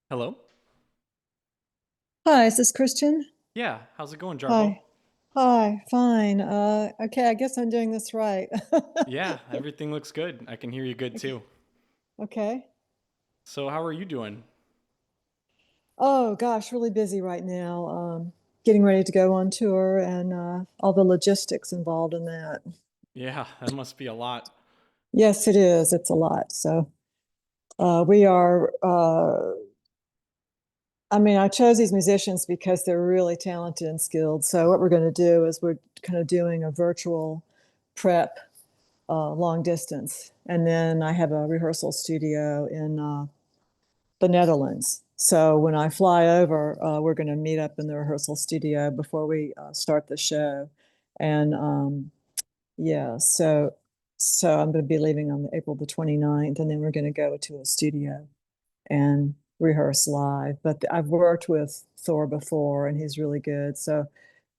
Hello? Hi, is this Christian? Yeah, how's it going, Jarboe? Hi. Hi, fine. Okay, I guess I'm doing this right. Yeah, everything looks good. I can hear you good Okay. too. Okay. So, how are you doing? Oh gosh, really busy right now. Getting ready to go on tour and all the logistics involved in that. Yeah, that must be a lot. Yes, it is. It's a lot. So we are I mean, I chose these musicians because they're really talented and skilled. So what we're going to do is we're kind of doing a virtual prep long distance. And then I have a rehearsal studio in the Netherlands. So when I fly over, we're going to meet up in the rehearsal studio before we start the show. And yeah, so I'm going to be leaving on April the 29th, and then we're going to go to a studio and rehearse live. But I've worked with Thor before, and he's really good. So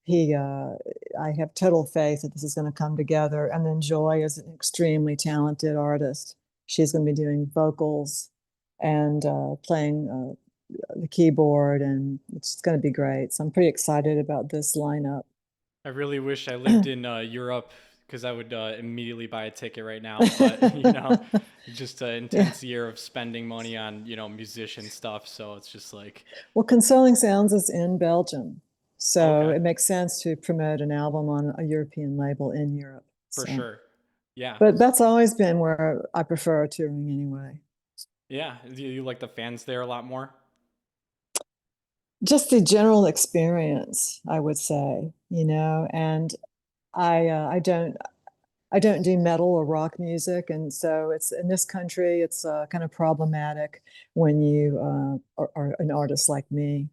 he I have total faith that this is going to come together. And then Joy is an extremely talented artist. She's going to be doing vocals and playing the keyboard, and it's going to be great. So I'm pretty excited about this lineup. I really wish I lived in Europe because I would immediately buy a ticket right now. But, just an Yeah. intense year of spending money on, musician stuff. So it's just like, Well, Consoling Sounds is in Belgium, so okay, it makes sense to promote an album on a European label in Europe. for So, sure. Yeah. but that's always been where I prefer touring anyway. Yeah. Do you like the fans there a lot more? Just the general experience, I would say, and I don't do metal or rock music, and so it's in this country it's kind of problematic when you are an artist like me.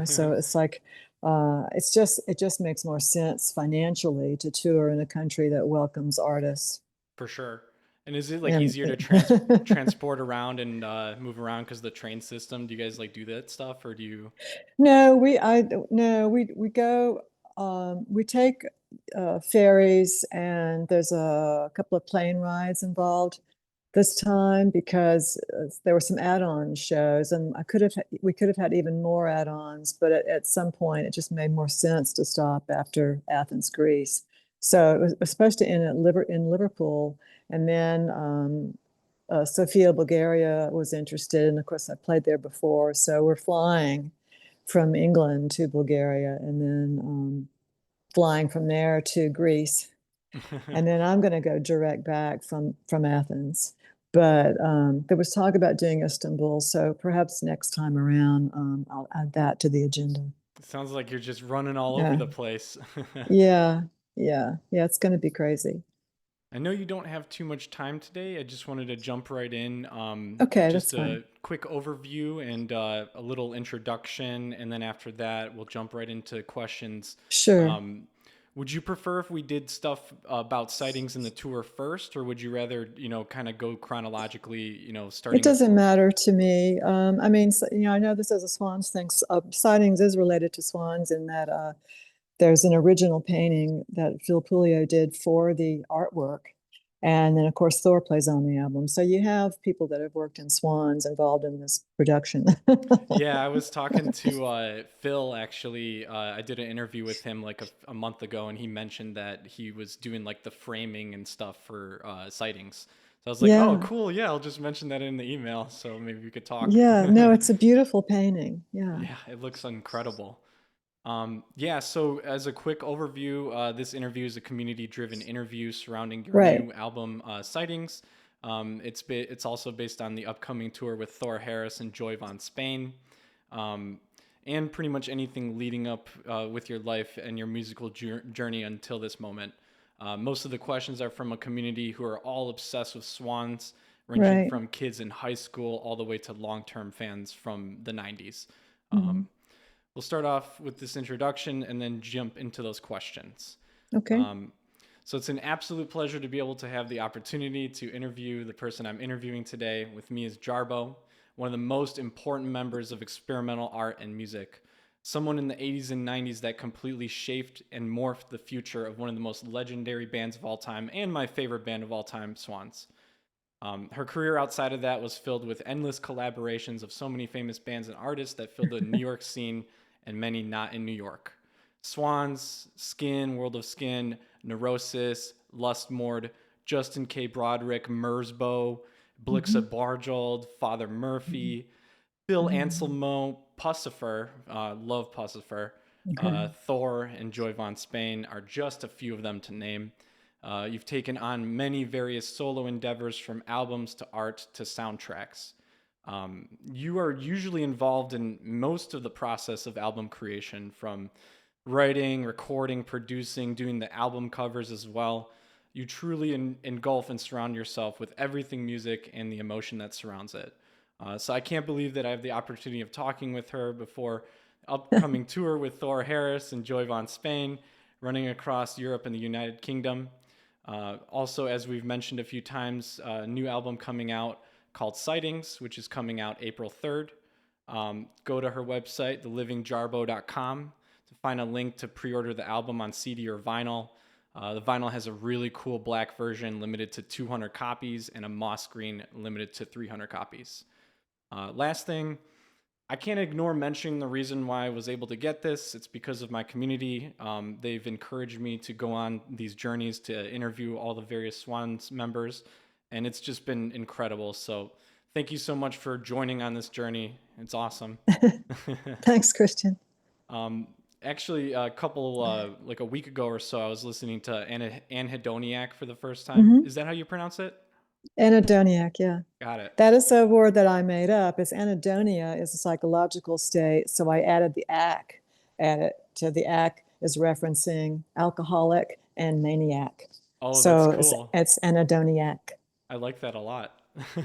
So it's like it just makes more sense financially to tour in a country that welcomes artists. For sure. And is it like And easier to transport around and move around because the train system? Do you guys like do that stuff, or do you? no, we go we take ferries, and there's a couple of plane rides involved this time because there were some add-on shows, and we could have had even more add-ons, but at some point it just made more sense to stop after Athens, Greece. So it was supposed to end in Liverpool, and then Sofia, Bulgaria was interested, and of course I played there before, so we're flying from England to Bulgaria, and then flying from there to Greece, and then I'm going to go direct back from Athens. But there was talk about doing Istanbul, so perhaps next time around I'll add that to the agenda. It sounds like you're just running all over Yeah, the place. yeah, yeah. It's going to be crazy. I know you don't have too much time today. I just wanted to jump right in. Okay, that's Just fine. a quick overview and a little introduction, and then after that, we'll jump right into questions. Sure. Um, would you prefer if we did stuff about sightings in the tour first, or would you rather, kind of go chronologically, It starting? doesn't matter to me. I mean, I know this is a Swans thing. Sightings is related to Swans in that there's an original painting that Phil Pullio did for the artwork. And then, of course, Thor plays on the album. So you have people that have worked in Swans involved in this production. Yeah, I was talking to Phil actually. I did an interview with him like a month ago, and he mentioned that he was doing like the framing and stuff for sightings. So I was like, oh, Yeah. cool. Yeah, I'll just mention that in the email. So maybe we could talk. Yeah. No, it's a beautiful painting. Yeah. Yeah, it looks incredible. Yeah, so as a quick overview, this interview is a community-driven interview surrounding your Right. new album, Sightings. It's also based on the upcoming tour with Thor Harris and Joy Von Spain, um, and pretty much anything leading up with your life and your musical journey until this moment. Most of the questions are from a community who are all obsessed with Swans, ranging Right. from kids in high school all the way to long-term fans from the '90s. Mhm. We'll start off with this introduction and then jump into those questions. Okay. Um, so it's an absolute pleasure to be able to have the opportunity to interview the person I'm interviewing today. With me is Jarboe, one of the most important members of experimental art and music. Someone in the 80s and 90s that completely shaped and morphed the future of one of the most legendary bands of all time and my favorite band of all time, Swans. Her career outside of that was filled with endless collaborations of so many famous bands and artists that filled the New York scene and many not in New York. Swans, Skin, World of Skin, Neurosis, Lustmord, Justin K. Broderick, Mersbo, Blixa Hmm. Barjold, Father Murphy, Bill Hmm. Anselmo, Pussifer, love Pussifer, Okay. Thor, and Joy Von Spain are just a few of them to name. You've taken on many various solo endeavors from albums to art to soundtracks. You are usually involved in most of the process of album creation, from writing, recording, producing, doing the album covers as well. You truly engulf and surround yourself with everything music and the emotion that surrounds it. So I can't believe that I have the opportunity of talking with her before upcoming tour with Thor Harris and Joy Von Spain, running across Europe and the United Kingdom. Also, as we've mentioned a few times, a new album coming out called Sightings, which is coming out April 3rd. Go to her website, thelivingjarboe.com, to find a link to pre-order the album on CD or vinyl. The vinyl has a really cool black version limited to 200 copies and a moss green limited to 300 copies. Last thing, I can't ignore mentioning the reason why I was able to get this. It's because of my community. They've encouraged me to go on these journeys to interview all the various Swans members, and it's just been incredible. So thank you so much for joining on this journey. It's awesome. Thanks, Christian. um, Actually, like a week ago or so, I was listening to Anhedoniac for the first time. Hmm. Is that how you pronounce it? Anhedoniac, yeah. Got it. That is a word that I made up. It's anhedonia is a psychological state. So I added the "-ac" at it. To the "-ac" is referencing alcoholic and maniac. Oh, that's So cool. it's anhedoniac. I like that a lot.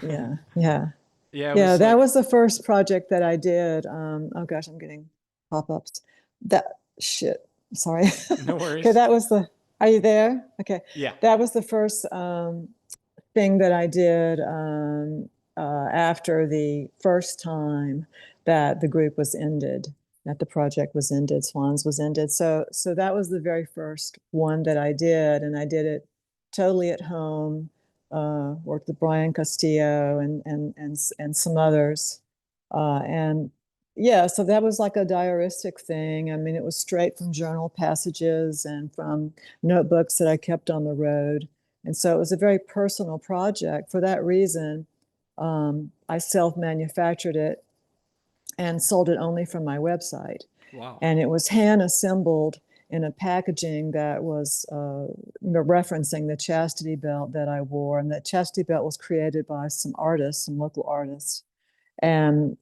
Yeah, yeah. Yeah, it Yeah, was that like, was the first project that I did. Oh gosh, I'm getting pop-ups. That shit. Sorry. no Okay, worries. that was the. Are you there? Okay, Yeah. that was the first thing that I did after the first time that the group was ended, that the project was ended, Swans was ended. So that was the very first one that I did, and I did it totally at home. Worked with Brian Castillo and some others, and yeah, so that was like a diaristic thing. I mean, it was straight from journal passages and from notebooks that I kept on the road. And so it was a very personal project. For that reason, I self-manufactured it and sold it only from my website. Wow. And it was hand assembled in a packaging that was referencing the chastity belt that I wore. And that chastity belt was created by some artists, some local artists. And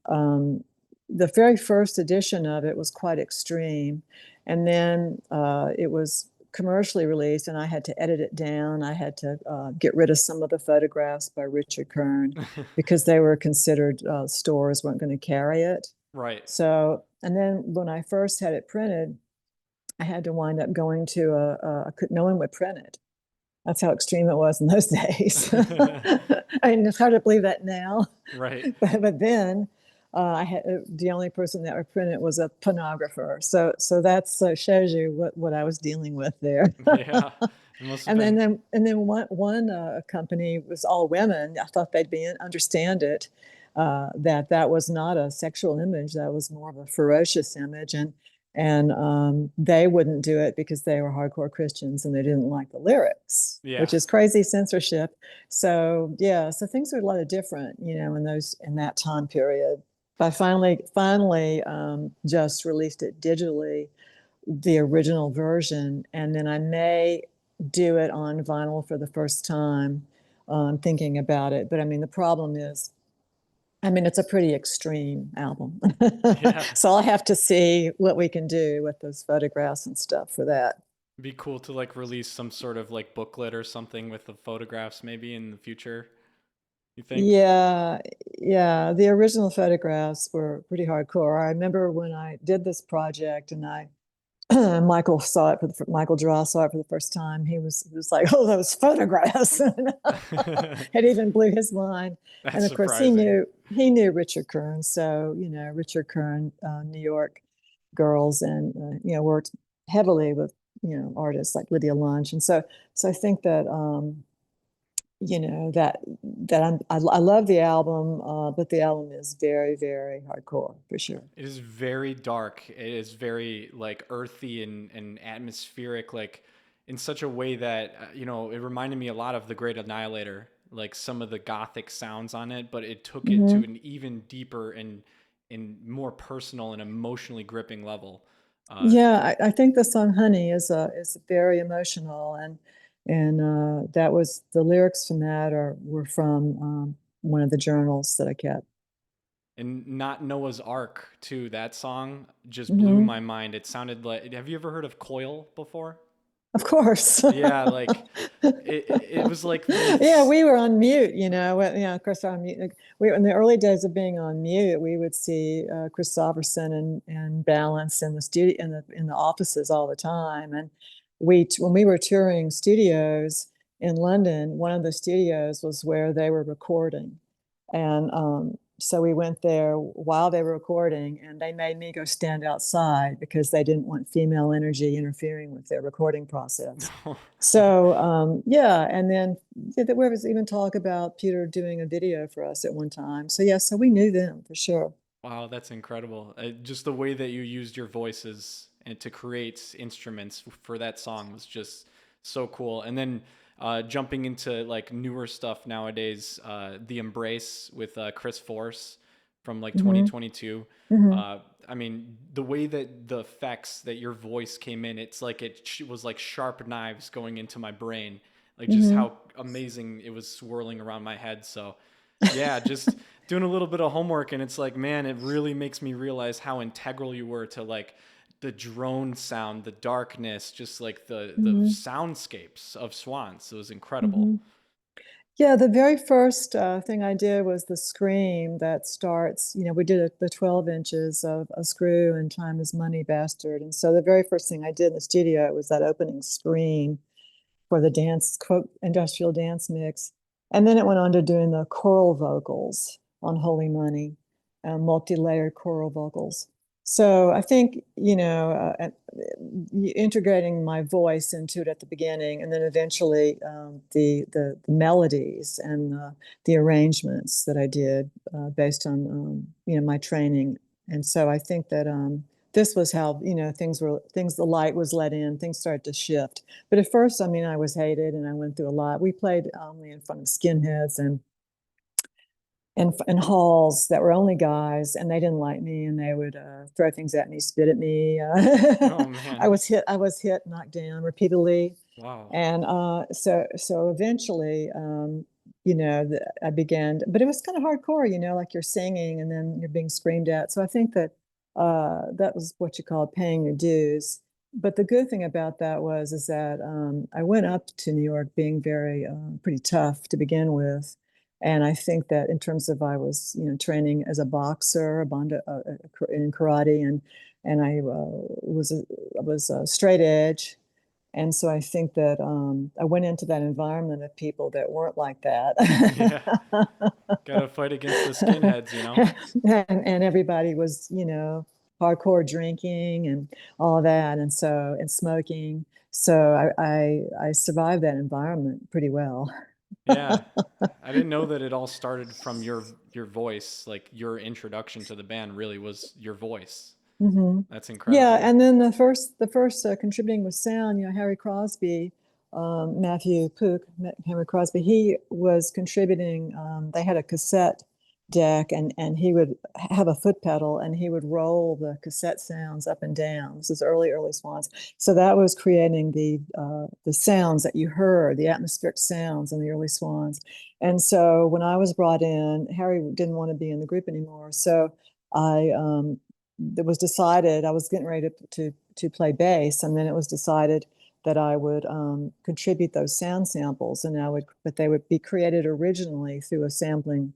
the very first edition of it was quite extreme. And then it was commercially released, and I had to edit it down. I had to get rid of some of the photographs by Richard Kern because they were considered stores weren't going to carry it. Right. So, and then when I first had it printed, I had to wind up going to no one would print it. That's how extreme it was in those days. I mean, it's hard to believe that now, Right. but then I had the only person that would print it was a pornographer. So that's shows you what I was dealing with there. Yeah. It must have And then been. one company was all women. I thought they'd understand it, that was not a sexual image. That was more of a ferocious image, and they wouldn't do it because they were hardcore Christians and they didn't like the lyrics, Yeah. which is crazy censorship. So yeah, so things were a lot of different, in that time period. I finally just released it digitally, the original version, and then I may do it on vinyl for the first time. Thinking about it, but I mean, the problem is, I mean, it's a pretty extreme album. Yeah. So I'll have to see what we can do with those photographs and stuff for that. Be cool to like release some sort of like booklet or something with the photographs maybe in the future, you think? Yeah, yeah. The original photographs were pretty hardcore. I remember when I did this project and Michael Draw saw it for the first time. He was like, "Oh, those photographs!" It even blew his mind. That's And of course, he surprising. knew he knew Richard Kern. So Richard Kern, New York girls, and worked heavily with artists like Lydia Lunch. And so I think that I love the album, but the album is very, very hardcore for sure. It is very dark. It is very like earthy and atmospheric, like in such a way that it reminded me a lot of The Great Annihilator, like some of the gothic sounds on it, but it took it to Hmm. an even deeper and more personal and emotionally gripping level. Uh, Yeah, I think the song "Honey" is very emotional, and that was the lyrics from that are were from one of the journals that I kept. and Not Noah's Ark too. That song just blew Hmm. my mind. It sounded like. Have you ever heard of Coil before? Of course. Yeah, like it was like Yeah, this. we were on mute, of course, on mute. Like, in the early days of being on mute, we would see Chris Soverson and Balance in the studio in the offices all the time. And when we were touring studios in London, one of the studios was where they were recording. And so we went there while they were recording, and they made me go stand outside because they didn't want female energy interfering with their recording process. So yeah, and then there was even talk about Peter doing a video for us at one time. So yeah, so we knew them for sure. Wow, that's incredible. Just the way that you used your voices and to create instruments for that song was just so cool. And then jumping into like newer stuff nowadays, The Embrace with Chris Force from like Hmm. 2022. Hmm. Uh, I mean, the way that the effects that your voice came in, it's like was like sharp knives going into my brain. Like just Hmm. how amazing it was swirling around my head. So yeah, just doing a little bit of homework, and it's like, man, it really makes me realize how integral you were to like the drone sound, the darkness, just like the Hmm. soundscapes of Swans. It was incredible. Hmm. Yeah, the very first thing I did was the scream that starts. We did the 12 inches of a screw and Time is Money Bastard. And so the very first thing I did in the studio was that opening scream for the dance, quote, industrial dance mix. And then it went on to doing the choral vocals on Holy Money, multi-layered choral vocals. So I think, integrating my voice into it at the beginning, and then eventually the melodies and the arrangements that I did based on, my training. And so I think that this was how, the light was let in, things started to shift. But at first, I mean, I was hated and I went through a lot. We played only in front of skinheads and halls that were only guys, and they didn't like me, and they would throw things at me, spit at me. Oh I man, was hit, knocked down repeatedly, wow. and so eventually, I began, but it was kind of hardcore, like you're singing and then you're being screamed at. So I think that that was what you call paying your dues. But the good thing about that is that I went up to New York being very pretty tough to begin with, and I think that in terms of I was training as a boxer, in karate, and I was straight edge, and so I think that I went into that environment of people that weren't like that. Yeah, gotta fight against the skinheads. And everybody was, hardcore drinking and all of that, and smoking. So I survived that environment pretty well. Yeah, I didn't know that it all started from your voice. Like your introduction to the band really was your voice. Hmm. That's Yeah, incredible. and then the first contributing with sound, Harry Crosby, Matthew Pook, Harry Crosby, he was contributing. They had a cassette deck, and he would have a foot pedal, and he would roll the cassette sounds up and down. This is early Swans. So that was creating the sounds that you heard, the atmospheric sounds in the early Swans. And so when I was brought in, Harry didn't want to be in the group anymore. So I it was decided I was getting ready to play bass, and then it was decided that I would contribute those sound samples, and but they would be created originally through a sampling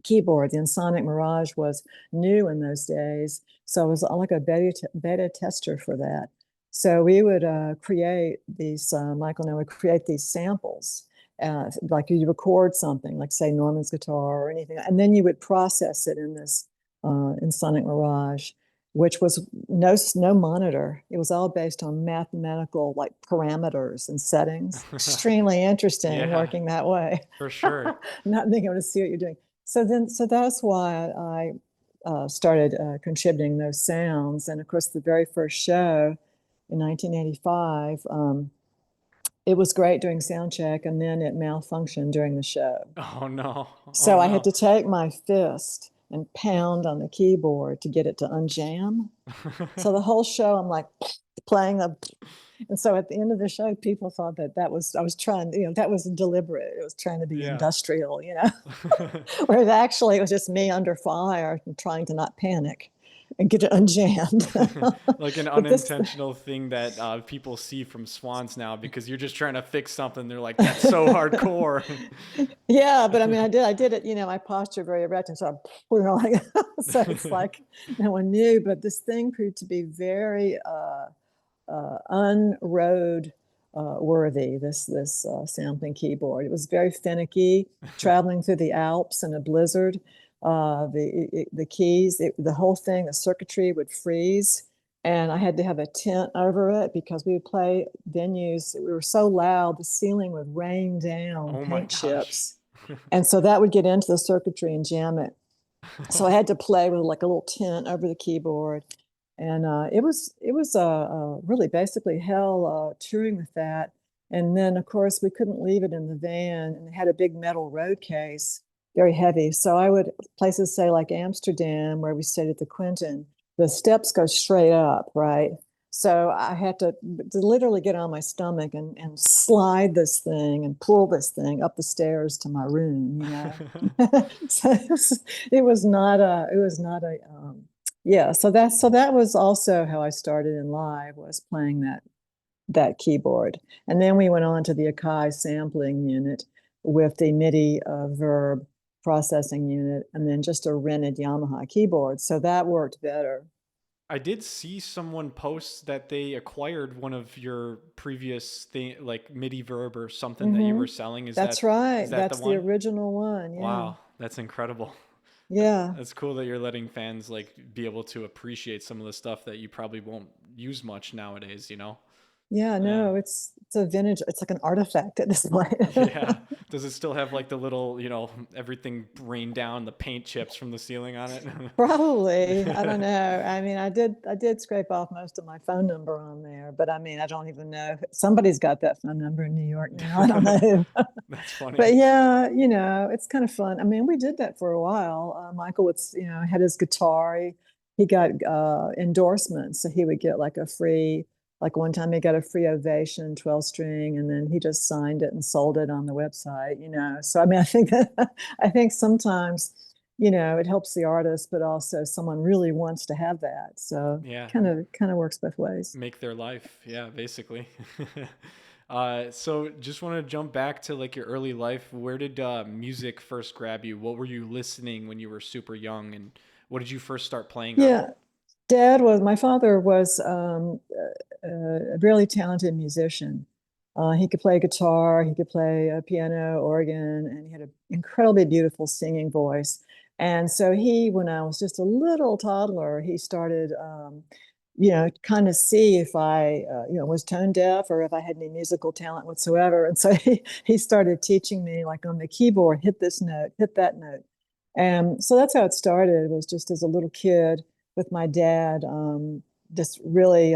keyboard. The Sonic Mirage was new in those days, so I was like a beta tester for that. So we would create these. Michael and I would create these samples. Like you record something, like say Norman's guitar or anything, and then you would process it in Sonic Mirage, which was no monitor. It was all based on mathematical like parameters and settings. Extremely interesting Yeah, working that way. for sure. Not being able to see what you're doing. So that's why I started contributing those sounds. And of course, the very first show in 1985, it was great doing sound check, and then it malfunctioned during the show. Oh no. Oh So I had no. to take my fist and pound on the keyboard to get it to unjam. So the whole show, I'm like playing the, and so at the end of the show, people thought that I was trying, that was deliberate. It was trying to be Yeah. industrial, whereas actually it was just me under fire and trying to not panic and get it unjammed. Like an But this, unintentional thing that people see from Swans now because you're just trying to fix something. They're like, that's so hardcore. yeah, but I mean, I did it, my posture very erect. And so, like, so it's like no one knew, but this thing proved to be very, unroad worthy. This sampling keyboard. It was very finicky, traveling through the Alps in a blizzard. The keys, the whole thing, the circuitry would freeze, and I had to have a tent over it because we would play venues. We were so loud, the ceiling would rain down Oh my paint gosh. chips, and so that would get into the circuitry and jam it. So I had to play with like a little tent over the keyboard, and it was really basically hell touring with that. And then of course we couldn't leave it in the van, and it had a big metal road case, very heavy. So I would places say like Amsterdam, where we stayed at the Quinton. The steps go straight up, right? So I had to literally get on my stomach and slide this thing and pull this thing up the stairs to my room. So it was not a yeah. So that was also how I started in live, was playing that keyboard, and then we went on to the Akai sampling unit with the MIDI verb processing unit, and then just a rented Yamaha keyboard. So that worked better. I did see someone post that they acquired one of your previous thing, like MIDI verb or something that you Hmm. were selling. That's Is right. that the That's the one? original one. Yeah. Wow, that's incredible. Yeah. That's cool that you're letting fans like be able to appreciate some of the stuff that you probably won't use much nowadays, you know? Yeah, Yeah. no, it's a vintage, it's like an artifact at this point. Yeah. Does it still have like the little, everything rain down the paint chips from the ceiling on Probably. I don't it? know. I mean, I did scrape off most of my phone number on there, but I mean, I don't even know. Somebody's got that phone number in New York now. I don't know who. That's funny. But yeah, it's kind of fun. I mean, we did that for a while. Michael would, had his guitar. He got endorsements, so he would get like a free. Like one time he got a free Ovation 12 string, and then he just signed it and sold it on the website. So I mean, I think I think sometimes, it helps the artist, but also someone really wants to have that. So Yeah. kind of works both ways. Make their life. Yeah, basically. So just want to jump back to like your early life. Where did music first grab you? What were you listening when you were super young, and what did you first start playing on? Yeah, my father was a really talented musician. He could play guitar, he could play a piano, organ, and he had an incredibly beautiful singing voice. And so when I was just a little toddler, he started, kind of see if I, was tone deaf or if I had any musical talent whatsoever. And so he started teaching me, like on the keyboard, hit this note, hit that note. And so that's how it started, was just as a little kid with my dad, just really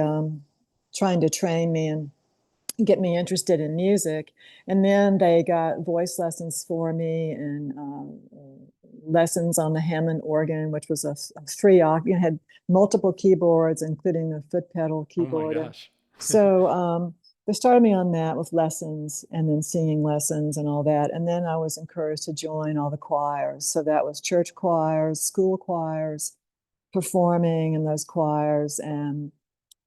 trying to train me and get me interested in music. And then they got voice lessons for me, and lessons on the Hammond organ, which was a three had multiple keyboards, including the foot pedal Oh my keyboard. And gosh. so they started me on that with lessons, and then singing lessons and all that. And then I was encouraged to join all the choirs. So that was church choirs, school choirs, performing in those choirs. And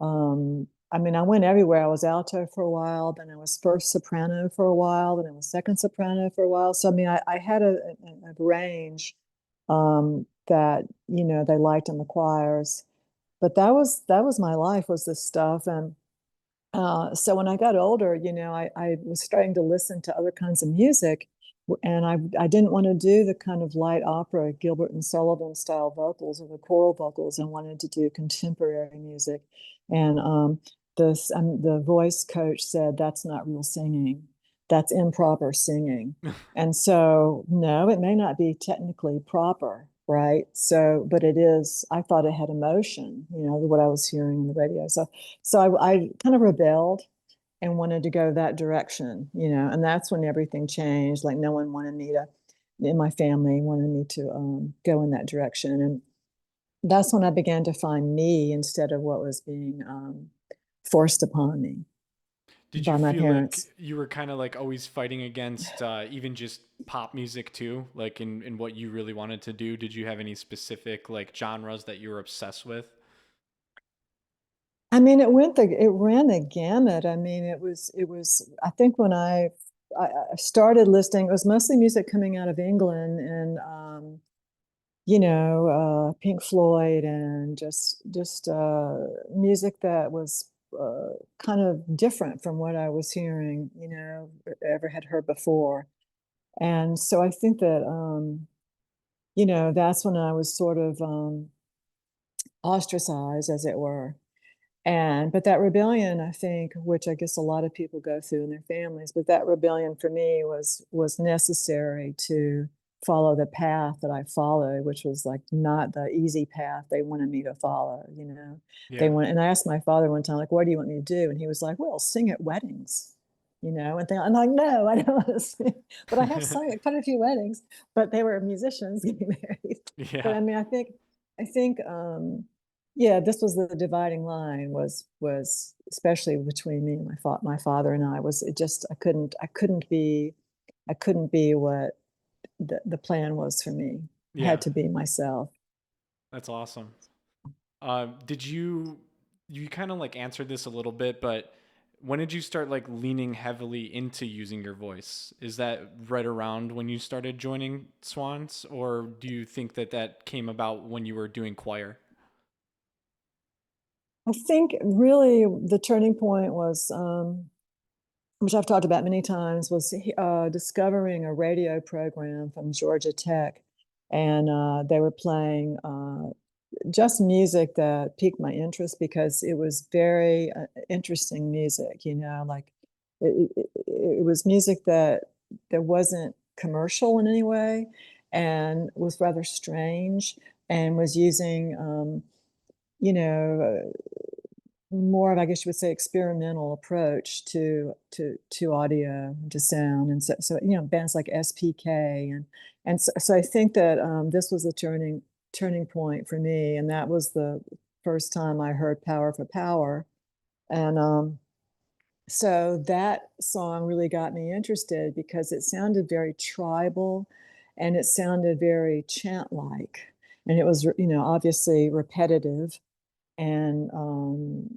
I mean, I went everywhere. I was alto for a while, then I was first soprano for a while, then I was second soprano for a while. So I mean, I had a range that they liked in the choirs. But that was my life, was this stuff. And so when I got older, I was starting to listen to other kinds of music. And I didn't want to do the kind of light opera, Gilbert and Sullivan style vocals or the choral vocals, and wanted to do contemporary music. And the voice coach said, that's not real singing. That's improper singing. And so, no, it may not be technically proper, right? So, but it is, I thought it had emotion, what I was hearing on the radio. So I kind of rebelled and wanted to go that direction, and that's when everything changed. Like no one wanted me to, in my family, wanted me to go in that direction. And that's when I began to find me instead of what was being forced upon me Did you by my feel like parents. you were kind of like always fighting against even just pop music too? Like in what you really wanted to do? Did you have any specific like genres that you were obsessed with? I mean, it ran the gamut. I mean, it was, I think when I started listening, it was mostly music coming out of England and, Pink Floyd and just music that was kind of different from what I was hearing, ever had heard before. And so I think that, that's when I was sort of ostracized, as it were. But that rebellion, I think, which I guess a lot of people go through in their families, but that rebellion for me was necessary to follow the path that I followed, which was like not the easy path they wanted me to follow. Yeah. And I asked my father one time, like, what do you want me to do? And he was like, well, sing at weddings. I'm like, no, I don't want to sing. But I have sung at quite a few weddings, but they were musicians getting married. But Yeah. I mean, I think, yeah, this was the dividing line was especially between me and my father and I was it just I couldn't be what the plan was for me. I Yeah. had to be myself. That's awesome. Did you kind of like answered this a little bit, but when did you start like leaning heavily into using your voice? Is that right around when you started joining Swans, or do you think that that came about when you were doing choir? I think really the turning point was, which I've talked about many times, was discovering a radio program from Georgia Tech, and they were playing just music that piqued my interest because it was very interesting music. Like it was music that wasn't commercial in any way, and was rather strange, and was using you know more of, I guess you would say, experimental approach to audio, to sound. And so bands like SPK, and so I think that this was a turning point for me, and that was the first time I heard Power for Power. And so that song really got me interested because it sounded very tribal, and it sounded very chant-like, and it was obviously repetitive and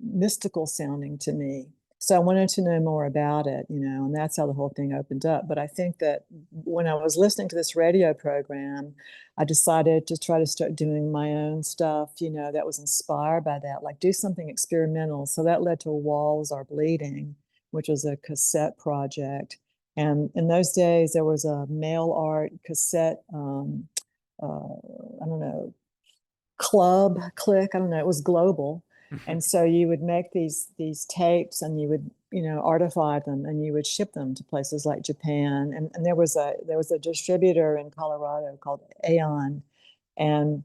mystical sounding to me. So I wanted to know more about it, and that's how the whole thing opened up. But I think that when I was listening to this radio program, I decided to try to start doing my own stuff, that was inspired by that, like do something experimental. So that led to Walls Are Bleeding, which was a cassette project. And in those days, there was a mail art cassette, I don't know, club click, I don't know, it was global. And so you would make these tapes, and you would artify them, and you would ship them to places like Japan. And there was a distributor in Colorado called Aeon, and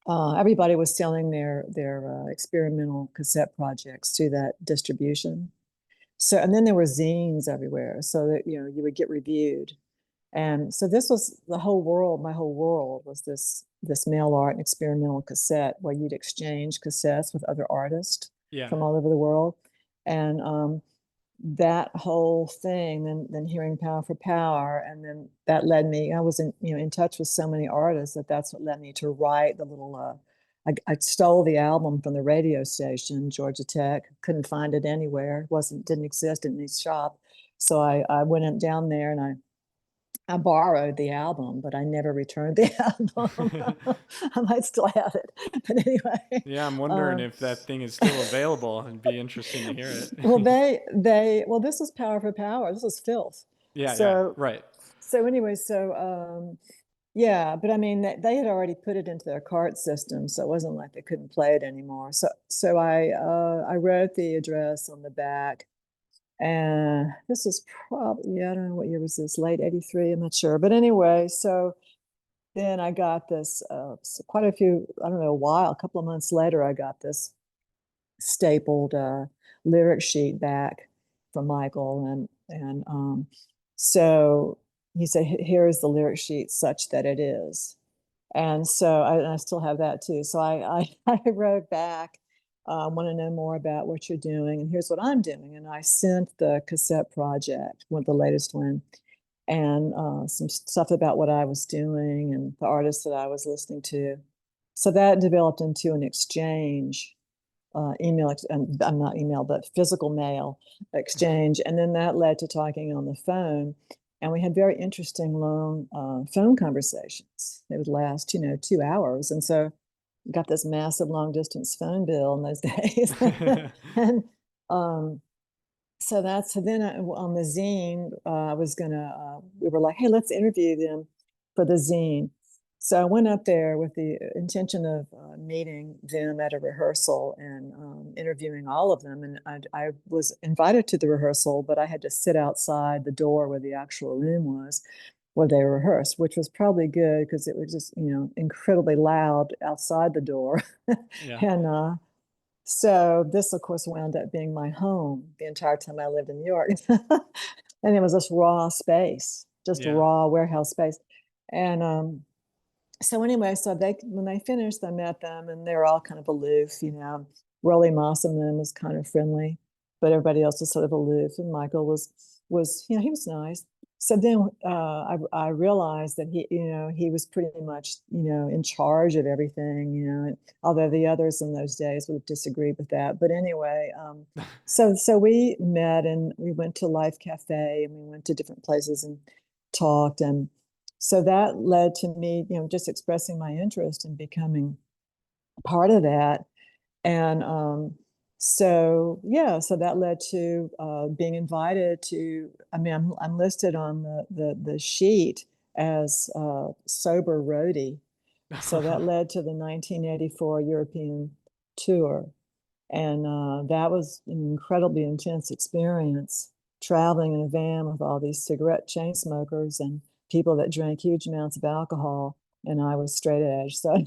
everybody was selling their experimental cassette projects to that distribution. So, and then there were zines everywhere, so that you would get reviewed. And so this was the whole world. My whole world was this mail art and experimental cassette, where you'd exchange cassettes with other artists Yeah. from all over the world. And that whole thing, then hearing Power for Power, and then that led me. I was in touch with so many artists that's what led me to write the little. I stole the album from the radio station, Georgia Tech. Couldn't find it anywhere. Didn't exist in any shop. So I went down there, and I borrowed the album, but I never returned the album. I might still have it, but anyway. Yeah, I'm wondering Um, if that thing is still available. It'd be interesting to hear well, it. well, this was Power for Power. This was Filth. Yeah, yeah, So, right. So anyway, yeah, but I mean, they had already put it into their cart system, so it wasn't like they couldn't play it anymore. So I wrote the address on the back, and this was probably, I don't know what year was this, late '83, I'm not sure. But anyway, so then I got this quite a few, I don't know, a couple of months later, I got this stapled lyric sheet back from Michael, and so he said, "Here is the lyric sheet, such that it is." And so I still have that too. So I wrote back, want to know more about what you're doing, and here's what I'm doing. And I sent the cassette project, one the latest one, and some stuff about what I was doing and the artists that I was listening to. So that developed into an exchange, email, I'm not email, but physical mail exchange. And then that led to talking on the phone. And we had very interesting long phone conversations. They would last, 2 hours. And so got this massive long distance phone bill in those days. And um, so then on the zine, I was gonna, we were like, hey, let's interview them for the zine. So I went up there with the intention of meeting them at a rehearsal and interviewing all of them. And I was invited to the rehearsal, but I had to sit outside the door where the actual room was, where they rehearsed, which was probably good because it was just, incredibly loud outside the door. Yeah. And so this, of course, wound up being my home the entire time I lived in New York. And it was this raw space, just Yeah. raw warehouse space. And so anyway, so when they finished, I met them and they were all kind of aloof, Rolly Moss and them was kind of friendly, but everybody else was sort of aloof. And Michael was, he was nice. So then I realized that he was pretty much, in charge of everything, and although the others in those days would have disagreed with that. But anyway, so we met and we went to Life Cafe and we went to different places and talked. And so that led to me, just expressing my interest in becoming part of that. And so yeah, so that led to being invited to. I mean, I'm listed on the sheet as sober roadie. So that led to the 1984 European tour, and that was an incredibly intense experience, traveling in a van with all these cigarette chain smokers and people that drank huge amounts of alcohol. And I was straight edge. So,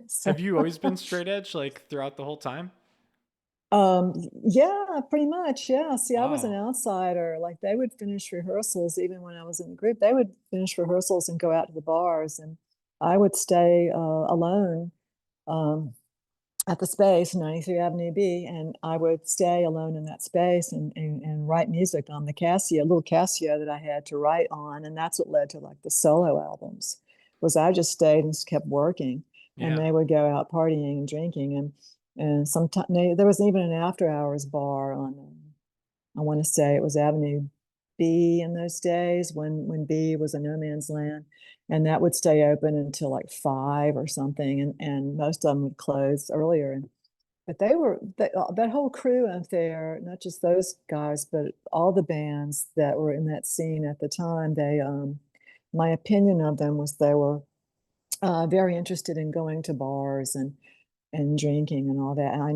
so Have you always been straight edge like throughout the whole time? yeah, pretty much. Yeah. See, I was an Wow. outsider. Like they would finish rehearsals, even when I was in the group, they would finish rehearsals and go out to the bars, and I would stay alone. Um, at the space, 93 Avenue B, and I would stay alone in that space and write music on the Casio, little Casio that I had to write on. And that's what led to like the solo albums, was I just stayed and just kept working, and Yeah. they would go out partying and drinking. And sometimes there was even an after hours bar on, I want to say it was Avenue B in those days when B was a no man's land. And that would stay open until like 5 or something. And most of them would close earlier. But that whole crew out there, not just those guys, but all the bands that were in that scene at the time, my opinion of them was they were very interested in going to bars and drinking and all that. And I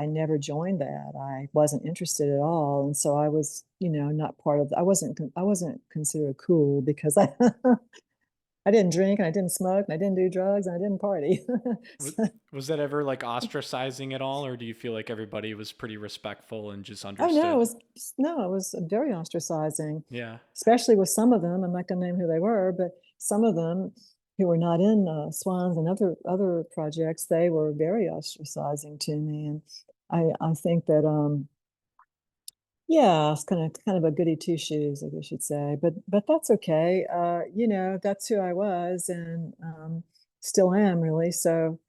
never joined that. I wasn't interested at all. And so I was, not part of, I wasn't considered cool because I didn't drink and I didn't smoke and I didn't do drugs and I didn't party. Was, So, was that ever like ostracizing at all, or do you feel like everybody was pretty respectful and just oh no, understood? it was very ostracizing, Yeah. especially with some of them. I'm not going to name who they were, but some of them who were not in Swans and other projects, they were very ostracizing to me. And I think that yeah, it's kind of a goody two shoes, I guess you'd say. But that's okay. That's who I was, and still am really. So,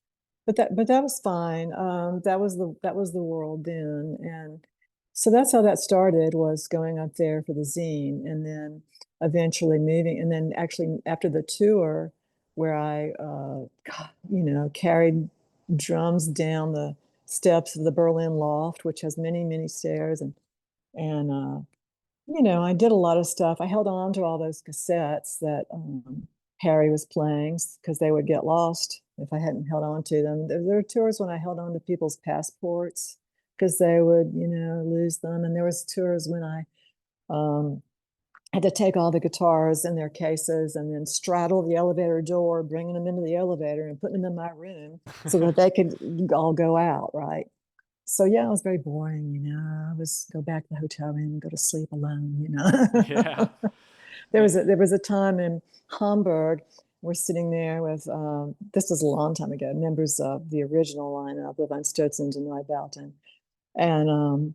but that was fine. That was the world then, and so that's how that started. Was going up there for the zine, and then eventually moving, and then actually after the tour, where I carried drums down the steps of the Berlin Loft, which has many stairs, and I did a lot of stuff. I held on to all those cassettes that Harry was playing because they would get lost if I hadn't held on to them. There were tours when I held on to people's passports because they would, lose them. And there was tours when I um, had to take all the guitars in their cases and then straddle the elevator door, bringing them into the elevator and putting them in my room so that they could all go out, right? So yeah, it was very boring, I was go back to the hotel room and go to sleep alone. Yeah. There was a time in Hamburg. We're sitting there with this was a long time ago, members of the original lineup of Von Stützen and Neubauten. And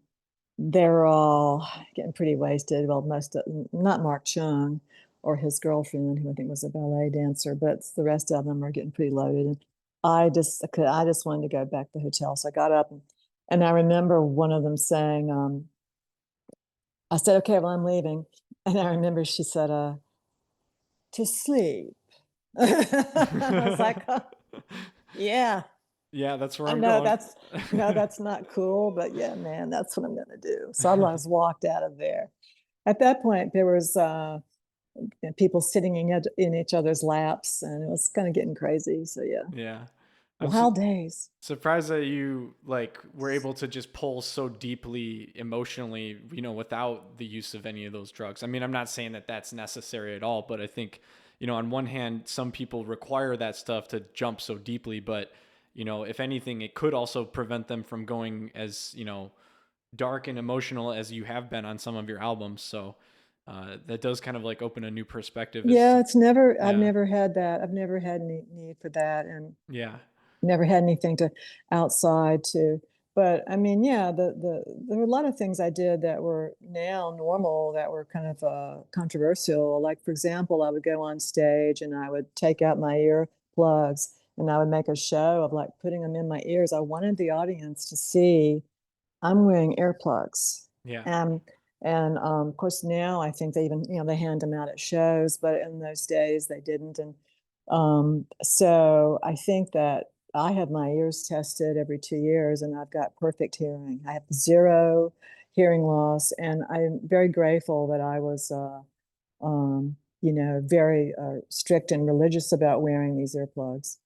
they're all getting pretty wasted. Well, most of not Mark Chung or his girlfriend, who I think was a ballet dancer, but the rest of them are getting pretty loaded. And I just wanted to go back to the hotel. So I got up and I remember one of them saying, I said, okay, well, I'm leaving. And I remember she said, to sleep. I was like, oh, yeah, Yeah, that's where I I'm know going. that's no, that's not cool, but yeah, man, that's what I'm gonna do. So I just walked out of there. At that point, there was people sitting in each other's laps, and it was kind of getting crazy. So yeah, Yeah. I'm wild days. surprised that you like were able to just pull so deeply emotionally, without the use of any of those drugs. I mean, I'm not saying that that's necessary at all, but I think, on one hand, some people require that stuff to jump so deeply, but if anything, it could also prevent them from going as, dark and emotional as you have been on some of your albums. So that does kind of like open a new perspective. Is Yeah, it's never. I've yeah, never had that. I've never had any need for that, and yeah, never had anything to outside to. But I mean, yeah, there were a lot of things I did that were now normal that were kind of controversial. Like, for example, I would go on stage and I would take out my ear plugs and I would make a show of like putting them in my ears. I wanted the audience to see I'm wearing earplugs. yeah. And of course now I think they even, they hand them out at shows, but in those days they didn't. And so I think that I have my ears tested every 2 years and I've got perfect hearing. I have zero hearing loss. And I'm very grateful that I was very strict and religious about wearing these earplugs.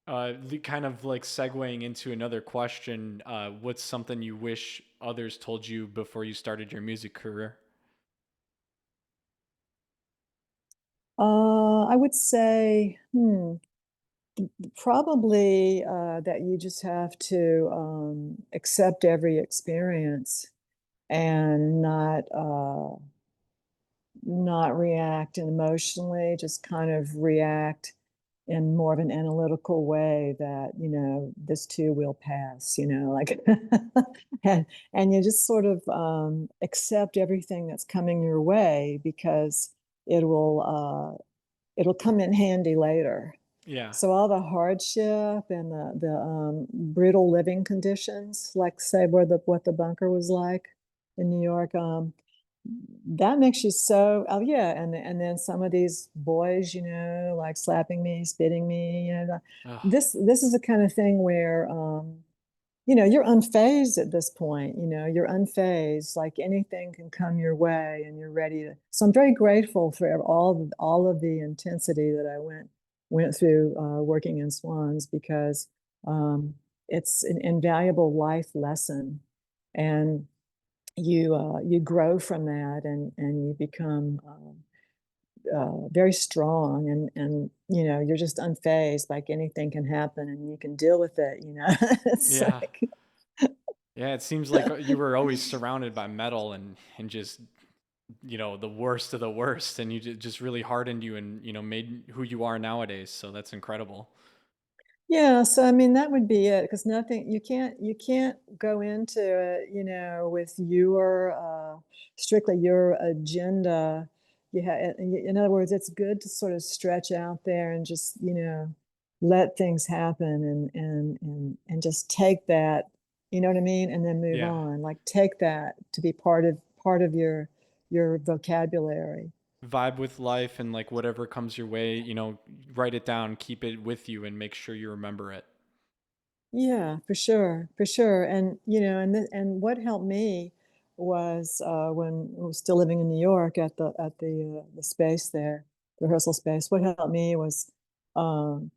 Kind of like segueing into another question, what's something you wish others told you before you started your music career? I would say, probably that you just have to accept every experience and not react emotionally, just kind of react in more of an analytical way that, this too will pass, like and you just sort of accept everything that's coming your way because it will it'll come in handy later. Yeah. So all the hardship and the brutal living conditions, like say where the what the bunker was like in New York, that makes you so yeah, and then some of these boys, like slapping me, spitting me, Oh, this is the kind of thing where you're unfazed at this point. You're unfazed, like anything can come your way and you're ready to. So I'm very grateful for all of the intensity that I went through working in Swans because um, it's an invaluable life lesson. And you grow from that and you become very strong and you're just unfazed, like anything can happen and you can deal with it. It's yeah. like Yeah, it seems like you were always surrounded by metal and just, the worst of the worst, and just really hardened you and, made who you are nowadays. So that's incredible. yeah, so I mean that would be it because nothing you can't go into it, with your strictly your agenda. In other words, it's good to sort of stretch out there and just, let things happen and just take that, you know what I mean, and then move Yeah. on. Like take that to be part of your vocabulary. Vibe with life and like whatever comes your way, write it down, keep it with you, and make sure you remember it. Yeah, for sure, for sure. And and what helped me was when I was still living in New York at the space there, the rehearsal space. What helped me was um,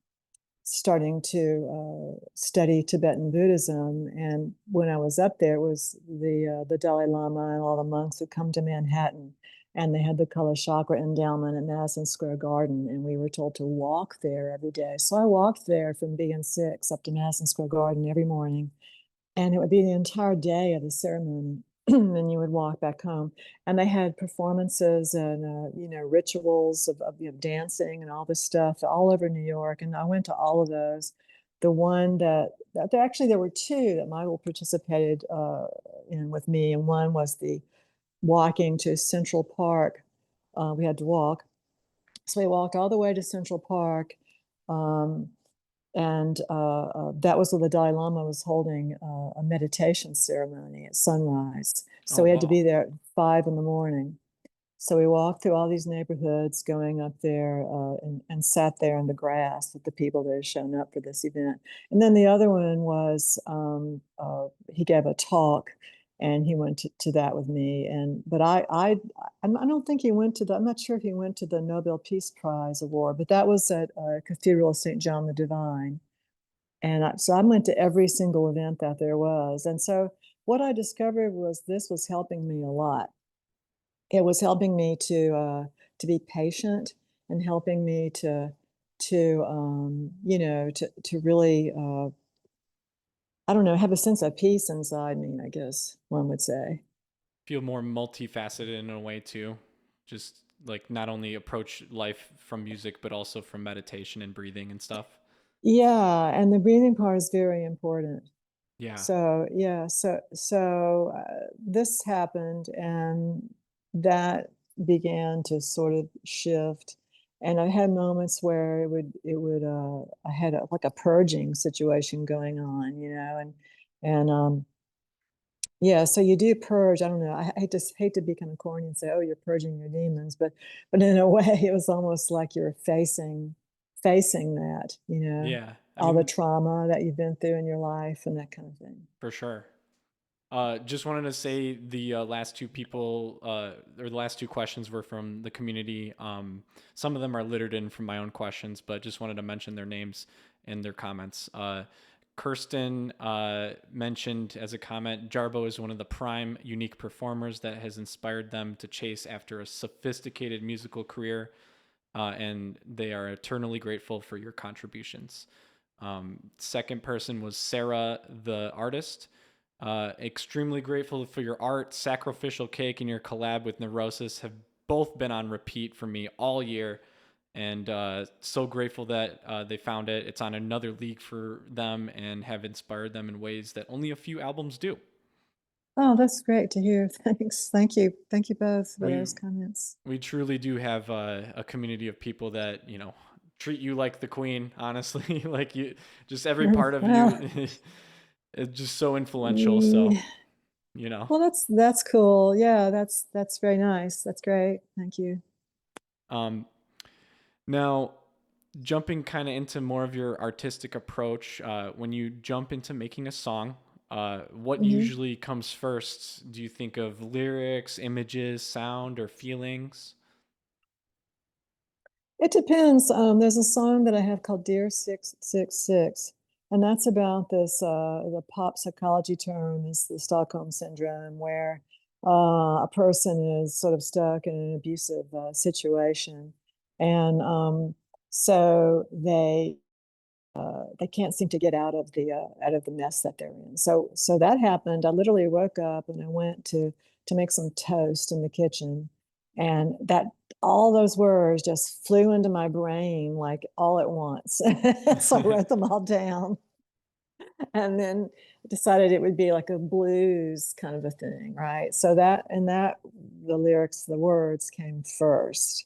starting to study Tibetan Buddhism. And when I was up there, it was the Dalai Lama and all the monks had come to Manhattan, and they had the Color Chakra endowment at Madison Square Garden, and we were told to walk there every day. So I walked there from BN6 up to Madison Square Garden every morning, and it would be the entire day of the ceremony. And you would walk back home, and they had performances and rituals of dancing and all this stuff all over New York. And I went to all of those. The one that actually there were two that Michael participated in with me, and one was the walking to Central Park. We had to walk, so we walked all the way to Central Park. Um, and that was where the Dalai Lama was holding a meditation ceremony at sunrise. Oh, So we had to wow. be there at 5 in the morning. So we walked through all these neighborhoods going up there and sat there in the grass with the people that had shown up for this event. And then the other one was he gave a talk, and he went to that with me. And but I don't think he went to the, I'm not sure if he went to the Nobel Peace Prize award, but that was at Cathedral of St. John the Divine. And so I went to every single event that there was. And so what I discovered was this was helping me a lot. It was helping me to be patient, and helping me to really I don't know, have a sense of peace inside me, I guess one would say. Feel more multifaceted in a way too. Just like not only approach life from music, but also from meditation and breathing and stuff. Yeah, and the breathing part is very important. Yeah. So yeah, this happened, and that began to sort of shift. And I had moments where I had like a purging situation going on, and yeah, so you do purge. I don't know. I just hate to be kind of corny and say, "Oh, you're purging your demons," but in a way, it was almost like you're facing that, Yeah. I all the mean, trauma that you've been through in your life and that kind of thing. for sure. Just wanted to say the last two people, or the last two questions were from the community. Some of them are littered in from my own questions, but just wanted to mention their names and their comments. Kirsten mentioned as a comment, Jarboe is one of the prime, unique performers that has inspired them to chase after a sophisticated musical career, and they are eternally grateful for your contributions. Second person was Sarah, the artist. Extremely grateful for your art. Sacrificial Cake and your collab with Neurosis have both been on repeat for me all year. And so grateful that they found it. It's on another league for them and have inspired them in ways that only a few albums do. Oh, that's great to hear. Thanks. Thank you. Thank you both for We those comments. we truly do have a community of people that treat you like the queen. Honestly, like you, just every part of Well, you is just so influential. So yeah. you know. Well, that's cool. Yeah, that's very nice. That's great. Thank you. Um, Now, jumping kind of into more of your artistic approach, when you jump into making a song, what Mhm. usually comes first? Do you think of lyrics, images, sound, or feelings? It depends. There's a song that I have called Dear 666, and that's about this the pop psychology term is the Stockholm syndrome, where a person is sort of stuck in an abusive situation, and so they can't seem to get out of the mess that they're in. So that happened. I literally woke up and I went to make some toast in the kitchen, and that all those words just flew into my brain like all at once. So I wrote them all down, and then decided it would be like a blues kind of a thing, right? So that the lyrics, the words came first.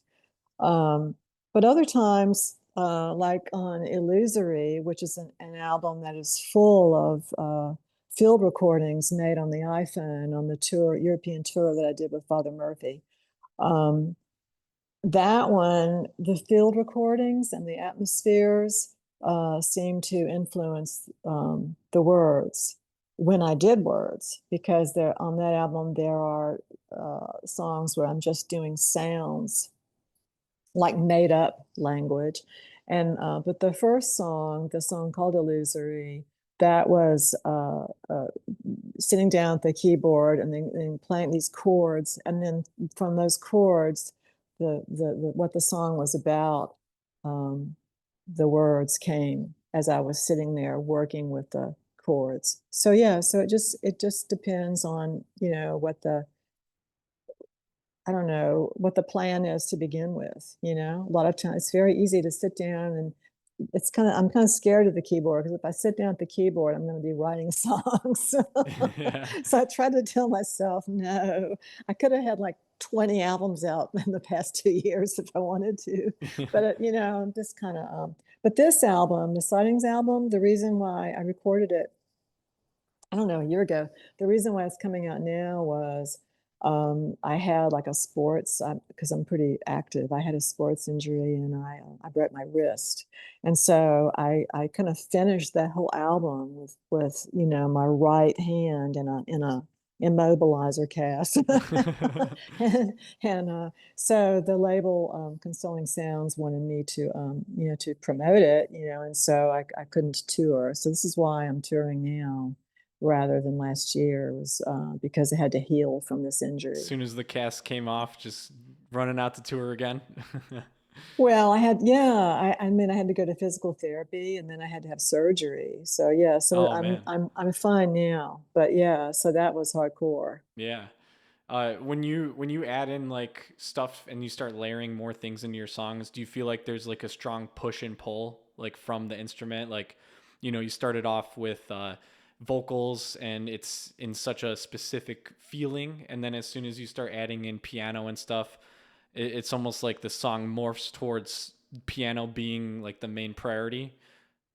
But other times, like on Illusory, which is an album that is full of field recordings made on the iPhone on the European tour that I did with Father Murphy. Um, that one, the field recordings and the atmospheres seem to influence the words. when I did words, because there on that album there are songs where I'm just doing sounds, like made up language. And but the first song, the song called Illusory, that was sitting down at the keyboard and then playing these chords, and then from those chords, the what the song was about, um, the words came as I was sitting there working with the chords. So yeah, so it just depends on, you know, what the I don't know what the plan is to begin with, you know? A lot of times it's very easy to sit down and I'm kind of scared of the keyboard because if I sit down at the keyboard, I'm going to be writing songs. Yeah. So I try to tell myself, no, I could have had like 20 albums out in the past 2 years if I wanted to. But, you know, I'm just kind of, but this album, the Sightings album, the reason why I recorded it, I don't know, a year ago. The reason why it's coming out now was I had like a sports because I'm pretty active. I had a sports injury and I broke my wrist, and so I kind of finished that whole album with you know my right hand in a immobilizer cast, and so the label Consoling Sounds wanted me to you know to promote it, you know, and so I couldn't tour. So this is why I'm touring now rather than last year was because I had to heal from this As injury. soon as the cast came off, just running out to tour again. Well, I had, yeah, I mean, I had to go to physical therapy and then I had to have surgery. So yeah, so Oh man. I'm fine now. But yeah, so that was hardcore. Yeah. When you add in like stuff and you start layering more things into your songs, do you feel like there's like a strong push and pull like from the instrument? Like, you started off with vocals and it's in such a specific feeling, and then as soon as you start adding in piano and stuff, it's almost like the song morphs towards piano being like the main priority.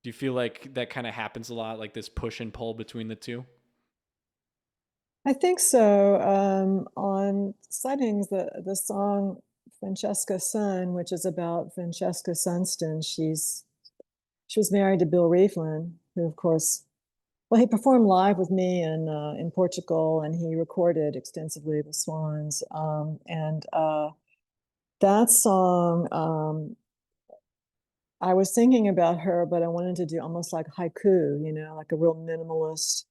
Do you feel like that kind of happens a lot, like this push and pull between the two? I think so. On Sightings, the song Francesca Sun, which is about Francesca Sunston, she was married to Bill Rieflin, who of course well, he performed live with me in Portugal, and he recorded extensively with Swans. And that song, I was thinking about her, but I wanted to do almost like haiku, you know, like a real minimalist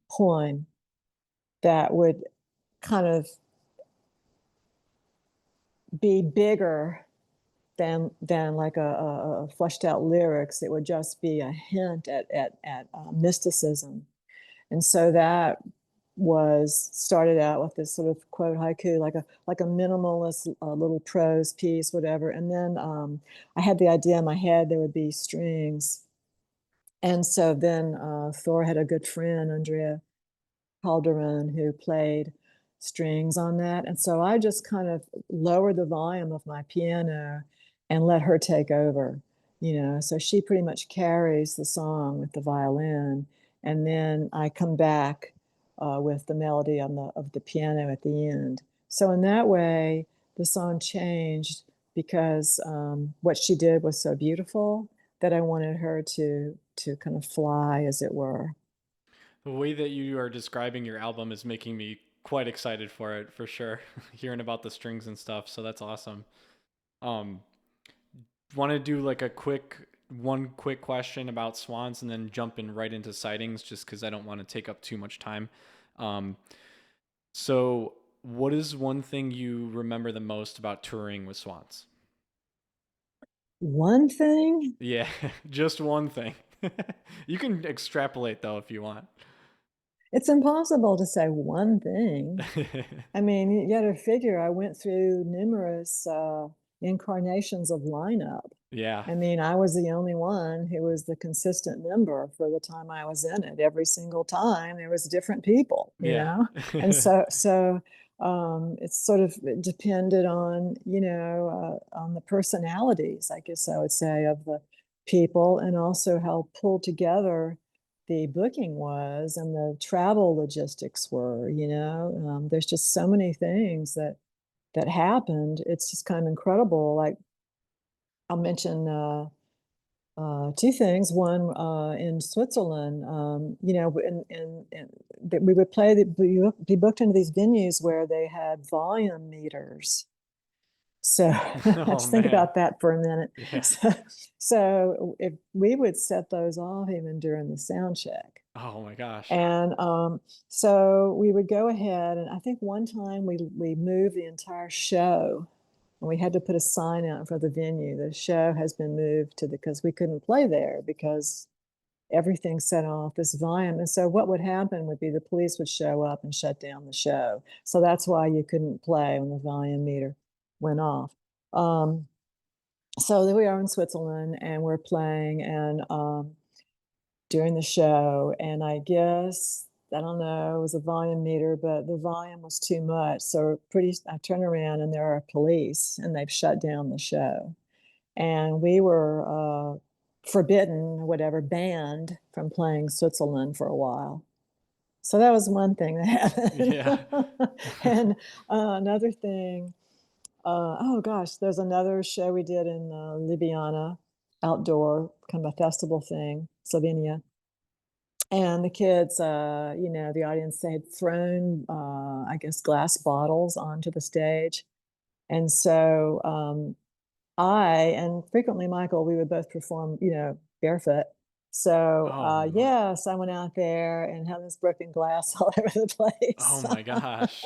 poem that would kind of be bigger than like a fleshed out lyrics. It would just be a hint at mysticism. And so that was started out with this sort of quote haiku, like a minimalist little prose piece, whatever. And then I had the idea in my head there would be strings, and so then Thor had a good friend, Andrea Calderon, who played strings on that. And so I just kind of lowered the volume of my piano and let her take over, you know. So she pretty much carries the song with the violin. And then I come back with the melody on of the piano at the end. So in that way, the song changed because what she did was so beautiful that I wanted her to kind of fly, as it were. The way that you are describing your album is making me quite excited for it, for sure. Hearing about the strings and stuff, so that's awesome. Um, Want to do like one quick question about Swans and then jumping right into Sightings, just because I don't want to take up too much time. Um, so, what is one thing you remember the most about touring with Swans? One thing. Yeah, just one thing. You can extrapolate though if you want. It's impossible to say one thing. I mean, you got to figure I went through numerous incarnations of lineup. Yeah, I mean, I was the only one who was the consistent member for the time I was in it. Every single time there was different people, you yeah. know? And it's sort of depended on, you know, on the personalities, I guess I would say, of the people, and also how pulled together the booking was and the travel logistics were, you know? There's just so many things that happened. It's just kind of incredible. Like I'll mention Two things. One, in Switzerland, that we would play, be booked into these venues where they had volume meters. So Oh just think man. about that for a minute. Yeah. So if we would set those off even during the sound check. Oh my gosh. And so we would go ahead, and I think one time we moved the entire show, and we had to put a sign out for the venue. The show has been moved to because we couldn't play there because everything set off this volume. And so what would happen would be the police would show up and shut down the show. So that's why you couldn't play when the volume meter went off. Um, so there we are in Switzerland, and we're playing, and during the show, and I guess I don't know, it was a volume meter, but the volume was too much. So I turn around and there are police, and they've shut down the show. And we were forbidden, whatever, banned from playing Switzerland for a while. So that was one thing that happened. Yeah. And another thing, oh gosh, there's another show we did in Ljubljana, outdoor, kind of a festival thing, Slovenia. And the kids, the audience, they had thrown, I guess, glass bottles onto the stage. And so and frequently Michael, we would both perform, barefoot. So Oh my. yes, I went out there and had this broken glass all over the Oh place. my gosh.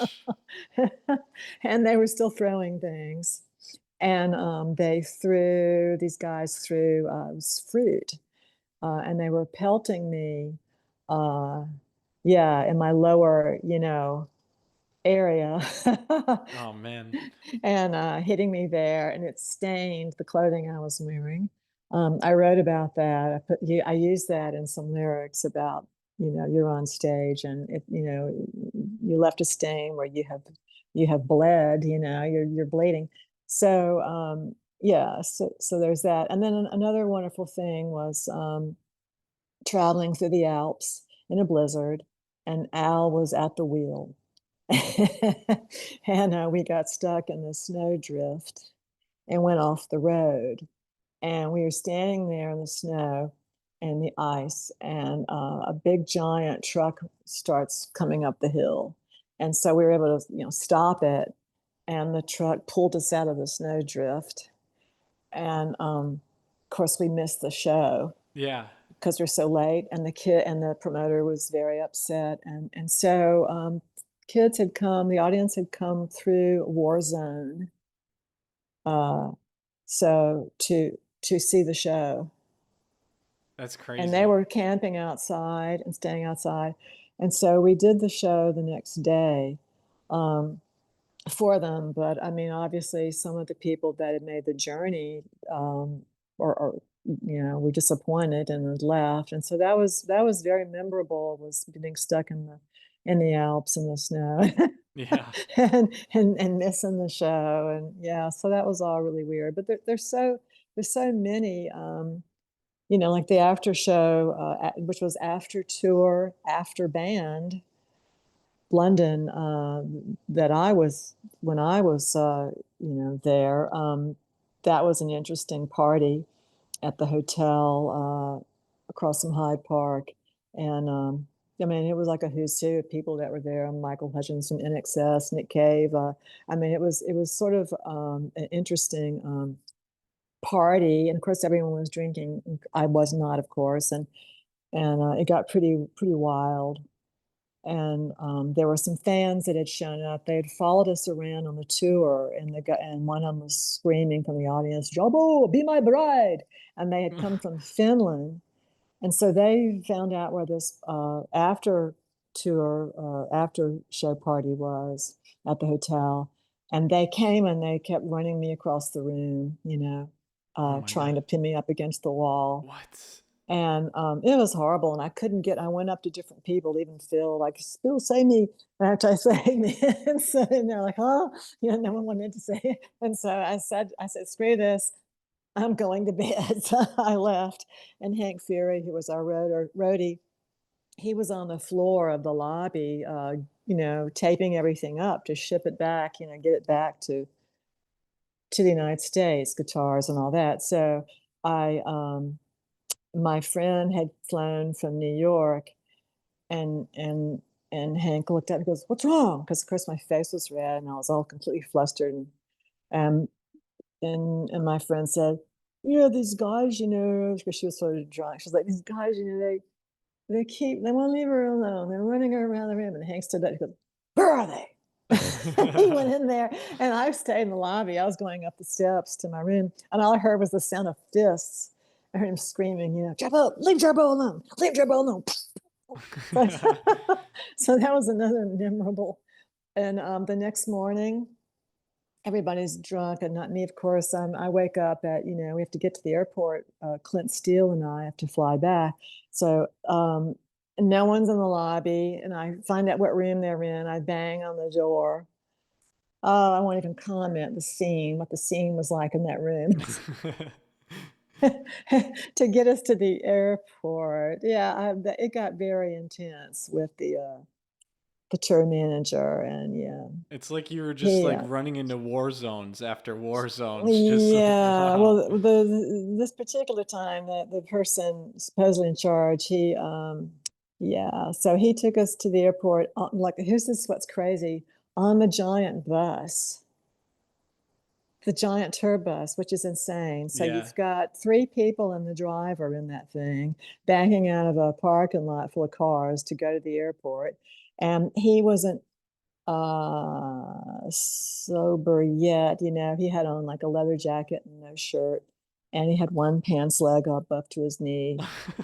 And they were still throwing things. And these guys threw it was fruit, and they were pelting me, uh, yeah, in my lower, area. Oh man. And hitting me there, and it stained the clothing I was wearing. I wrote about that. I used that in some lyrics about, you're on stage, and you left a stain where you have bled, you're bleeding. So yeah, so there's that. And then another wonderful thing was traveling through the Alps in a blizzard, and Al was at the wheel. And we got stuck in the snowdrift and went off the road. And we were standing there in the snow and the ice, and a big giant truck starts coming up the hill. And so we were able to, stop it. And the truck pulled us out of the snowdrift. And of course, we missed the show Yeah. because we're so late, and the kid and the promoter was very upset. And so the audience had come through a war zone, uh, so to see the show, That's and they crazy. were camping outside and staying outside. And so we did the show the next day, um, for them. But I mean, obviously, some of the people that had made the journey, or were disappointed and had left. And so that was very memorable. Was being stuck in the Alps in the snow, Yeah. and missing the show. And yeah, so that was all really weird. But there's so many. Like the after show, which was after tour, after band, London, that I was when I was, there. That was an interesting party at the hotel across from Hyde Park, and I mean, it was like a who's who of people that were there. Michael Hutchins from NXS, Nick Cave. I mean, it was sort of an interesting party, and of course, everyone was drinking. I was not, of course, and it got pretty wild. And there were some fans that had shown up. They had followed us around on the tour, and one of them was screaming from the audience, "Jarboe, be my bride!" And they had come from Finland, and so they found out where this after tour, after show party was at the hotel, and they came and they kept running me across the room, Oh my trying god. to pin me up against the wall. What? And it was horrible. And I went up to different people, even Phil, like, "Phil, say me." And I tried saying me. And they're like, "Huh?" No one wanted to say it. And so I said, "Screw this. I'm going to bed." So I left. And Hank Fury, who was our roadie, he was on the floor of the lobby, taping everything up to ship it back, get it back to the United States, guitars and all that. So I my friend had flown from New York, and Hank looked at me and goes, "What's wrong?" Because of course my face was red and I was all completely flustered. Um, and my friend said, "Yeah, these guys, because she was sort of drunk. She's like, these guys, they won't leave her alone. They're running her around the room." And Hank stood up. He goes, "Where are they?" He went in there, and I stayed in the lobby. I was going up the steps to my room, and all I heard was the sound of fists. I heard him screaming, "Jarboe, leave Jarboe alone! Leave Jarboe alone!" So, so that was another memorable. And the next morning, everybody's drunk, and not me, of course. I wake up at, we have to get to the airport. Clint Steele and I have to fly back. So no one's in the lobby, and I find out what room they're in. I bang on the door. Oh, I won't even comment what the scene was like in that room to get us to the airport. Yeah, it got very intense with the tour manager, and yeah, It's like you were just he like running into war zones after war zones. Just like, yeah. wow. Well, this particular time, the person supposedly in charge, yeah. So he took us to the airport. Like, here's this what's crazy, on the giant bus, the giant tour bus, which is insane. So Yeah. you've got three people and the driver in that thing, backing out of a parking lot full of cars to go to the airport, and he wasn't sober yet. He had on like a leather jacket and no shirt, and he had one pants leg up to his knee,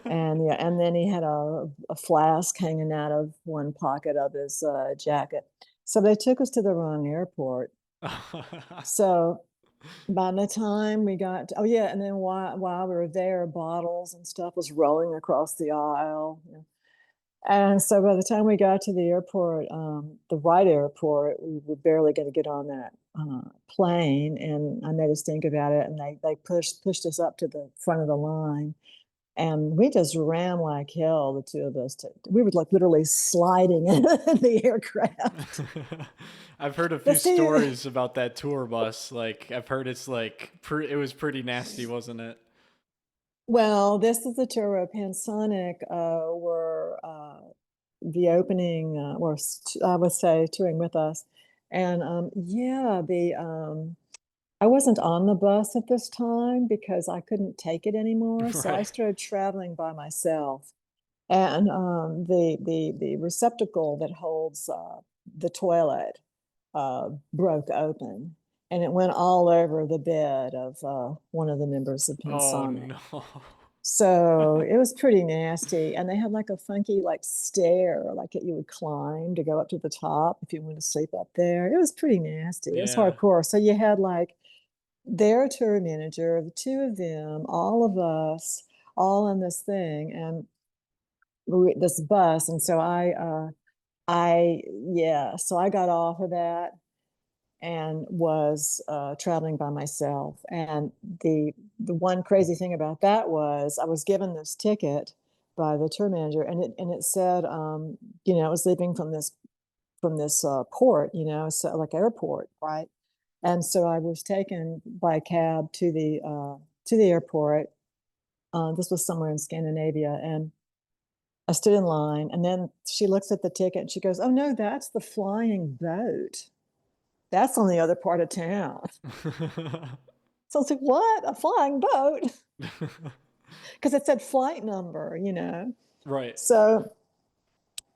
and yeah, and then he had a flask hanging out of one pocket of his jacket. So they took us to the wrong airport. So by the time we got oh yeah, and then while we were there, bottles and stuff was rolling across the aisle. And so by the time we got to the airport, the right airport, we were barely going to get on that plane. And I made us think about it, and they pushed us up to the front of the line, and we just ran like hell. The two of us, we were like literally sliding in the aircraft. I've heard a The few seat, stories about that tour bus. Like I've heard it's like it was pretty nasty, wasn't it? well, this is the tour of Pansonic were the opening, or I would say touring with us. And yeah, I wasn't on the bus at this time because I couldn't take it anymore. So I Right. started traveling by myself. And the receptacle that holds the toilet broke open, and it went all over the bed of one of the members of Oh Pensonic. no. So it was pretty nasty. And they had like a funky like stair, like that you would climb to go up to the top if you wanted to sleep up there. It was pretty nasty. It was Yeah. hardcore. So you had like their tour manager, the two of them, all of us, all on this thing, and this bus. And so yeah, so I got off of that and was traveling by myself. And the one crazy thing about that was I was given this ticket by the tour manager, and it said, it was leaving from this port, so like airport, right? And so I was taken by cab to the airport. This was somewhere in Scandinavia, and I stood in line, and then she looks at the ticket and she goes, "Oh no, that's the flying boat. That's on the other part of town." So I was like, "What? A flying boat?" Because it said flight number. Right. So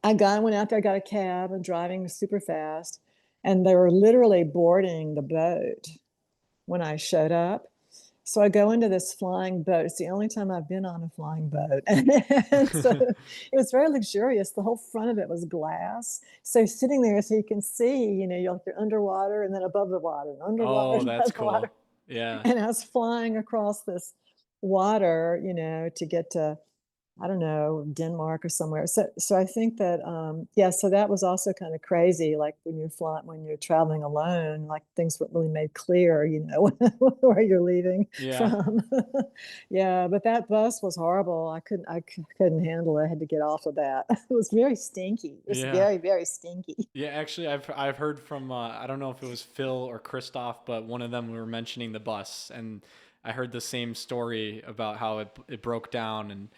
went out there, got a cab, and driving super fast, and they were literally boarding the boat when I showed up. So I go into this flying boat. It's the only time I've been on a flying boat. And so it was very luxurious. The whole front of it was glass. So sitting there so you can see, you're underwater and then above the water and underwater Oh, and that's above the cool. water. Yeah. And I was flying across this water, to get to, I don't know, Denmark or somewhere. So I think that yeah, so that was also kind of crazy. Like when you're traveling alone, like things weren't really made clear, where you're leaving Yeah. from. Yeah, but that bus was horrible. I couldn't handle it. I had to get off of that. It was very stinky. It was Yeah. very, very stinky. Yeah, actually, I've heard from I don't know if it was Phil or Christoph, but one of them were mentioning the bus, and I heard the same story about how it broke down, and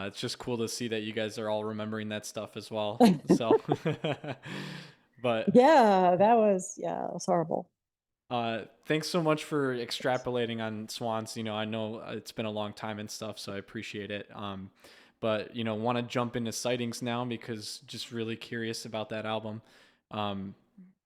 it's just cool to see that you guys are all remembering that stuff as well. So, but Yeah, yeah, it was horrible. thanks so much for extrapolating on Swans. I know it's been a long time and stuff, so I appreciate it. But want to jump into Sightings now because just really curious about that album. Um,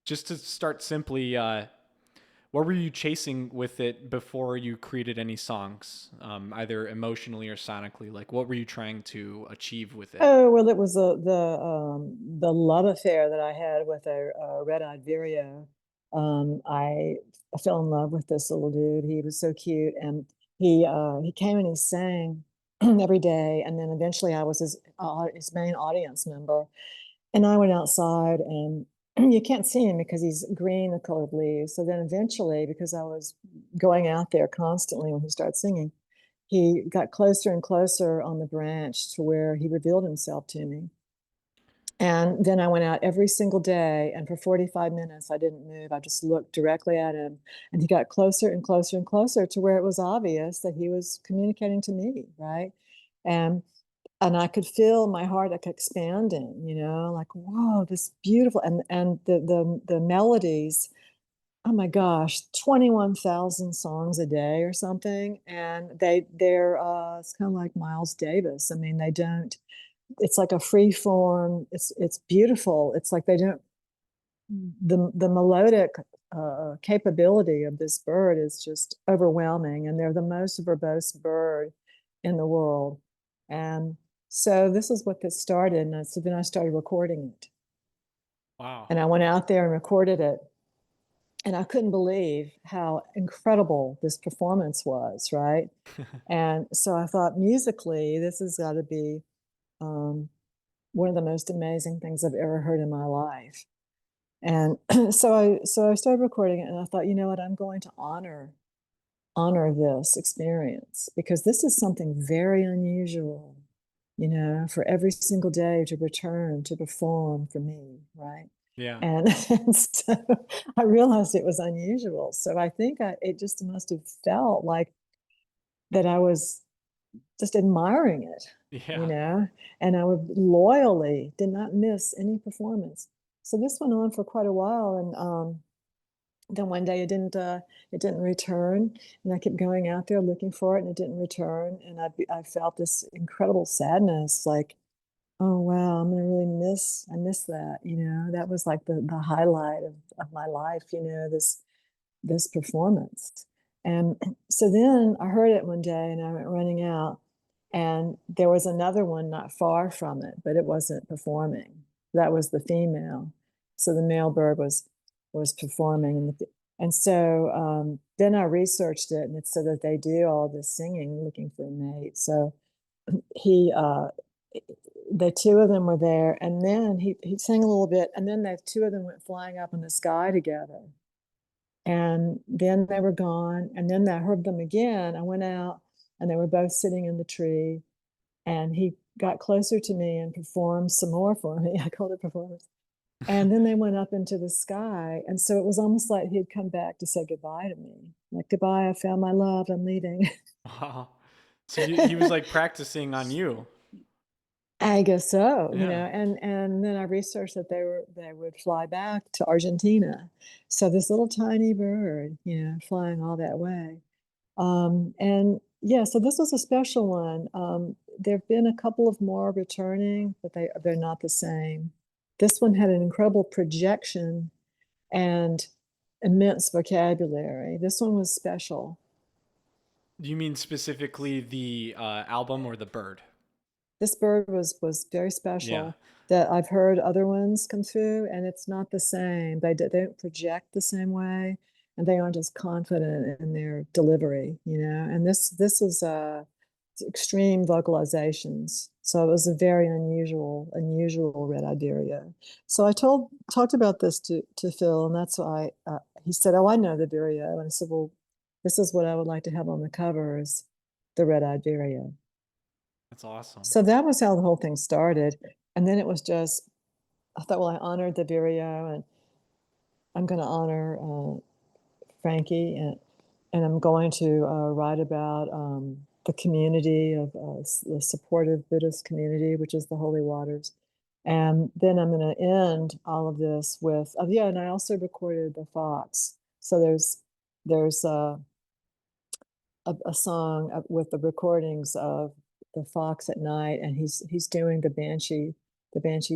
just to start simply, what were you chasing with it before you created any songs, either emotionally or sonically? Like, what were you trying to achieve with it? Oh, well, it was the love affair that I had with a red-eyed vireo. I fell in love with this little dude. He was so cute, and he came and he sang every day, and then eventually I was his main audience member, and I went outside, and you can't see him because he's green, the colored leaves. So then eventually, because I was going out there constantly when he started singing, he got closer and closer on the branch to where he revealed himself to me. And then I went out every single day, and for 45 minutes, I didn't move. I just looked directly at him, and he got closer and closer and closer to where it was obvious that he was communicating to me, right? And and I could feel my heart like expanding, like, whoa, this beautiful, and the melodies. Oh my gosh, 21,000 songs a day or something. And it's kind of like Miles Davis. I mean, they don't, it's like a free form. It's beautiful. It's like they don't, the melodic capability of this bird is just overwhelming. And they're the most verbose bird in the world. And so this is what this started. And so then I started recording it. Wow. And I went out there and recorded it, and I couldn't believe how incredible this performance was, right? And so I thought, musically, this has got to be um, one of the most amazing things I've ever heard in my life. And so I started recording it, and I thought, you know what, I'm going to honor this experience because this is something very unusual, for every single day to return to perform for me, right? Yeah. And, and so I realized it was unusual. So I think it just must have felt like that I was just admiring it, you Yeah. know, and I would loyally did not miss any performance. So this went on for quite a while, and then one day it didn't return, and I kept going out there looking for it, and it didn't return, and I felt this incredible sadness, like, oh wow, I'm gonna really I miss that, that was like the highlight of my life, this performance. And so then I heard it one day, and I went running out, and there was another one not far from it, but it wasn't performing. That was the female. So the male bird was performing, and so then I researched it, and it said that they do all this singing looking for a mate. So he the two of them were there, and then he sang a little bit, and then the two of them went flying up in the sky together, and then they were gone, and then I heard them again. I went out, and they were both sitting in the tree, and he got closer to me and performed some more for me. I called it performance. And then they went up into the sky, and so it was almost like he had come back to say goodbye to me, like, goodbye, I found my love, I'm leaving. Wow. So he was like practicing on you. I guess so, Yeah. and then I researched that they would fly back to Argentina. So this little tiny bird, flying all that way. And yeah, so this was a special one. There have been a couple of more returning, but they're not the same. This one had an incredible projection and immense vocabulary. This one was special. Do you mean specifically the album or the bird? This bird was very Yeah. special. That I've heard other ones come through, and it's not the same. They don't project the same way, and they aren't as confident in their delivery, And this was extreme vocalizations, so it was a very unusual red Iberia. So I talked about this to Phil, and that's why he said, "Oh, I know the vireo," and I said, "Well, this is what I would like to have on the cover is the red-eyed vireo." That's awesome. So that was how the whole thing started. And then it was just, I thought, well, I honored the vireo, and I'm going to honor Frankie. and I'm going to write about the community of the supportive Buddhist community, which is the Holy Waters. And then I'm going to end all of this with, yeah, and I also recorded the fox. So there's a song with the recordings of the fox at night, and he's doing the banshee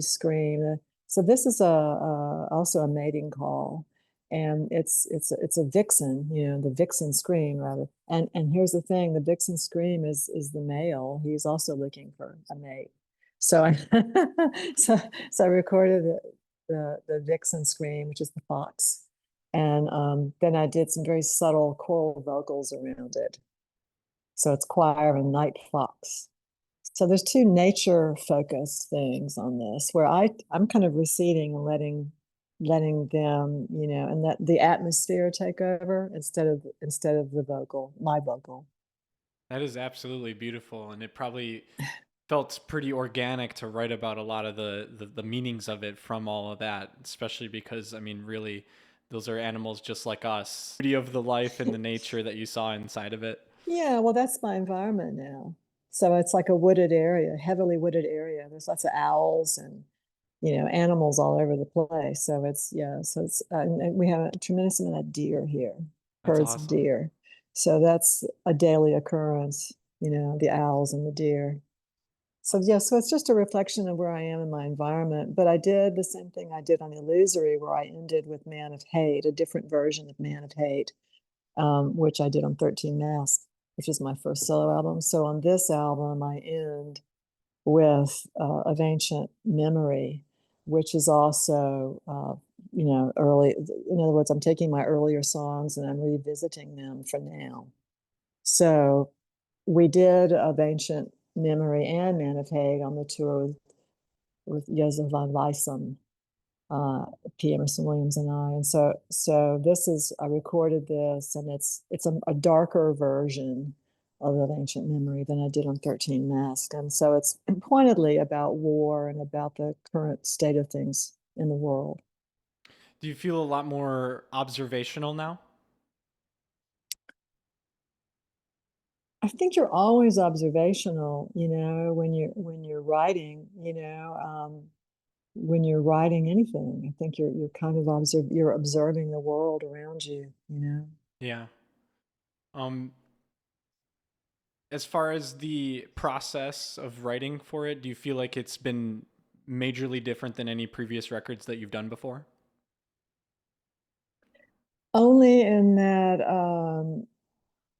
scream. So this is also a mating call, and it's a vixen, the vixen scream rather. And here's the thing: the vixen scream is the male. He's also looking for a mate. So I so I recorded the vixen scream, which is the fox. And then I did some very subtle choral vocals around it. So it's choir and night fox. So there's two nature focused things on this where I'm kind of receding and letting them, and that the atmosphere take over instead of my vocal. That is absolutely beautiful, and it probably felt pretty organic to write about a lot of the meanings of it from all of that, especially because, I mean, really, those are animals just like us. Beauty of the life and the nature that you saw inside of it. Yeah, well, that's my environment now. So it's like a wooded area, heavily wooded area. There's lots of owls and animals all over the place. So it's yeah, so it's and we have a tremendous amount of deer here, That's herds of awesome. deer. So that's a daily occurrence, the owls and the deer. So yeah, so it's just a reflection of where I am in my environment. But I did the same thing I did on Illusory, where I ended with Man of Hate, a different version of Man of Hate, which I did on 13 Masks, which is my first solo album. So on this album, I end with of Ancient Memory, which is also, early. In other words, I'm taking my earlier songs and I'm revisiting them for now. So we did of Ancient Memory and Man of Hate on the tour with Joseph von Weissem, uh, P. Emerson Williams and I. And so this is, I recorded this, and it's a darker version of That Ancient Memory than I did on 13 Masks. And so it's pointedly about war and about the current state of things in the world. Do you feel a lot more observational now? I think you're always observational, when you're writing, when you're writing anything. I think you're kind of you're observing the world around you. Yeah. Um, as far as the process of writing for it, do you feel like it's been majorly different than any previous records that you've done before? Only in that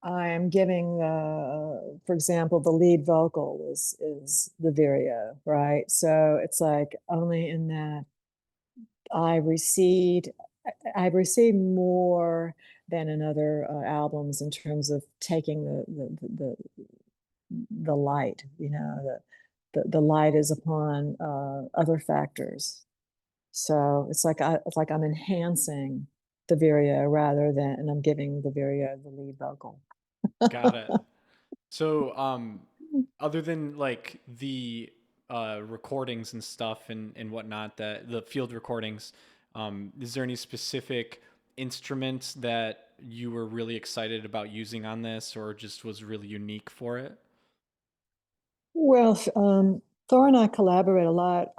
I am giving, for example, the lead vocal is the Vireo, right? So it's like only in that I recede, I've received more than in other albums in terms of taking the light. The light is upon other factors. So it's like I'm enhancing the Vireo rather than, and I'm giving the Vireo the lead vocal. Got it. So, other than like the recordings and stuff and whatnot, that the field recordings, is there any specific instruments that you were really excited about using on this, or just was really unique for it? Well, Thor and I collaborate a lot.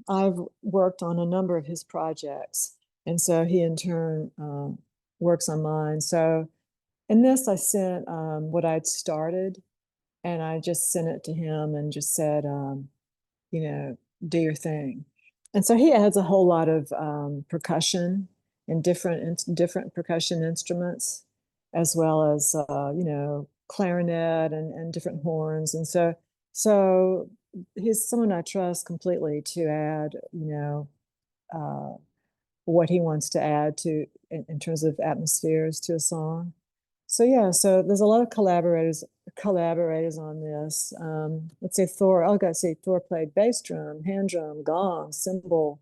I've worked on a number of his projects, and so he in turn works on mine. So in this, I sent what I'd started, and I just sent it to him and just said, you know, do your thing. And so he adds a whole lot of percussion and different percussion instruments, as well as clarinet and different horns. And so he's someone I trust completely to add, uh, what he wants to add to in terms of atmospheres to a song. So yeah, so there's a lot of collaborators on this. Let's say Thor. I gotta say Thor played bass drum, hand drum, gong, cymbal,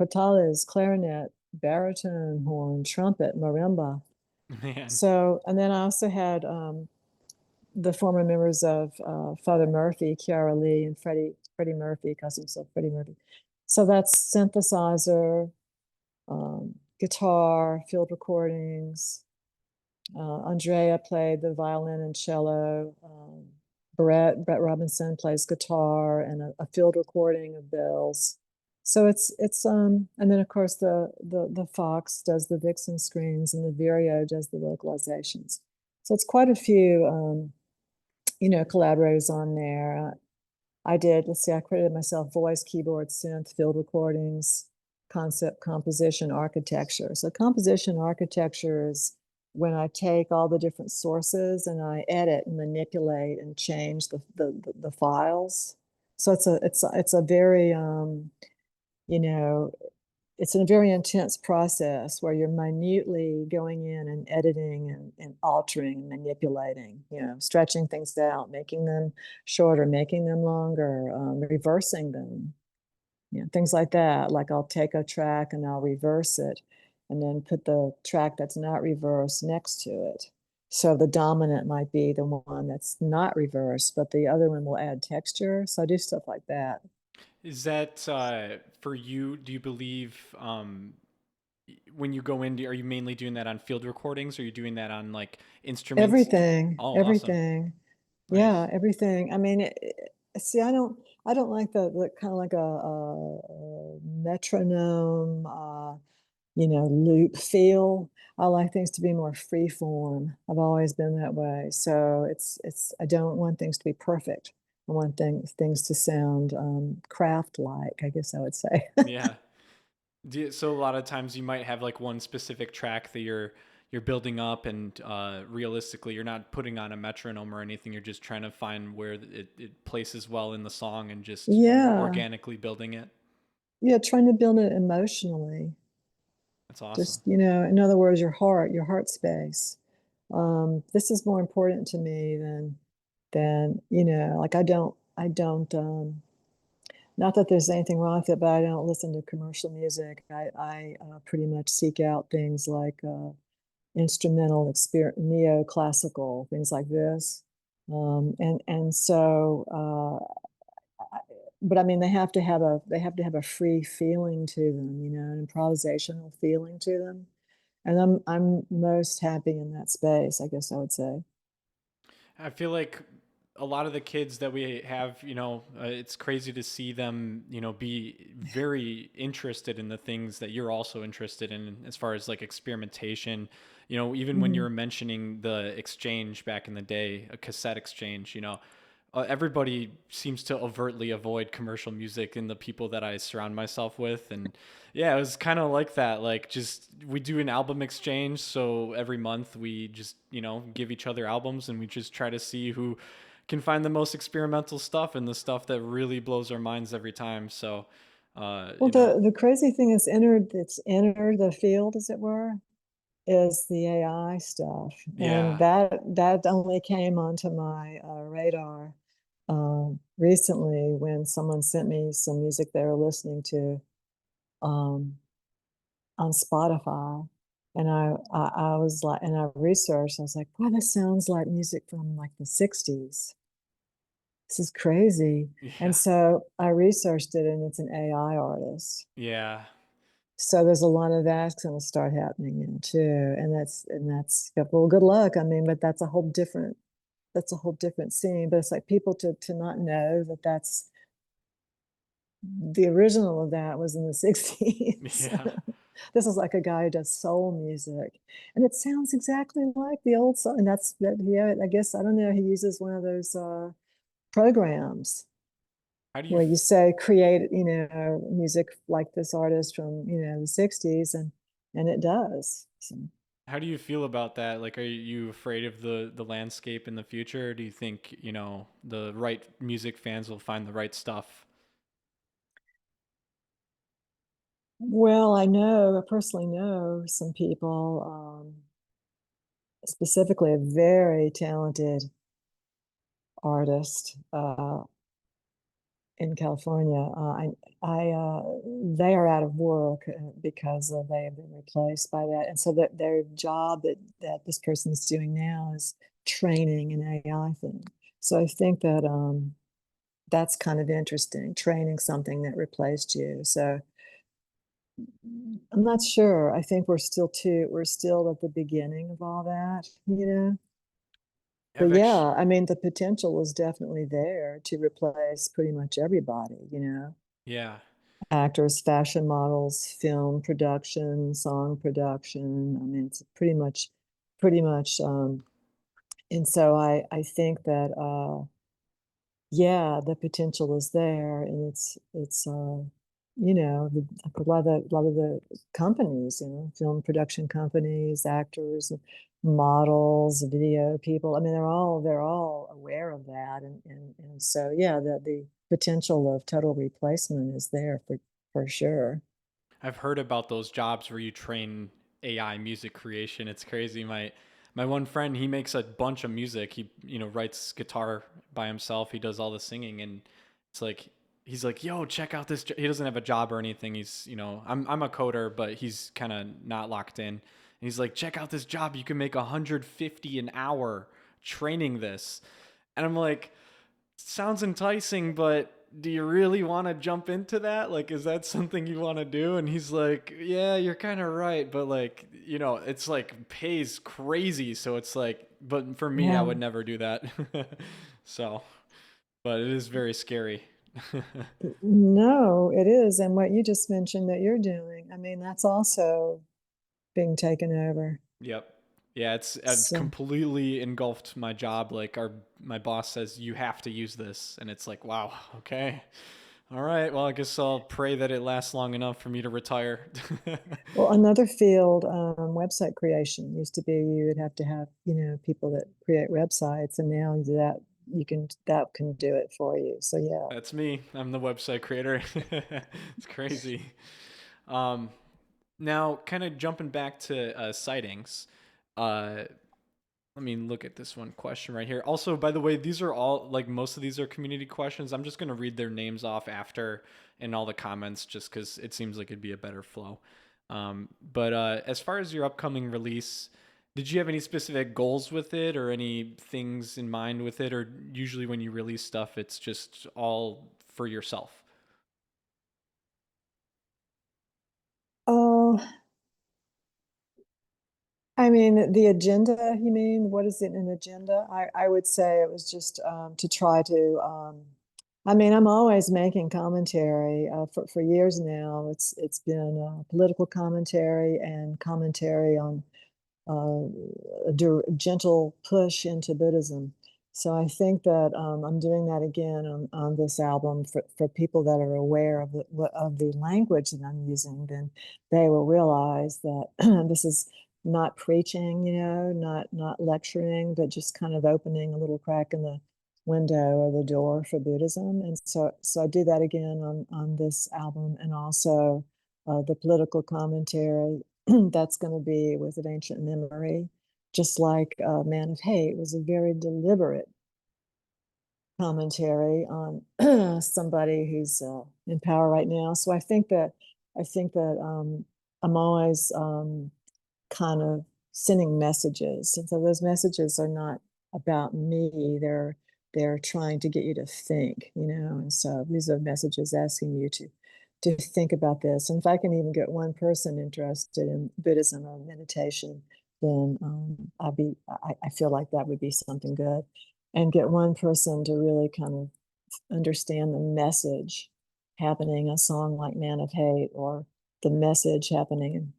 crotales, clarinet, baritone, horn, trumpet, marimba. Man, So, and then I also had the former members of Father Murphy, Kiara Lee, and Freddie Murphy, calls himself Freddie Murphy. So that's synthesizer, guitar, field recordings, Andrea played the violin and cello. Brett Robinson plays guitar and a field recording of bells. So it's and then of course the Fox does the Vixen screens and the Vireo does the vocalizations. So it's quite a few collaborators on there. I did, let's see, I credited myself voice, keyboard, synth, field recordings, concept, composition, architecture. So composition architecture is when I take all the different sources and I edit and manipulate and change the files. So it's a very you know it's a very intense process where you're minutely going in and editing and altering and manipulating, stretching things out, making them shorter, making them longer, reversing them, things like that. Like I'll take a track and I'll reverse it and then put the track that's not reversed next to it. So the dominant might be the one that's not reversed, but the other one will add texture. So I do stuff like that. Is that for you? Do you believe when you go in, are you mainly doing that on field recordings, or are you doing that on like instruments? Everything, Oh, awesome. everything. Yeah, Nice. everything. I mean, see, I don't like the kind of like a metronome, loop feel. I like things to be more free form. I've always been that way. So I don't want things to be perfect. I want things to sound craft-like, I guess I would say. Yeah. So a lot of times you might have like one specific track that you're building up, and realistically, you're not putting on a metronome or anything. You're just trying to find where it places well in the song, and just Yeah, organically building it. yeah, trying to build it emotionally. That's awesome. Just, in other words, your heart space. This is more important to me than, like I don't, not that there's anything wrong with it, but I don't listen to commercial music. I pretty much seek out things like instrumental, neoclassical, things like this. And so, but I mean, they have to have a free feeling to them, an improvisational feeling to them. And I'm most happy in that space, I guess I would say. I feel like a lot of the kids that we have, it's crazy to see them, be very interested in the things that you're also interested in, as far as like experimentation. Even when you Mhm. were mentioning the exchange back in the day, a cassette exchange, everybody seems to overtly avoid commercial music in the people that I surround myself with. And yeah, it was kind of like that. Like, just we do an album exchange. So every month we just, give each other albums, and we just try to see who can find the most experimental stuff and the stuff that really blows our minds every time. So, Well, the crazy thing that's entered the field, as it were, is the AI stuff, and yeah. that only came onto my radar recently when someone sent me some music they were listening to um, on Spotify, and I was like, and I researched. I was like, wow, this sounds like music from like the '60s. This is crazy. And Yeah. so I researched it, and it's an AI artist. Yeah. So there's a lot of that's going to start happening now too, and that's well, good luck. I mean, but that's a whole different scene. But it's like people to not know that that's the original of that was in the '60s. Yeah. This is like a guy who does soul music, and it sounds exactly like the old song. And that's that. Yeah, I guess I don't know. He uses one of those programs How do you where you say create, music like this artist from, the '60s, and it does. So, How do you feel about that? Like, are you afraid of the landscape in the future? Or do you think, the right music fans will find the right stuff? well, I personally know some people, specifically a very talented artist in California. They are out of work because they have been replaced by that, and so that their job that this person is doing now is training an AI thing. So I think that that's kind of interesting, training something that replaced you. So I'm not sure. I think we're still at the beginning of all that, you know? But I've yeah, actually, I mean, the potential is definitely there to replace pretty much everybody, you know? yeah, Actors, fashion models, film production, song production. I mean, it's pretty much, and so I think that, yeah, the potential is there, and you know, a lot of the companies, you know, film production companies, actors, models, video people. I mean, they're all aware of that, and so yeah, the potential of total replacement is there for sure. I've heard about those jobs where you train AI music creation. It's crazy. My one friend, he makes a bunch of music. He, writes guitar by himself. He does all the singing, and it's like he's like, "Yo, check out this." He doesn't have a job or anything. He's, I'm a coder, but he's kind of not locked in. And he's like, "Check out this job. You can make 150 an hour training this." And I'm like, sounds enticing, but do you really want to jump into that? Like, is that something you want to do? And he's like, yeah, you're kind of right. But like, it's like pays crazy. So it's like, but for me, I Yeah. would never do that. So, but it is very scary. No, it is. And what you just mentioned that you're doing, I mean, that's also being taken over. Yep. Yeah, it's So, completely engulfed my job. Like my boss says you have to use this, and it's like, wow, okay. All right. Well, I guess I'll pray that it lasts long enough for me to retire. well, another field, website creation used to be you would have to have, you know, people that create websites, and now that can do it for you. So yeah. That's me. I'm the website creator. It's crazy. Um, Now, kind of jumping back to sightings. Uh, Let me look at this one question right here. Also, by the way, these are all like most of these are community questions. I'm just going to read their names off after in all the comments just because it seems like it'd be a better flow. But as far as your upcoming release, did you have any specific goals with it or any things in mind with it? Or usually when you release stuff, it's just all for yourself? Oh, I mean, the agenda, you mean? What is it an agenda? I would say it was just to try to, I mean, I'm always making commentary for years now. It's been political commentary and commentary on a gentle push into Buddhism. So I think that I'm doing that again on this album for people that are aware of the language that I'm using. Then they will realize that this is not preaching, you know, not lecturing, but just kind of opening a little crack in the window or the door for Buddhism. And so I do that again on this album, and also the political commentary that's going to be with an ancient memory, just like Man of Hate was a very deliberate commentary on somebody who's in power right now. So I think that I'm always kind of sending messages, and so those messages are not about me. They're trying to get you to think, you know. And so these are messages asking you to think about this. And if I can even get one person interested in Buddhism or meditation, then I feel like that would be something good. And get one person to really kind of understand the message happening, a song like Man of Hate, or the message happening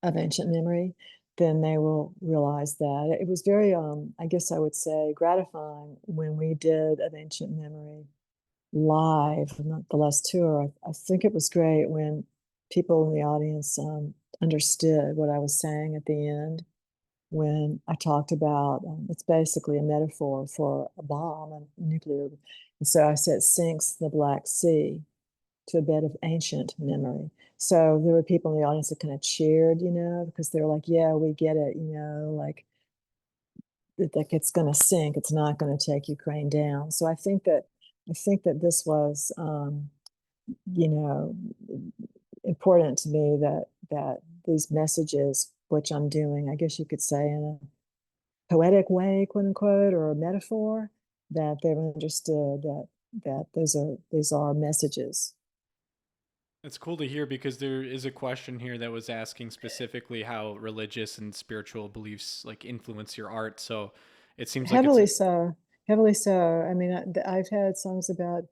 of ancient memory, then they will realize that. It was very, I guess I would say, gratifying when we did of ancient memory live, not the last tour. I think it was great when people in the audience understood what I was saying at the end when I talked about it's basically a metaphor for a bomb, a nuclear. And so I said, sinks the Black Sea to a bed of ancient memory. So there were people in the audience that kind of cheered, you know, because they're like, yeah, we get it, you know, like it's going to sink. It's not going to take Ukraine down. So I think that this was, you know, important to me that these messages, which I'm doing, I guess you could say in a poetic way, quote unquote, or a metaphor, that they've understood that these are messages. It's cool to hear because there is a question here that was asking specifically how religious and spiritual beliefs like influence your art. So it seems like it's Heavily so, heavily so. I mean, I've had songs about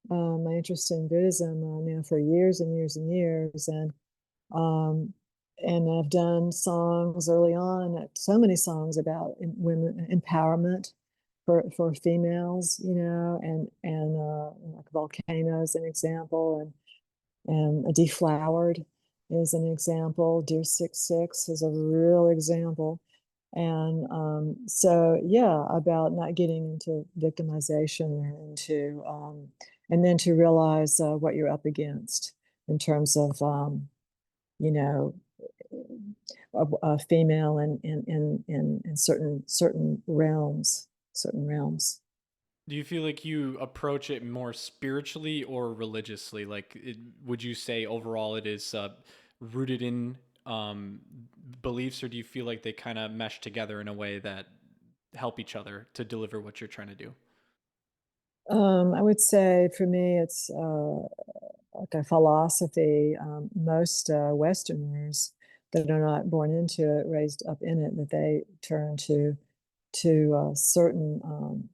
my interest in Buddhism now for years and years and years, um, and I've done songs early on, so many songs about women empowerment for females, you know, and like Volcanoes, an example, and Deflowered is an example. Dear 66 is a real example. And so, yeah, about not getting into victimization or into, and then to realize what you're up against in terms of, you know, a female in certain realms, certain realms. Do you feel like you approach it more spiritually or religiously? Like, would you say overall it is rooted in um, beliefs, or do you feel like they kind of mesh together in a way that help each other to deliver what you're trying to do? I would say for me, it's like a philosophy. Most Westerners that are not born into it, raised up in it, that they turn to certain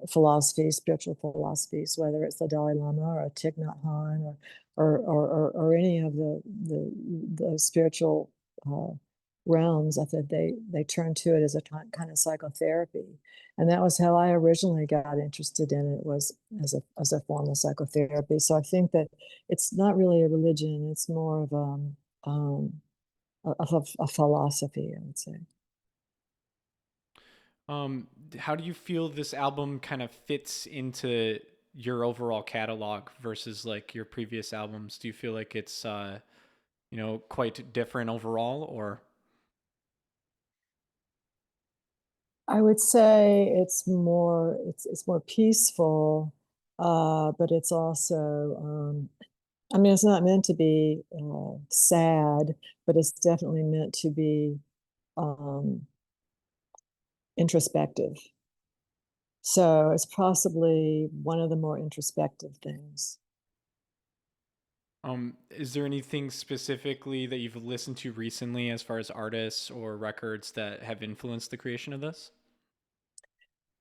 philosophies, spiritual philosophies, whether it's the Dalai Lama or a Thich Nhat Hanh or any of the spiritual uh, realms. I thought they turn to it as a kind of psychotherapy, and that was how I originally got interested in it, was as a form of psychotherapy. So I think that it's not really a religion; it's more of a philosophy, I would say. Um, how do you feel this album kind of fits into your overall catalog versus like your previous albums? Do you feel like it's quite different overall, or I would say it's more peaceful, but it's also I mean, it's not meant to be sad, but it's definitely meant to be um, introspective. So it's possibly one of the more introspective things. is there anything specifically that you've listened to recently as far as artists or records that have influenced the creation of this?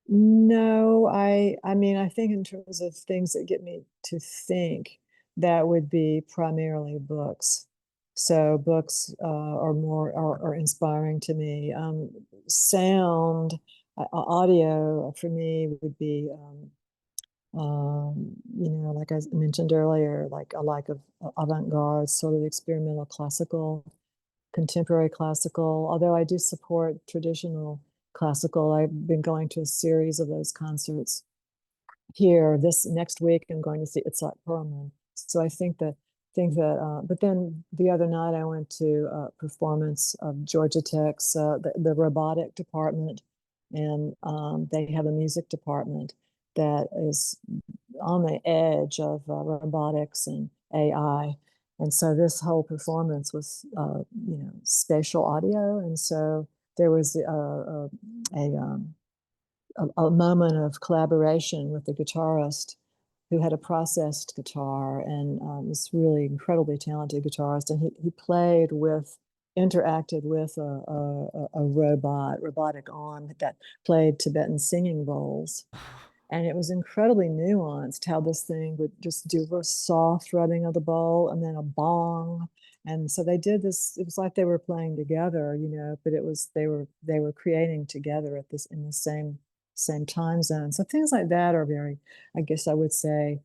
No, I mean, I think in terms of things that get me to think, that would be primarily books. So books are inspiring to me. Sound, audio for me would be, like I mentioned earlier, like I like avant-garde, sort of experimental classical, contemporary classical, although I do support traditional classical. I've been going to a series of those concerts here. This next week, I'm going to see Itzhak Perlman. So I but then the other night I went to a performance of Georgia Tech's, the robotic department, and they have a music department that is on the edge of robotics and AI. And so this whole performance was, spatial audio. And so there was a moment of collaboration with the guitarist who had a processed guitar and was really incredibly talented guitarist. And he interacted with a robotic arm that played Tibetan singing bowls. And it was incredibly nuanced how this thing would just do a soft rubbing of the bowl and then a bong. And so they did this, it was like they were playing together, but they were creating together at this in the same time zone. So things like that are very, I guess I would say,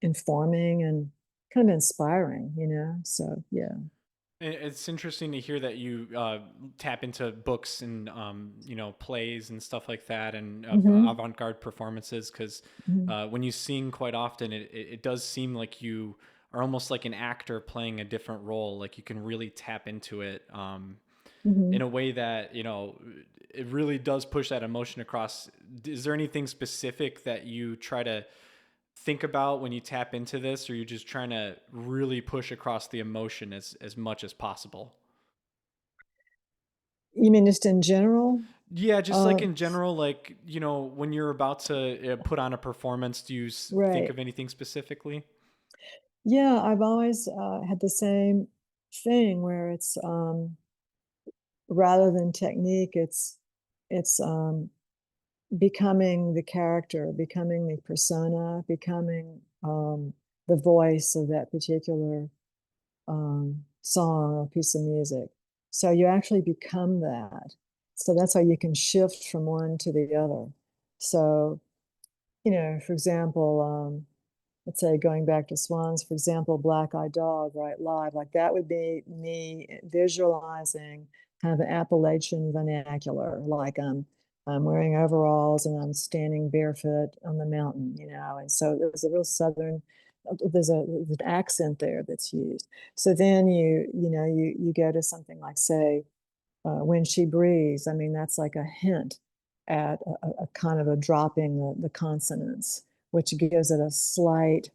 informing and kind of inspiring, So yeah. It's interesting to hear that you tap into books and plays and stuff like that, and Hmm. avant-garde performances. Because Hmm. when you sing, quite often it does seem like you are almost like an actor playing a different role. Like you can really tap into it in Hmm. a way that it really does push that emotion across. Is there anything specific that you try to think about when you tap into this, or you're just trying to really push across the emotion as much as possible? You mean just in general? Yeah, just Uh, like in general, like, when you're about to put on a performance, do you think right. of anything specifically? Yeah, I've always had the same thing where it's rather than technique, it's becoming the character, becoming the persona, becoming the voice of that particular song or piece of music. So you actually become that. So that's how you can shift from one to the other. So, for example, let's say going back to Swans, for example, Black Eyed Dog, right, live, like that would be me visualizing kind of an Appalachian vernacular, like I'm wearing overalls and I'm standing barefoot on the mountain, and so there's a real southern, there's an accent there that's used. So then you go to something like, say, When She Breathes. I mean, that's like a hint at a kind of a dropping the consonants, which gives it a slight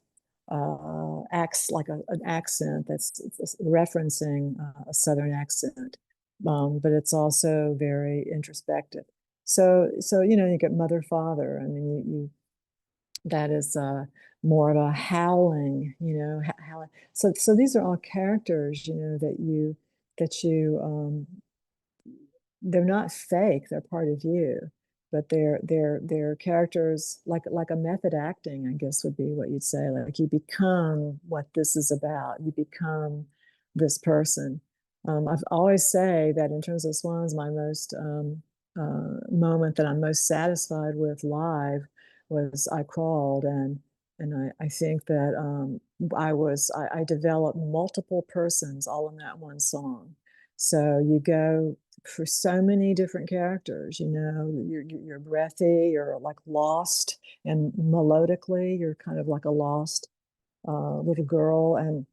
like an accent that's it's referencing a Southern accent, but it's also very introspective. So you get mother, father. I mean, you that is more of a howling, howling. So these are all characters, that you they're not fake, they're part of you, but they're characters, like a method acting, I guess would be what you'd say. Like you become what this is about. You become this person. I've always say that in terms of Swans, my most moment that I'm most satisfied with live was I Crawled, and I think that I developed multiple persons all in that one song. So you go for so many different characters. You're breathy, you're like lost, and melodically, you're kind of like a lost little girl, and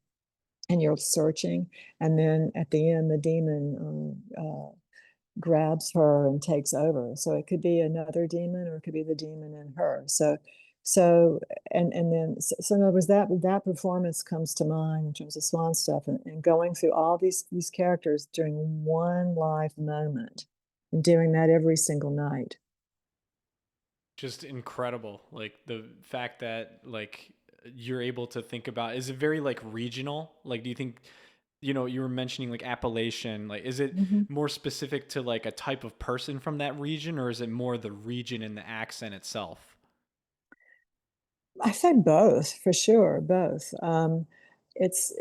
you're searching. And then at the end, the demon grabs her and takes over. So it could be another demon, or it could be the demon in her. So and then so in other words, that performance comes to mind in terms of Swan stuff, and going through all these characters during one live moment and doing that every single night. Just incredible. Like the fact that like you're able to think about, is it very like regional? Like do you think, you were mentioning like Appalachian, like is it Mhm. more specific to like a type of person from that region, or is it more the region and the accent itself? I say both for sure, both. It's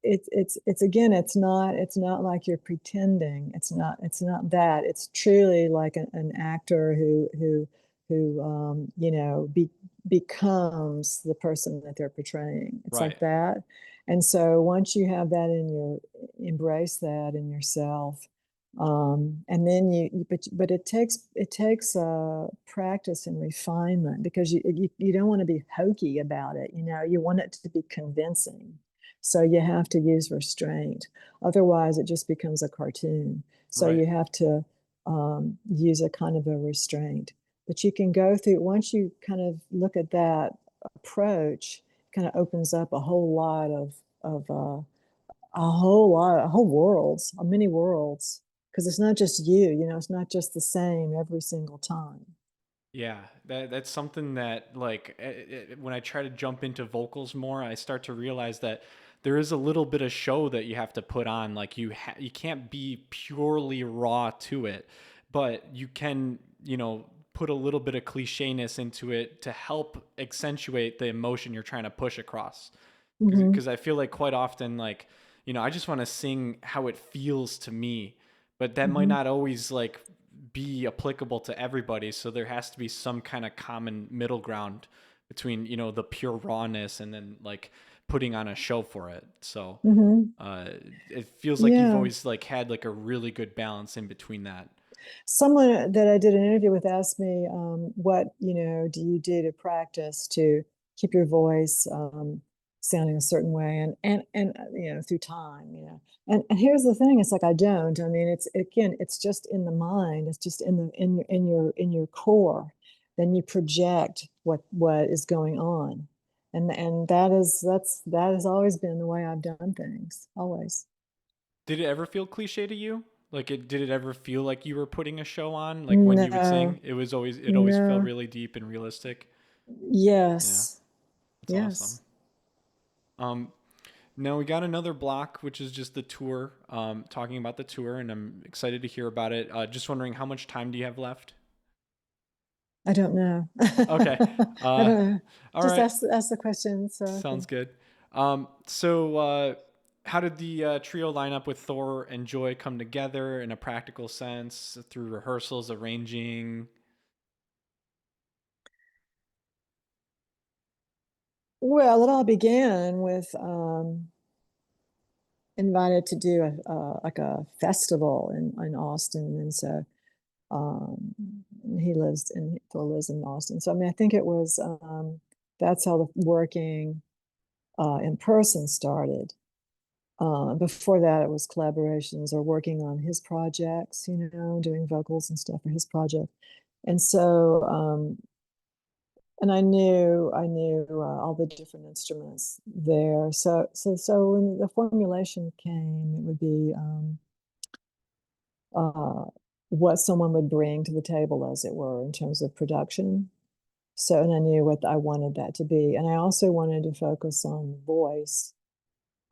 it's again, it's not like you're pretending. It's not that. It's truly like an actor who becomes the person that they're portraying. It's like Right. that. And so once you have that embrace that in yourself, and then but it takes practice and refinement, because you don't want to be hokey about it. You want it to be convincing, so you have to use restraint. Otherwise it just becomes a cartoon. So Right. you have to use a kind of a restraint. But you can go through, once you kind of look at that approach, kind of opens up a whole lot of a whole worlds, many worlds, because it's not just it's not just the same every single time. Yeah, that's something that like when I try to jump into vocals more, I start to realize that there is a little bit of show that you have to put on. Like you can't be purely raw to it, but you can, put a little bit of clichéness into it to help accentuate the emotion you're trying to push across. Hmm. Because I feel like quite often, like, I just want to sing how it feels to me, but that might Hmm. not always like be applicable to everybody. So there has to be some kind of common middle ground between, the pure rawness and then like putting on a show for it. So Hmm. uh, it feels like you've Yeah. always like had like a really good balance in between that. Someone that I did an interview with asked me, what, do you do to practice to keep your voice sounding a certain way, and through time, and here's the thing, it's like I don't. I mean, it's just in the mind. It's just in your core. Then you project what is going on, and that has always been the way I've done things, always. Did it ever feel cliche to you? Like did it ever feel like you were putting a show on? Like when you would No, sing, it always felt no. really deep and realistic. Yeah, Yes. that's awesome. Yes. Um, Now we got another block, which is just the tour, talking about the tour, and I'm excited to hear about it. Just wondering, how much time do you have left? I don't know. Okay. I Uh, don't know. all Just right. ask the question. So Sounds okay. good. So, how did the trio line up with Thor and Joy come together in a practical sense through rehearsals, arranging? Well, it all began with invited to do like a festival in Austin, and so um, he lives in Phil lives in Austin. So I mean, I think it was that's how the working in person started. Before that, it was collaborations or working on his projects, doing vocals and stuff for his project. And so, and I knew all the different instruments there. So when the formulation came, it would be uh, what someone would bring to the table, as it were, in terms of production. So, and I knew what I wanted that to be, and I also wanted to focus on voice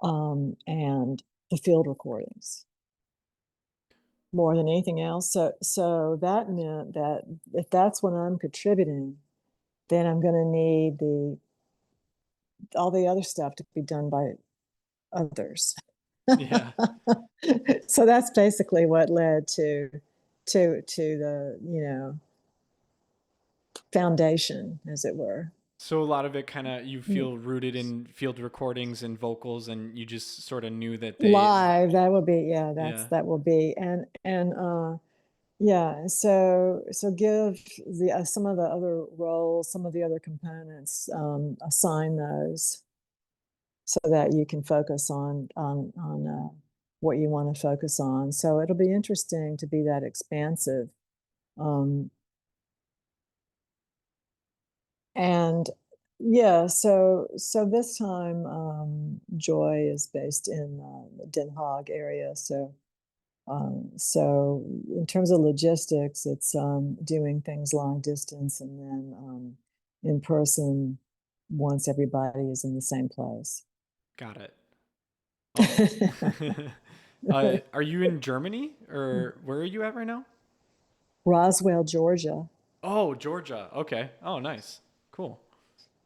and the field recordings more than anything else. So that meant that if that's what I'm contributing, then I'm going to need the all the other stuff to be done by others. Yeah. So that's basically what led to the foundation, as it were. So a lot of it kind of you feel rooted in field recordings and vocals, and you just sort of knew that they, Live, that would be, yeah, yeah, that will be, and yeah, so give the some of the other roles, some of the other components, assign those so that you can focus on what you want to focus on. So it'll be interesting to be that expansive. Um, and yeah, so this time Joy is based in the Den Haag area. So in terms of logistics, it's doing things long distance and then in person once everybody is in the same place. got it. Oh, are you in Germany or where are you at right now? Roswell, Georgia. Oh, Georgia. Okay. Oh, nice. Cool.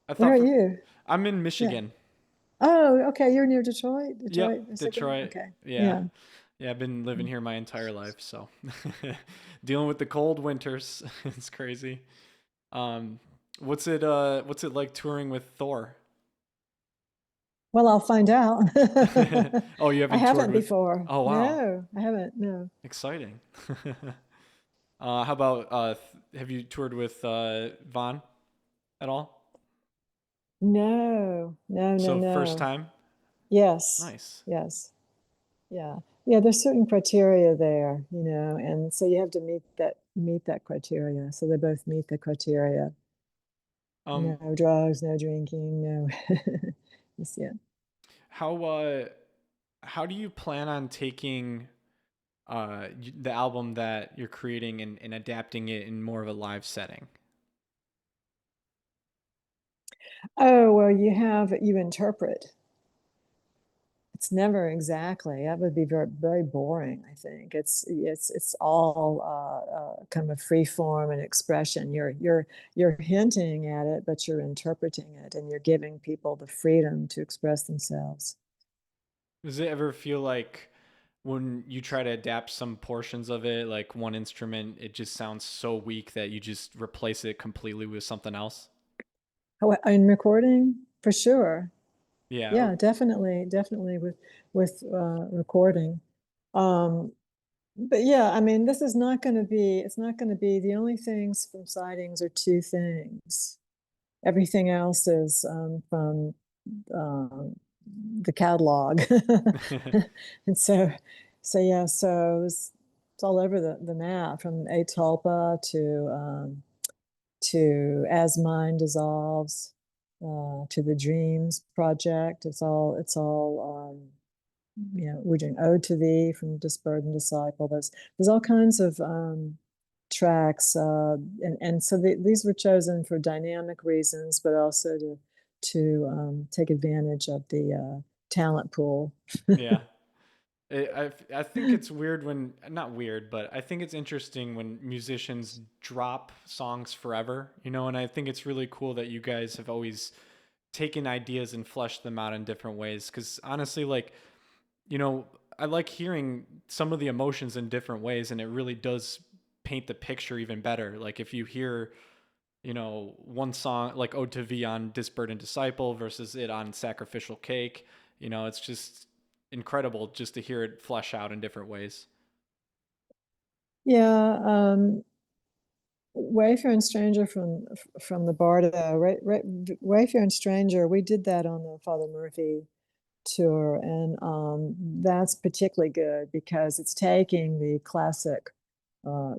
I Where thought are for, you? I'm in Yeah. Michigan. Oh, okay. You're near Detroit, Yep, Michigan. Detroit. Okay. Yeah. Yeah. Yeah, I've been living here my entire life, so dealing with the cold winters. It's crazy. Um, what's it like touring with Thor? Well, I'll find out. Oh, you I haven't toured haven't with. before. Oh, wow. No, I haven't. No. Exciting. How about have you toured with Vaughn at all? No, no, no, So first no. time? Yes. Nice. Yes. Yeah. Yeah, there's certain criteria there, and so you have to meet that criteria. So they both meet the criteria. No Um, drugs, no drinking, no. Yeah. how uh how do you plan on taking the album that you're creating and adapting it in more of a live setting? Oh, well, you interpret. It's never exactly. That would be very, very boring, I think. It's all kind of a free form and expression. You're hinting at it, but you're interpreting it, and you're giving people the freedom to express themselves. Does it ever feel like when you try to adapt some portions of it, like one instrument, it just sounds so weak that you just replace it completely with something else? Oh, in recording, for sure. Yeah. Yeah, definitely with recording. Um, but yeah, I mean, this is not going to be. It's not going to be the only things from Sightings are two things. Everything else is from um, the catalog, and so yeah, so it's all over the map from A Tulpa to As Mind Dissolves to the Dreams Project. It's all we're doing Ode to Thee from Disburdened Disciple. There's all kinds of tracks, and so these were chosen for dynamic reasons, but also take advantage of the talent pool. Yeah. I think it's weird when, not weird, but I think it's interesting when musicians drop songs forever, you know, and I think it's really cool that you guys have always taken ideas and fleshed them out in different ways. Because honestly, like, you know, I like hearing some of the emotions in different ways, and it really does paint the picture even better. Like, if you hear, you know, one song like Ode to V on Disburdened Disciple versus it on Sacrificial Cake, you know, it's just incredible just to hear it flesh out in different ways. Yeah, Wayfaring Stranger from the Bardo, Wayfaring Stranger. We did that on the Father Murphy tour, and that's particularly good because it's taking the classic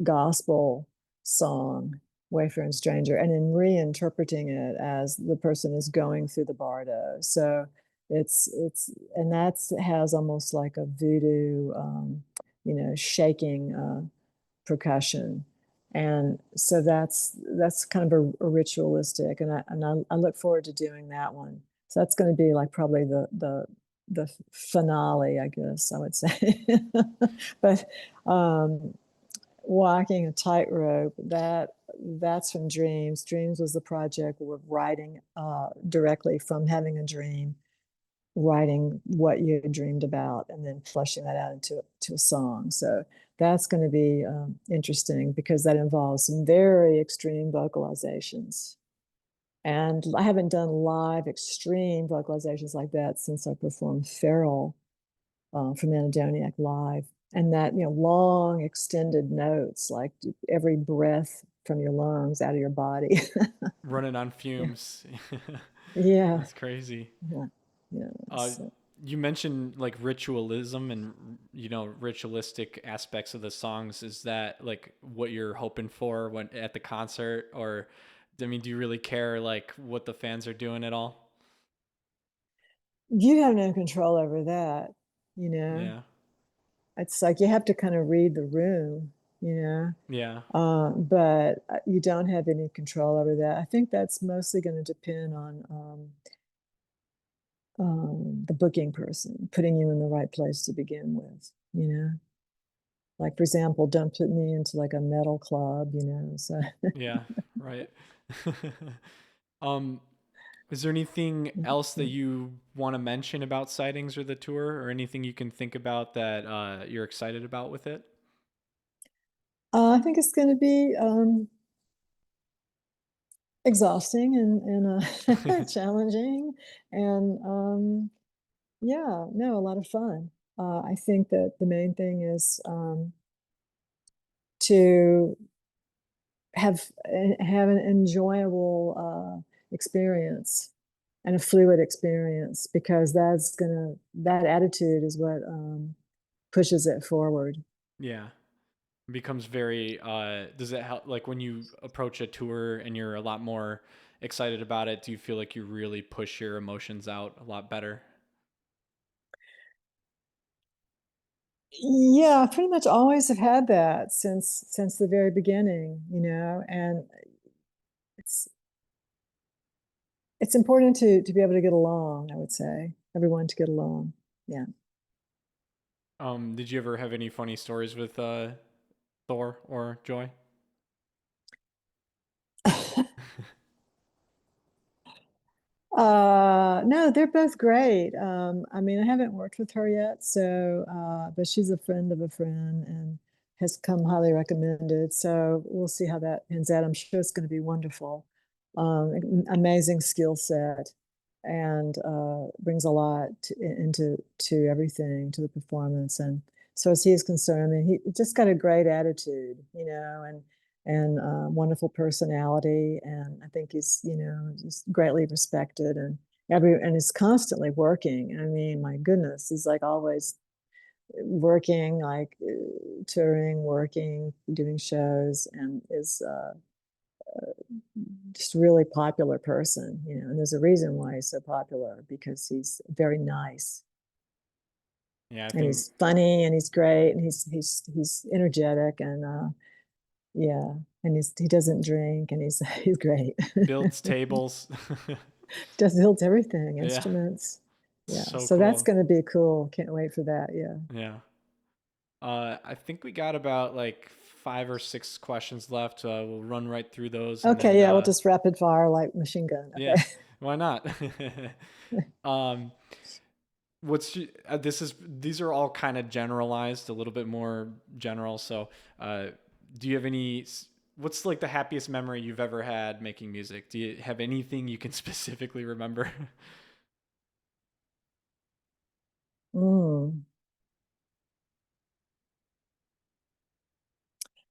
gospel song Wayfaring Stranger and then reinterpreting it as the person is going through the bardo. So it's and that's has almost like a voodoo, shaking percussion. And so that's kind of a ritualistic, and I look forward to doing that one. So that's going to be like probably the finale, I guess I would say. But walking a tightrope, that's from Dreams. Dreams was the project we're writing directly from having a dream, writing what you dreamed about, and then fleshing that out into a song. So that's going to be interesting because that involves some very extreme vocalizations. And I haven't done live extreme vocalizations like that since I performed Feral from Anhedoniac live. And that, long extended notes, like every breath from your lungs out of your body. Running on Yeah. fumes. Yeah. That's crazy. Yeah. Yeah. Uh, you mentioned like ritualism and, you know, ritualistic aspects of the songs. Is that like what you're hoping for when at the concert, or I mean, do you really care like what the fans are doing at all? You have no control over that, you know. Yeah, It's like you have to kind of read the room, you know. yeah, But you don't have any control over that. I think that's mostly going to depend on the booking person putting you in the right place to begin with, you know. Like, for example, don't put me into like a metal club, you know. So yeah. Right. um, is there anything else that you want to mention about Sightings or the tour, or anything you can think about that you're excited about with it? I think it's going to be exhausting and challenging, and yeah, no, a lot of fun. I think that the main thing is to have an enjoyable experience and a fluid experience, because that attitude is what pushes it forward. Yeah. Becomes very does it help like when you approach a tour and you're a lot more excited about it, do you feel like you really push your emotions out a lot better? Yeah, I pretty much always have had that since the very beginning, you know, and it's it's important to be able to get along, I would say. Everyone to get along. Yeah. Did you ever have any funny stories with Thor or Joy? No, they're both great. I mean, I haven't worked with her yet, so but she's a friend of a friend and has come highly recommended. So we'll see how that ends out. I'm sure it's going to be wonderful. Amazing skill set, and brings a lot into everything, to the performance. And so as he is concerned, I mean, he just got a great attitude, you know, and wonderful personality. And I think he's, just greatly respected, and is constantly working. I mean, my goodness, he's like always working, like touring, working, doing shows, and is just really popular person, you know. And there's a reason why he's so popular, because he's very nice, Yeah, I and think he's funny, and he's great, and he's energetic, and yeah, and he doesn't drink, and he's he's great. builds tables. Just builds everything, Yeah, instruments. Yeah, so so that's cool. gonna be cool. Can't wait for that, yeah. Yeah. I think we got about like 5 or 6 questions left. We'll run right through those and Okay, then yeah, we'll just rapid fire like machine gun. yeah, Okay. why not? um, these are all kind of generalized, a little bit more general. So, uh, do you have what's like the happiest memory you've ever had making music? Do you have anything you can specifically remember? Mm.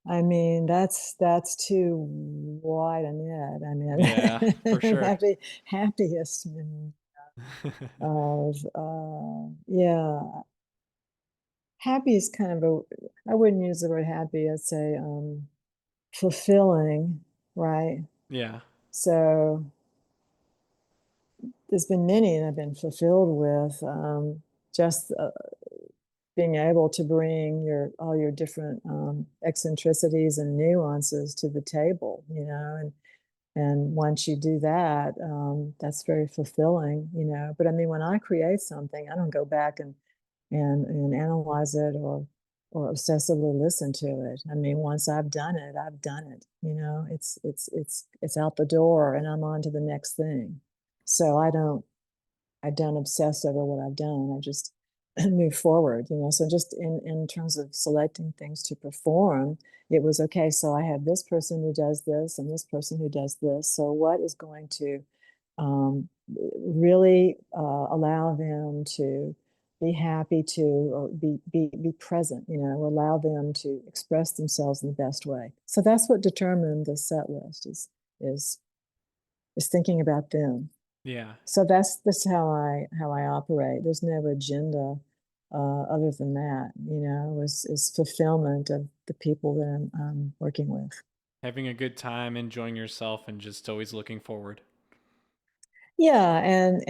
I mean, that's too wide a net. I Yeah, for mean, sure. happiest of yeah, happy is kind of a I wouldn't use the word happy. I'd say fulfilling, right? Yeah, So there's been many that I've been fulfilled with. Just being able to bring your all your different eccentricities and nuances to the table, you know, and once you do that, that's very fulfilling, you know. But I mean, when I create something, I don't go back and analyze it or obsessively listen to it. I mean, once I've done it, I've done it. You know, it's out the door, and I'm on to the next thing. So I don't obsess over what I've done. I just move forward, you know. So just in terms of selecting things to perform, it was okay. So I have this person who does this and this person who does this. So what is going to really allow them to be happy to or be present, you know, allow them to express themselves in the best way. So that's what determined the set list is is thinking about them. yeah. So that's how I operate. There's no agenda other than that, you know, is fulfillment of the people that I'm working with. Having a good time, enjoying yourself, and just always looking forward. Yeah, and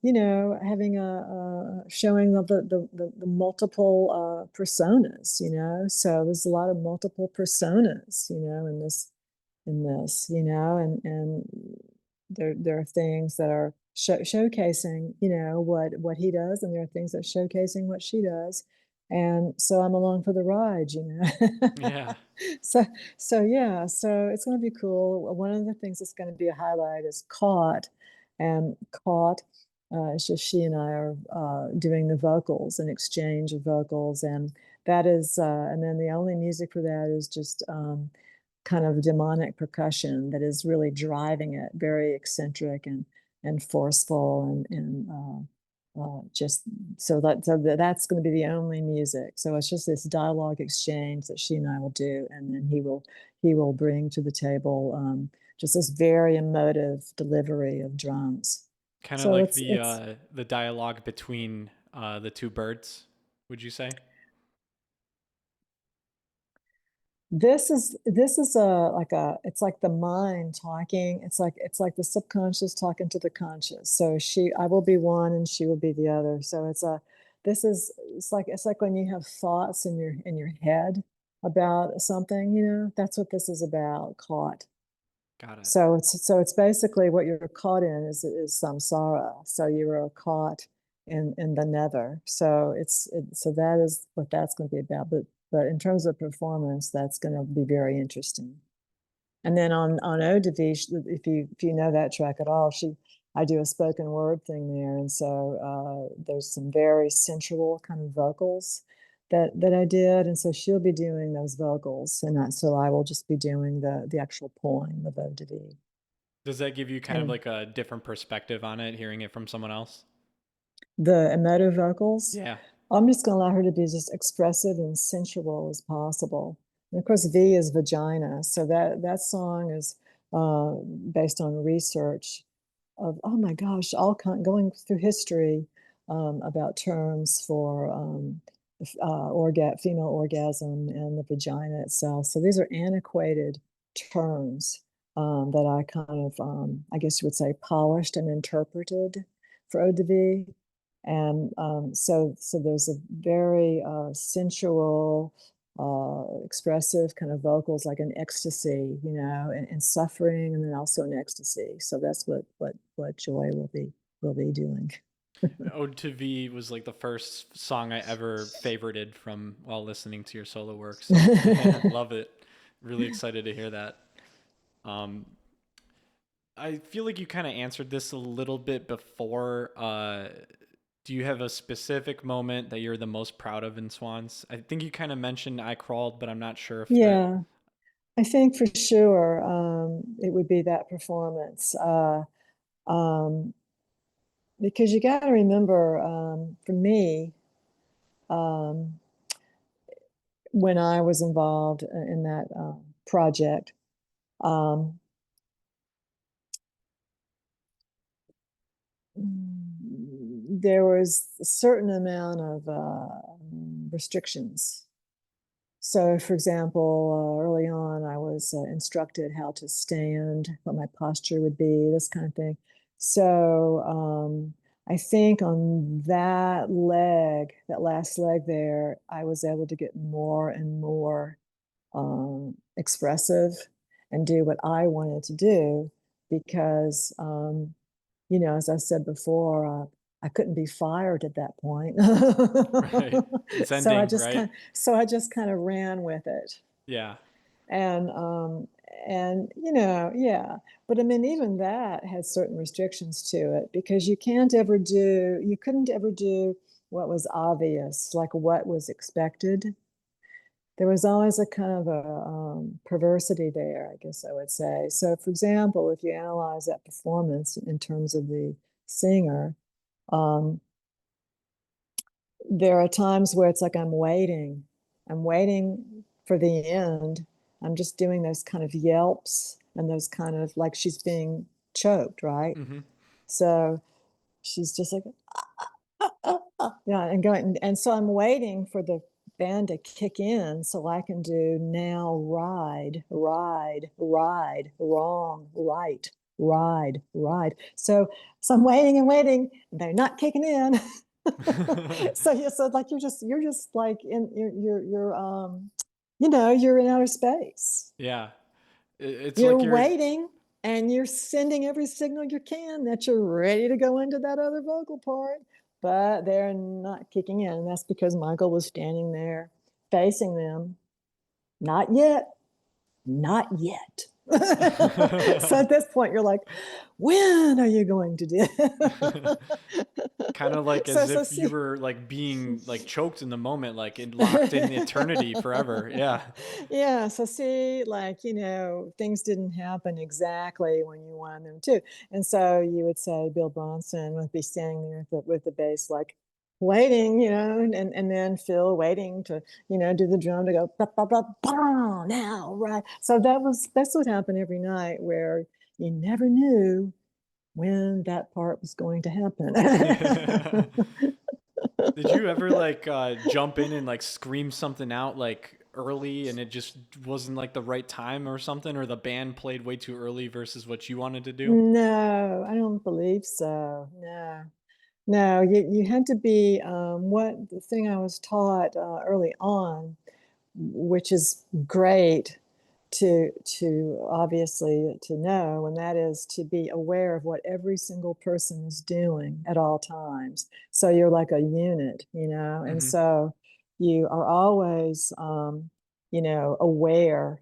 you know, having a showing of the multiple personas, you know. So there's a lot of multiple personas, you know, in this, you know, and there are things that are showcasing, you know, what he does, and there are things that are showcasing what she does, and so I'm along for the ride, you know. Yeah. so so yeah, so it's going to be cool. One of the things that's going to be a highlight is caught, and caught. It's just she and I are doing the vocals, an exchange of vocals, and that is, and then the only music for that is just kind of demonic percussion that is really driving it, very eccentric and forceful and just that's going to be the only music. So it's just this dialogue exchange that she and I will do, and then he will bring to the table just this very emotive delivery of drums. Kind of So like it's the dialogue between the two birds, would you say? this is a like a it's like the mind talking. It's like the subconscious talking to the conscious. So she I will be one and she will be the other. So it's like when you have thoughts in your head about something, you know, that's what this is about, caught. Got it. So it's basically what you're caught in is samsara. So you are caught in the nether. So that is what that's going to be about. But in terms of performance, that's going to be very interesting. And then on Eau de Vie, if you know that track at all, I do a spoken word thing there, and so there's some very sensual kind of vocals that I did, and so she'll be doing those vocals, and so I will just be doing the actual poem of Eau de Vie. Does that give you kind of And like a different perspective on it, hearing it from someone else? the emotive vocals, Yeah. I'm just going to allow her to be as expressive and sensual as possible. And of course, V is vagina, so that song is based on research of, oh my gosh, going through history about terms for female orgasm and the vagina itself. So these are antiquated terms that I kind of, I guess you would say, polished and interpreted for eau de vie. And so there's a very sensual, expressive kind of vocals, like an ecstasy, and suffering, and then also an ecstasy. So that's what Joy will be doing. Ode to V was like the first song I ever favorited from while listening to your solo work. So love it. Really excited to hear that. Um, I feel like you kind of answered this a little bit before. Do you have a specific moment that you're the most proud of in Swans? I think you kind of mentioned I Crawled, but I'm not sure if that. Yeah, I think for sure it would be that performance. Um, because you got to remember, for me, um, when I was involved in that project, um, there was a certain amount of restrictions. So, for example, early on, I was instructed how to stand, what my posture would be, this kind of thing. So, I think on that leg, that last leg there, I was able to get more and more expressive and do what I wanted to do because, as I said before, I couldn't be fired at that point. Right. It's so I ending, just right? kind so I just kind of ran with it. Yeah. And yeah. But I mean, even that has certain restrictions to it because you couldn't ever do what was obvious, like what was expected. There was always a kind of a perversity there, I guess I would say. So, for example, if you analyze that performance in terms of the singer, um, there are times where it's like I'm waiting for the end. I'm just doing those kind of yelps and those kind of like she's being choked, right? Mm-hmm. So she's just like, yeah, and going, and so I'm waiting for the band to kick in so I can do now ride, ride, ride, wrong, right, ride, ride. So I'm waiting and waiting, and they're not kicking in. So like you're just like in you're in outer space. Yeah. It's You're like you're. waiting and you're sending every signal you can that you're ready to go into that other vocal part, but they're not kicking in. And that's because Michael was standing there facing them. Not yet, not yet. So at this point, you're like, when are you going to do? Kind of like so as so if you see, were like being like choked in the moment, like locked in eternity forever. Yeah. yeah, so see, like, things didn't happen exactly when you wanted them to. And so you would say Bill Bronson would be standing there with the bass, like waiting, and then Phil waiting to, do the drum to go, ba, ba, ba, ba, now, right? So that's what happened every night where you never knew when that part was going to happen. Did you ever like jump in and like scream something out like early and it just wasn't like the right time or something, or the band played way too early versus what you wanted to do? No, I don't believe so. No. No, you had to be what the thing I was taught early on, which is great to obviously to know, and that is to be aware of what every single person is doing at all times. So you're like a unit, and Mm-hmm. so you are always aware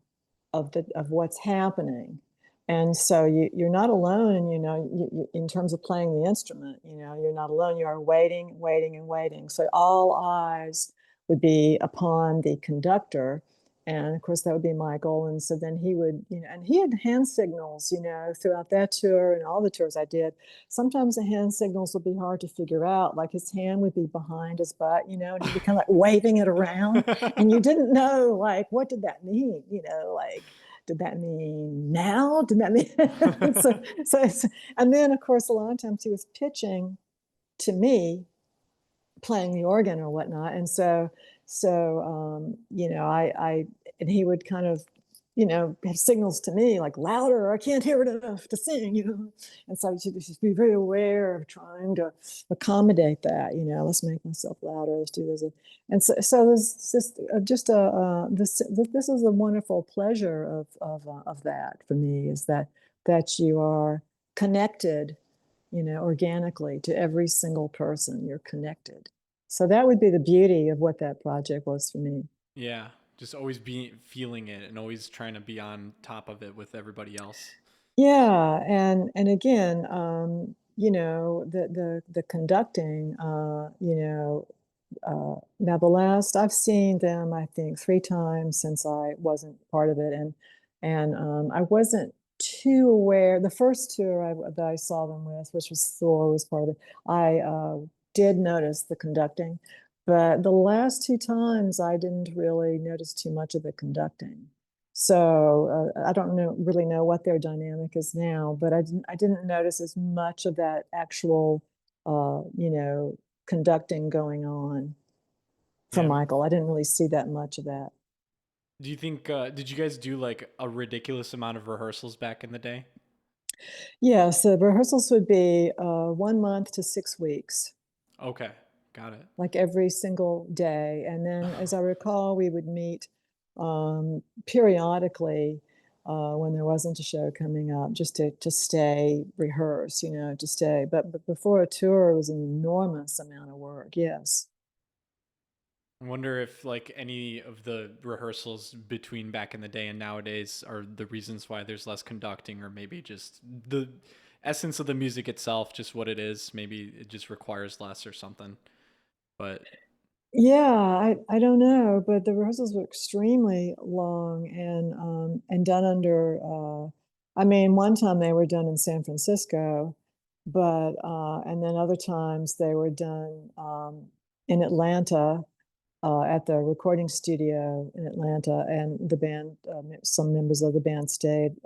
of what's happening. And so you're not alone, in terms of playing the instrument, you're not alone. You are waiting, waiting, and waiting. So all eyes would be upon the conductor. And of course, that would be Michael. And so then he would, and he had hand signals, throughout that tour and all the tours I did. Sometimes the hand signals would be hard to figure out. Like his hand would be behind his butt, and he'd be kind of like waving it around. And you didn't know, like, what did that mean? Like, did that mean now? Did that mean so and then of course a lot of times he was pitching to me playing the organ or whatnot. And so I and he would kind of have signals to me like louder, I can't hear it enough to sing. And so you should be very aware of trying to accommodate that, let's make myself louder, let's do this. And so there's just this is a wonderful pleasure of that for me, is that you are connected, organically to every single person. You're connected. So that would be the beauty of what that project was for me. Yeah, just always be feeling it and always trying to be on top of it with everybody else. Yeah, and again, the conducting, now the last I've seen them, I think 3 times since I wasn't part of it, and I wasn't too aware. The first tour that I saw them with, which was Thor, was part of it. I did notice the conducting, but the last 2 times I didn't really notice too much of the conducting. So I don't really know what their dynamic is now, but I didn't notice as much of that actual, conducting going on from Yeah. Michael. I didn't really see that much of that. Do you think did you guys do like a ridiculous amount of rehearsals back in the day? Yeah, so rehearsals would be 1 month to 6 weeks, Okay, got it. like every single day. And then, as I recall, we would meet periodically when there wasn't a show coming up, just to stay rehearse, to stay. But before a tour, it was an enormous amount of work. Yes. I wonder if like any of the rehearsals between back in the day and nowadays are the reasons why there's less conducting, or maybe just the essence of the music itself, just what it is. Maybe it just requires less or something. But Yeah, I don't know, but the rehearsals were extremely long and done under I mean, one time they were done in San Francisco, but and then other times they were done in Atlanta at the recording studio in Atlanta, and the band, some members of the band stayed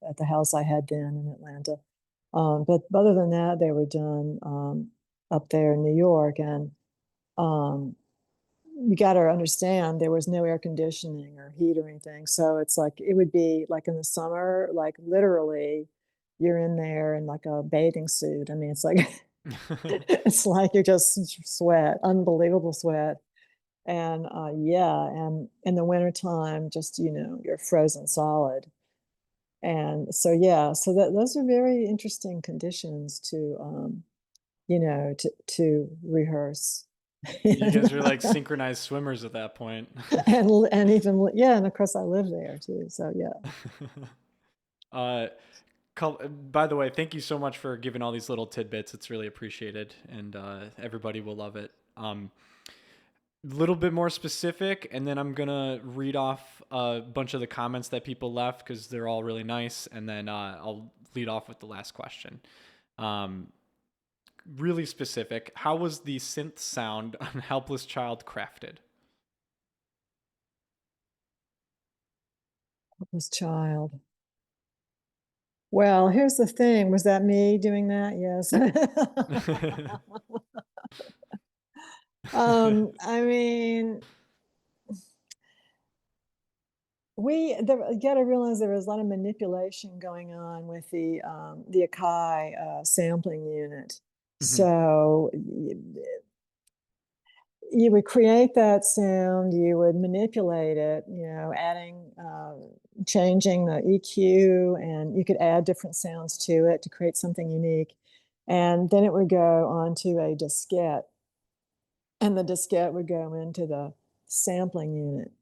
at the house I had then in Atlanta. But other than that, they were done up there in New York, and um, you got to understand there was no air conditioning or heat or anything. So it's like it would be like in the summer, like literally you're in there in like a bathing suit. I mean, it's like it's like you just sweat, unbelievable sweat. And yeah, and in the wintertime, just you're frozen solid. And so yeah, so those are very interesting conditions to to rehearse. you guys are like synchronized swimmers at that point. And even yeah, and of course I live there too, so yeah. uh, by the way, thank you so much for giving all these little tidbits. It's really appreciated, and everybody will love it. Little bit more specific, and then I'm gonna read off a bunch of the comments that people left because they're all really nice, and then I'll lead off with the last question. Um, really specific. How was the synth sound on Helpless Child crafted? Helpless child. Well, here's the thing, was that me doing that? Yes. I mean, you got to realize there was a lot of manipulation going on with the Akai sampling unit. Mhm. So you would create that sound, you would manipulate it, adding, changing the EQ, and you could add different sounds to it to create something unique. And then it would go onto a diskette, and the diskette would go into the sampling unit.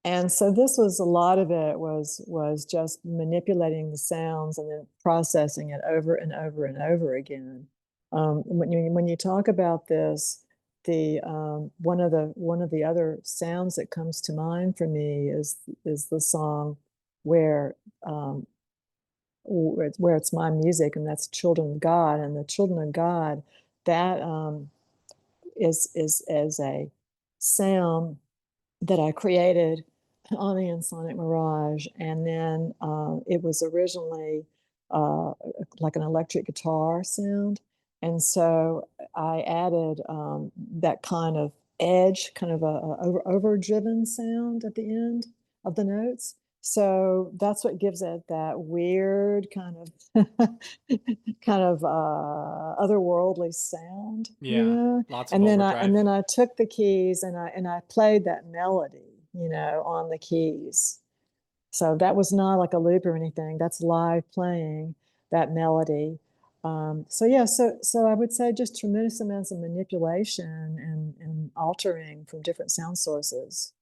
And so this was a lot of it was just manipulating the sounds and then processing it over and over and over again. When you talk about this, the one of the other sounds that comes to mind for me is the song where where it's my music, and that's Children of God. And the Children of God, that is as a sound that I created on the Ensoniq Mirage, and then it was originally like an electric guitar sound, and so I added that kind of edge, kind of a over driven sound at the end of the notes. So that's what gives it that weird kind of kind of otherworldly sound, Yeah, lots of And then overdrive. I took the keys and I played that melody, on the keys. So that was not like a loop or anything. That's live playing that melody. So yeah, so I would say just tremendous amounts of manipulation and altering from different sound sources.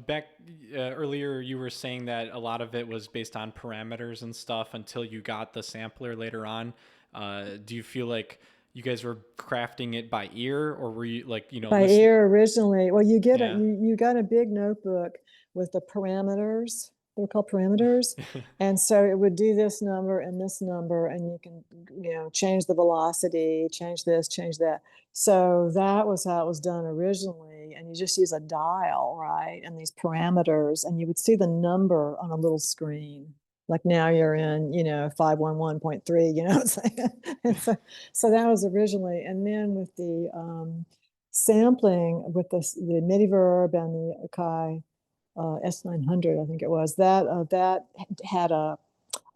Beck, earlier you were saying that a lot of it was based on parameters and stuff until you got the sampler later on. Do you feel like you guys were crafting it by ear, or were you like, By listen? ear originally. Well, Yeah. you got a big notebook with the parameters. They're called parameters. And so it would do this number and this number, and you can, change the velocity, change this, change that. So that was how it was done originally. And you just use a dial, right? And these parameters, and you would see the number on a little screen. Like now you're in, 511.3, it's like, and so that was originally, and then with the sampling with the MIDI verb and the Akai S900, I think it was, that had a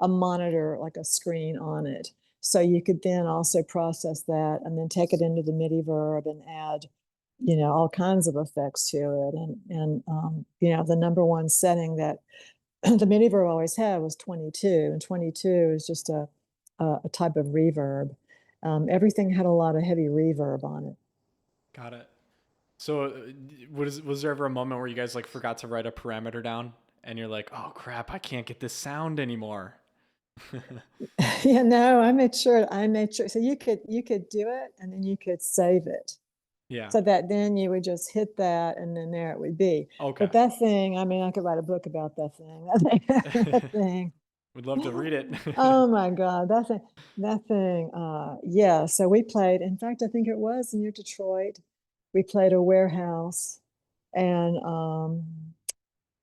monitor, like a screen on it. So you could then also process that and then take it into the MIDI verb and add, all kinds of effects to it. And the number one setting that the MIDI verb always had was 22, and 22 is just a type of reverb. Everything had a lot of heavy reverb on it. Got it. So, was there ever a moment where you guys like forgot to write a parameter down, and you're like, "Oh crap, I can't get this sound anymore." Yeah, no, I made sure. So you could do it and then you could save it. Yeah. So that then you would just hit that and then there it would be. Okay. But that thing, I mean, I could write a book about that thing. That thing. Would love to read it. Oh my God, that thing. Yeah. So we played, in fact, I think it was near Detroit. We played a warehouse and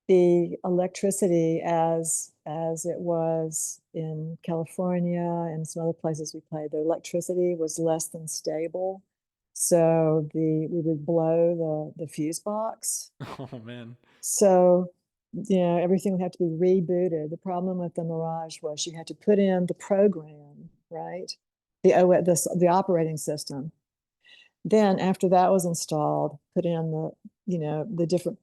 the electricity as it was in California and some other places we played, the electricity was less than stable. So we would blow the fuse box. Oh man. So everything would have to be rebooted. The problem with the Mirage was you had to put in the program, right? The operating system. Then after that was installed, put in the different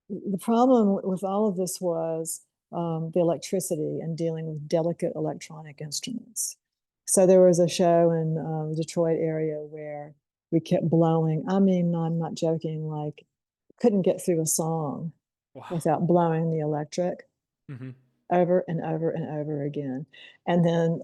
the problem with all of this was the electricity and dealing with delicate electronic instruments. So there was a show in the Detroit area where we kept blowing. I mean, I'm not joking, like couldn't get through a song Wow. without blowing the electric Hmm. over and over and over again. And then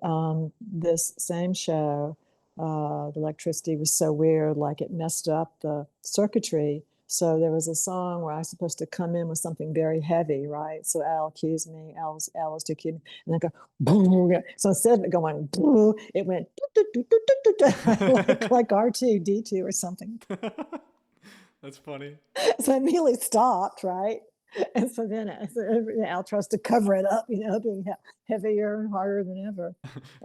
this same show, the electricity was so weird, like it messed up the circuitry. So there was a song where I was supposed to come in with something very heavy, right? So Al accused me, Al was to accuse me, and I go, boom. So instead of it going, boom, it went like R2D2 or something. That's funny. So I immediately stopped, right? And so then Al tries to cover it up, being heavier and harder than ever.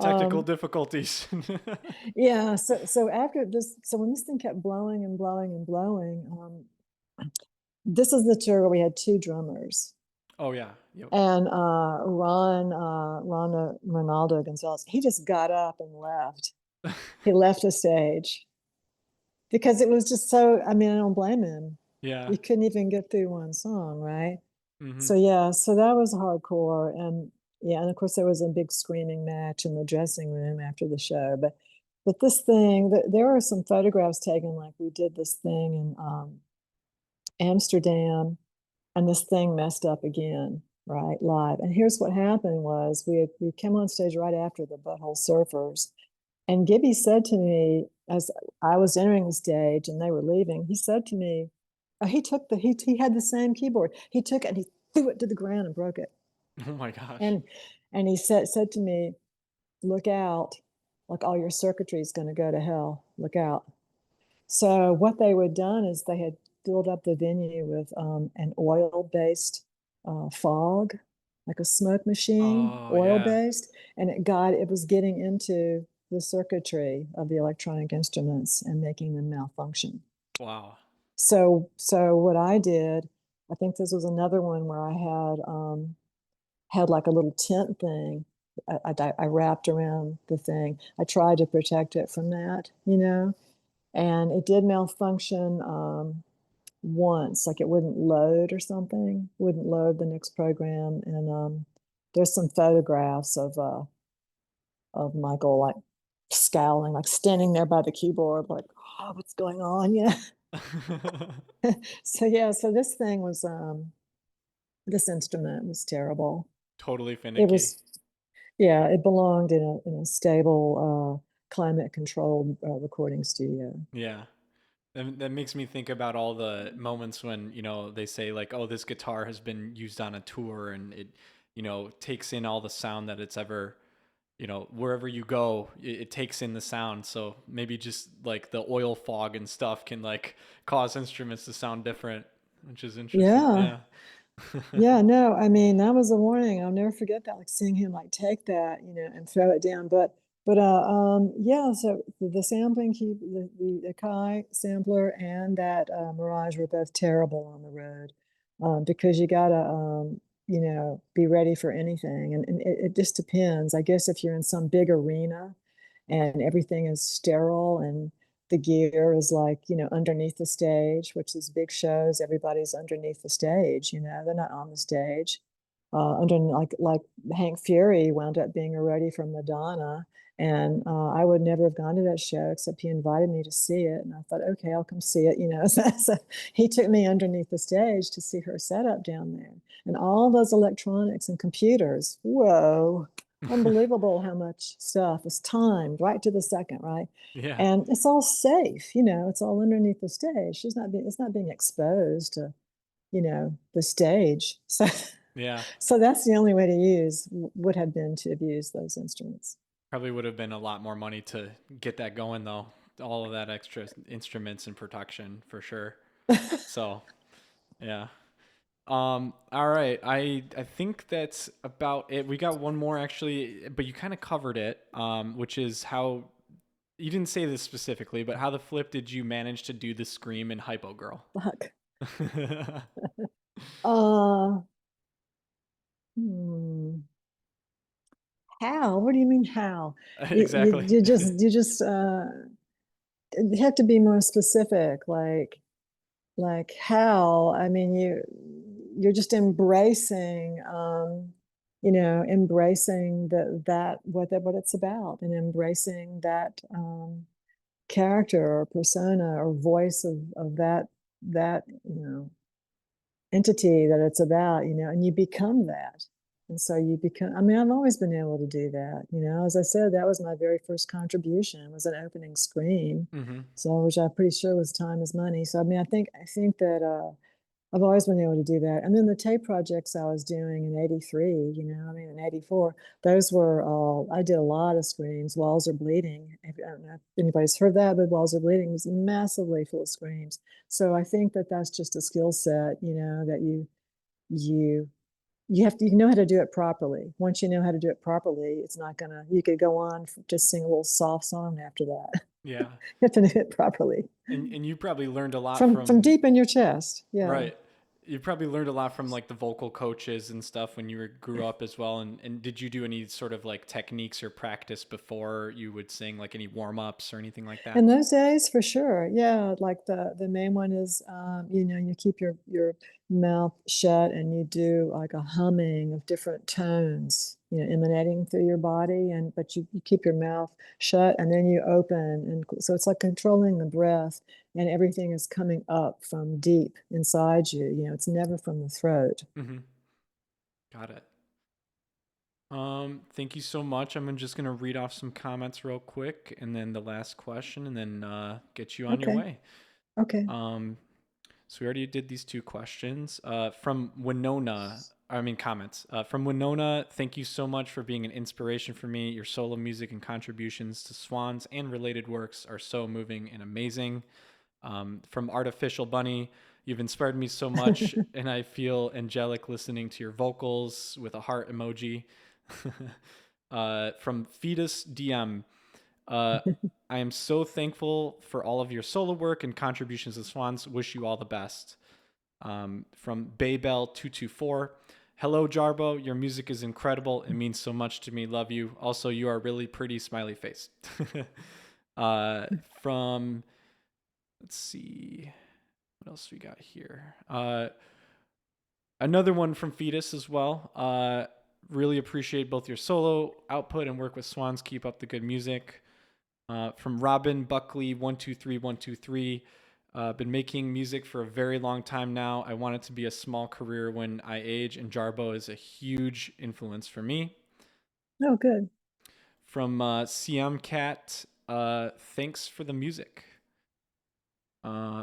Technical Um, difficulties. yeah. So after this, so when this thing kept blowing and blowing and blowing, this is the tour where we had two drummers. Oh yeah. Yep. And Ron Ronaldo Gonzalez, he just got up and left. He left the stage because it was just so, I mean, I don't blame him. Yeah. You couldn't even get through one song, right? Hmm. So yeah, so that was hardcore, and yeah, and of course there was a big screaming match in the dressing room after the show. But this thing, there were some photographs taken, like we did this thing in Amsterdam, and this thing messed up again, right, live. And here's what happened was we came on stage right after the Butthole Surfers, and Gibby said to me as I was entering the stage and they were leaving, he said to me, he took he had the same keyboard. He took it and he threw it to the ground and broke it. Oh my gosh. And and he said to me, "Look out! Like all your circuitry is going to go to hell. Look out!" So what they had done is they had filled up the venue with an oil-based fog, like a smoke machine, Oh yeah. oil-based, and it was getting into the circuitry of the electronic instruments and making them malfunction. Wow. So what I did, I think this was another one where I had had like a little tent thing. I wrapped around the thing. I tried to protect it from that, and it did malfunction once, like it wouldn't load or something, wouldn't load the next program. And there's some photographs of Michael like scowling, like standing there by the keyboard, like, oh, what's going on? So yeah, so this instrument was terrible. Totally It finicky. was, yeah, it belonged in a stable, climate controlled recording studio. Yeah. That makes me think about all the moments when, they say like, oh, this guitar has been used on a tour and it, takes in all the sound that it's ever, wherever you go, it takes in the sound. So maybe just like the oil fog and stuff can like cause instruments to sound different, which is interesting. Yeah. Yeah. Yeah, no, I mean, that was a warning. I'll never forget that, like seeing him like take that, and throw it down. But yeah, so the sampling key, the Kai sampler and that Mirage were both terrible on the road, because you gotta be ready for anything. And it just depends. I guess if you're in some big arena and everything is sterile and the gear is like, underneath the stage, which is big shows, everybody's underneath the stage, they're not on the stage. Under like Hank Fury wound up being a roadie for Madonna. And I would never have gone to that show except he invited me to see it. And I thought, okay, I'll come see it, So he took me underneath the stage to see her setup down there. And all those electronics and computers, whoa, unbelievable how much stuff is timed right to the second, right? Yeah. And it's all safe, it's all underneath the stage. It's not being exposed to, the stage. So Yeah. so that's the only way to use would have been to abuse those instruments. Probably would have been a lot more money to get that going though. All of that extra instruments and production for sure. So, yeah. All right. I think that's about it. We got one more actually, but you kind of covered it. Which is how you didn't say this specifically, but how the flip did you manage to do the scream in Hypo Girl? Fuck. Uh, hmm. How? What do you mean how? You, you, Exactly. you just you just you have to be more specific. Like how? I mean, you're just embracing embracing that what it's about, and embracing that character or persona or voice of that entity that it's about, and you become that. And so you become, I mean, I've always been able to do that, as I said, that was my very first contribution, was an opening scream. Hmm. So, which I'm pretty sure was Time is Money. So, I mean, I think that I've always been able to do that. And then the tape projects I was doing in 83, I mean, in 84, those were all, I did a lot of screams. Walls Are Bleeding. I don't know if anybody's heard that, but Walls Are Bleeding was massively full of screams. So I think that that's just a skill set, that you, you know how to do it properly. Once you know how to do it properly, it's not gonna, you could go on, just sing a little soft song after that. Yeah. You have to do it properly And you probably learned a lot from from deep in your chest. Yeah. right. You probably learned a lot from like the vocal coaches and stuff when you grew up as well. And did you do any sort of like techniques or practice before you would sing, like any warm ups or anything like that? In those days, for sure. Yeah, like the main one is, you keep your mouth shut and you do like a humming of different tones, emanating through your body, and but you keep your mouth shut and then you open, and so it's like controlling the breath, and everything is coming up from deep inside you. It's never from the throat. Hmm. Got it. Thank you so much. I'm just gonna read off some comments real quick, and then the last question, and then get you on your Okay. way. Okay. Um, so we already did these two questions. From Winona, I mean comments. From Winona, thank you so much for being an inspiration for me. Your solo music and contributions to Swans and related works are so moving and amazing. From Artificial Bunny, you've inspired me so much, and I feel angelic listening to your vocals with a heart emoji. From Fetus DM, uh, I am so thankful for all of your solo work and contributions to Swans. Wish you all the best. From Baybell224, Hello, Jarboe. Your music is incredible. It means so much to me. Love you. Also, you are really pretty. Smiley face. uh, from let's see, what else we got here. Another one from Fetus as well. Really appreciate both your solo output and work with Swans. Keep up the good music. From Robin Buckley 123123. Been making music for a very long time now. I want it to be a small career when I age, and Jarboe is a huge influence for me. Oh, good. From Siam Cat, thanks for the music.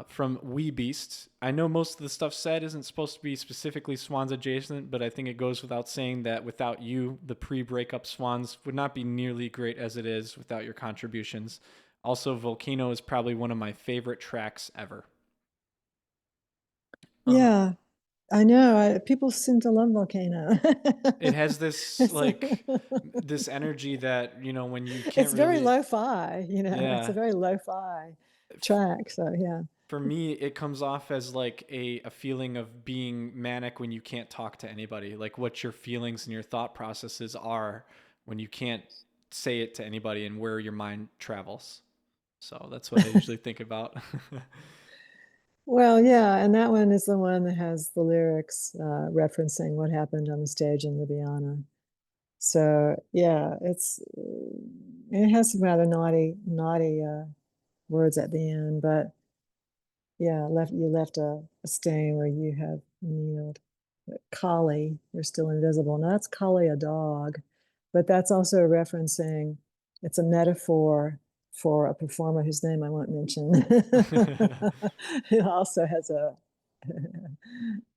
From Wee Beast, I know most of the stuff said isn't supposed to be specifically Swans adjacent, but I think it goes without saying that without you, the pre-breakup Swans would not be nearly great as it is without your contributions. Also, Volcano is probably one of my favorite tracks ever. Uh, Yeah, I know. People seem to love Volcano. it has this It's, like this energy that when you can't it's very really, lo-fi, it's a yeah. very lo-fi track. So yeah. For me, it comes off as like a feeling of being manic when you can't talk to anybody, like what your feelings and your thought processes are when you can't say it to anybody and where your mind travels. So that's what I usually think about. Well, yeah, and that one is the one that has the lyrics referencing what happened on the stage in Ljubljana. So yeah, it has some rather naughty words at the end, but yeah, you left a stain where you have kneeled. Collie, you're still invisible. Now that's Collie, a dog, but that's also referencing. It's a metaphor for a performer whose name I won't mention, who also has a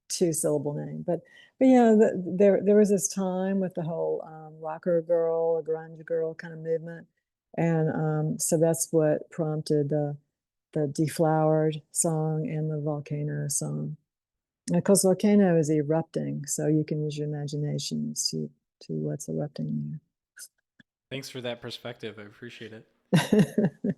two-syllable name. But yeah, there was this time with the whole rocker girl, grunge girl kind of movement, and so that's what prompted the Deflowered song and the Volcano song. Because Volcano is erupting, so you can use your imagination to what's erupting Thanks for that perspective. I appreciate it. there.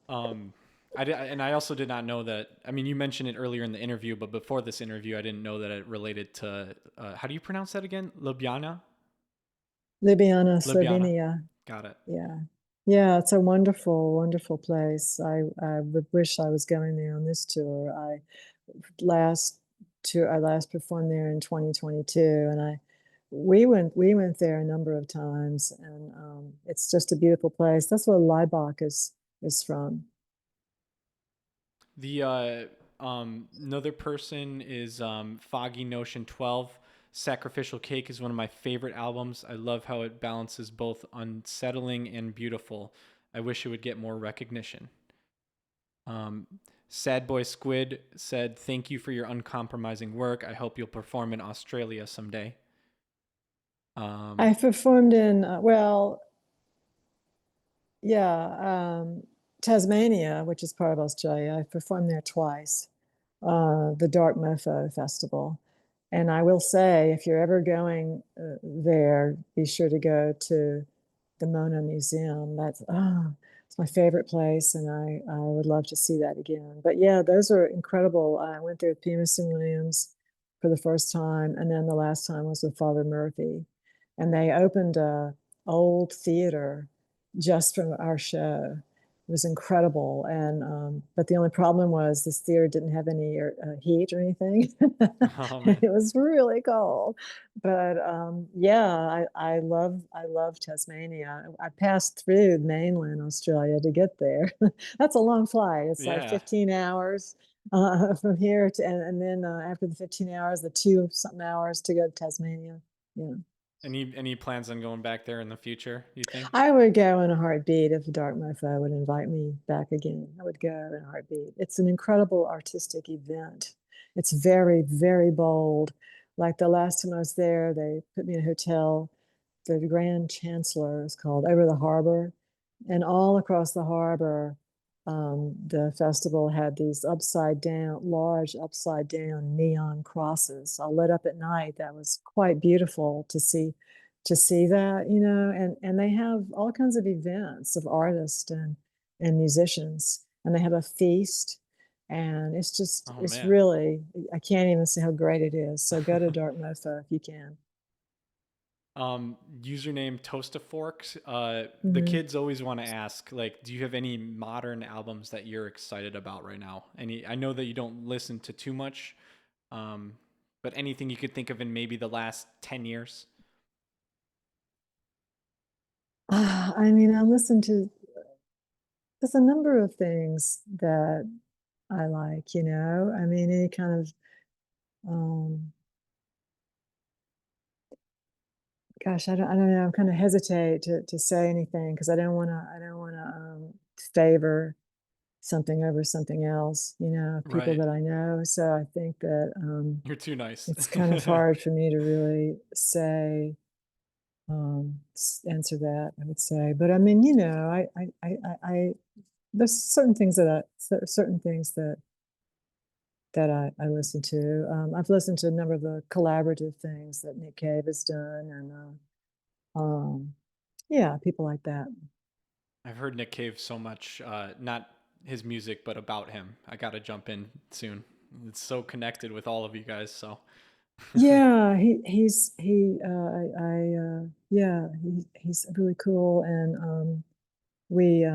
Um, and I also did not know that. I mean, you mentioned it earlier in the interview, but before this interview, I didn't know that it related to. How do you pronounce that again? Ljubljana. Ljubljana, Ljubljana. Slovenia. Got it. Yeah. Yeah, it's a wonderful, wonderful place. I would wish I was going there on this tour. Last I last performed there in 2022, and we went there a number of times, and it's just a beautiful place. That's where Laibach is from. The another person is Foggy Notion 12. Sacrificial Cake is one of my favorite albums. I love how it balances both unsettling and beautiful. I wish it would get more recognition. Um, Sad Boy Squid said, "Thank you for your uncompromising work. I hope you'll perform in Australia someday." I performed in well, yeah, Tasmania, which is part of Australia. I performed there twice, the Dark Mofo Festival. And I will say, if you're ever going there, be sure to go to the Mona Museum. It's my favorite place, and I would love to see that again. But yeah, those are incredible. I went there with Peterson Williams for the first time, and then the last time was with Father Murphy, and they opened a old theater just for our show. It was incredible, and but the only problem was this theater didn't have any heat or anything. oh man, It was really cold, but yeah, I love Tasmania. I passed through mainland Australia to get there. That's a long flight. It's like yeah. 15 hours from here to, and then after the 15 hours, the two something hours to go to Tasmania. Yeah. Any plans on going back there in the future? You think? I would go in a heartbeat if Dark Mofo would invite me back again. I would go in a heartbeat. It's an incredible artistic event. It's very, very bold. Like the last time I was there, they put me in a hotel. The Grand Chancellor is called, over the harbor. And all across the harbor, the festival had these large upside down neon crosses all lit up at night. That was quite beautiful to see that, and they have all kinds of events of artists and musicians, and they have a feast, And Oh it's man. really, I can't even say how great it is. So go to Dark Mofo if you can. Username Toastaforks. The Hmm. kids always want to ask, like, do you have any modern albums that you're excited about right now? Any? I know that you don't listen to too much, um, but anything you could think of in maybe the last 10 years. I mean, I listen to, there's a number of things that I like, you know, I mean, any kind of, um, gosh, I don't know. I'm kind of hesitate to say anything because I don't want to favor something over something else, you know, people Right. that I know. So I think that You're too nice. it's kind of hard for me to really say, answer that, I would say. But I mean, you know, there's certain things that certain things that I listen to. I've listened to a number of the collaborative things that Nick Cave has done, and yeah, people like that. I've heard Nick Cave so much, not his music, but about him. I got to jump in soon. It's so connected with all of you guys. So, Yeah, yeah, he's really cool, and we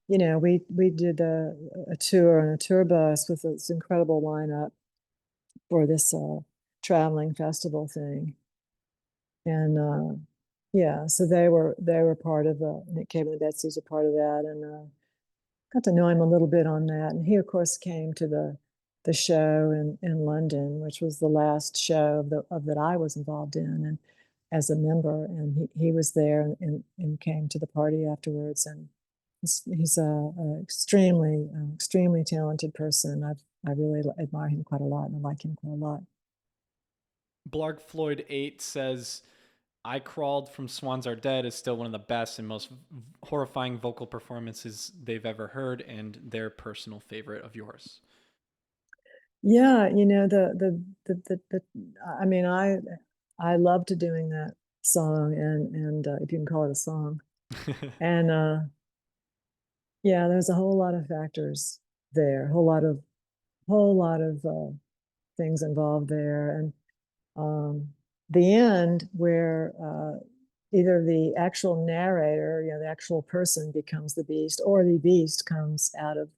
you know we did a tour on a tour bus with this incredible lineup for this traveling festival thing, and yeah, so they were part of Nick Cave and the Betsy's a part of that, and got to know him a little bit on that. And he, of course, came to the show in London, which was the last show of that I was involved in, and as a member. And he was there and came to the party afterwards. And he's a extremely extremely talented person. I really admire him quite a lot, and I like him quite a lot. Blarg Floyd 8 says, I Crawled from Swans Are Dead is still one of the best and most horrifying vocal performances they've ever heard, and their personal favorite of yours. Yeah, you know I mean I loved doing that song, and if you can call it a song. And yeah, there's a whole lot of factors there, whole lot of things involved there, and the end where either the actual narrator, you know, the actual person becomes the beast, or the beast comes out of,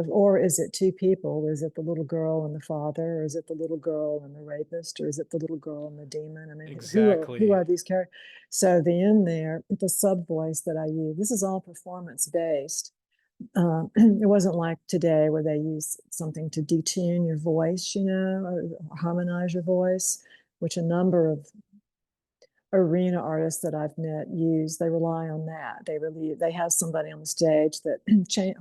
or is it two people? Is it the little girl and the father, or is it the little girl and the rapist, or is it the little girl and the demon? I mean, who Exactly. are these characters? So the end there, the sub voice that I use, this is all performance based. It wasn't like today where they use something to detune your voice, you know, or harmonize your voice, which a number of arena artists that I've met use. They rely on that. They have somebody on the stage that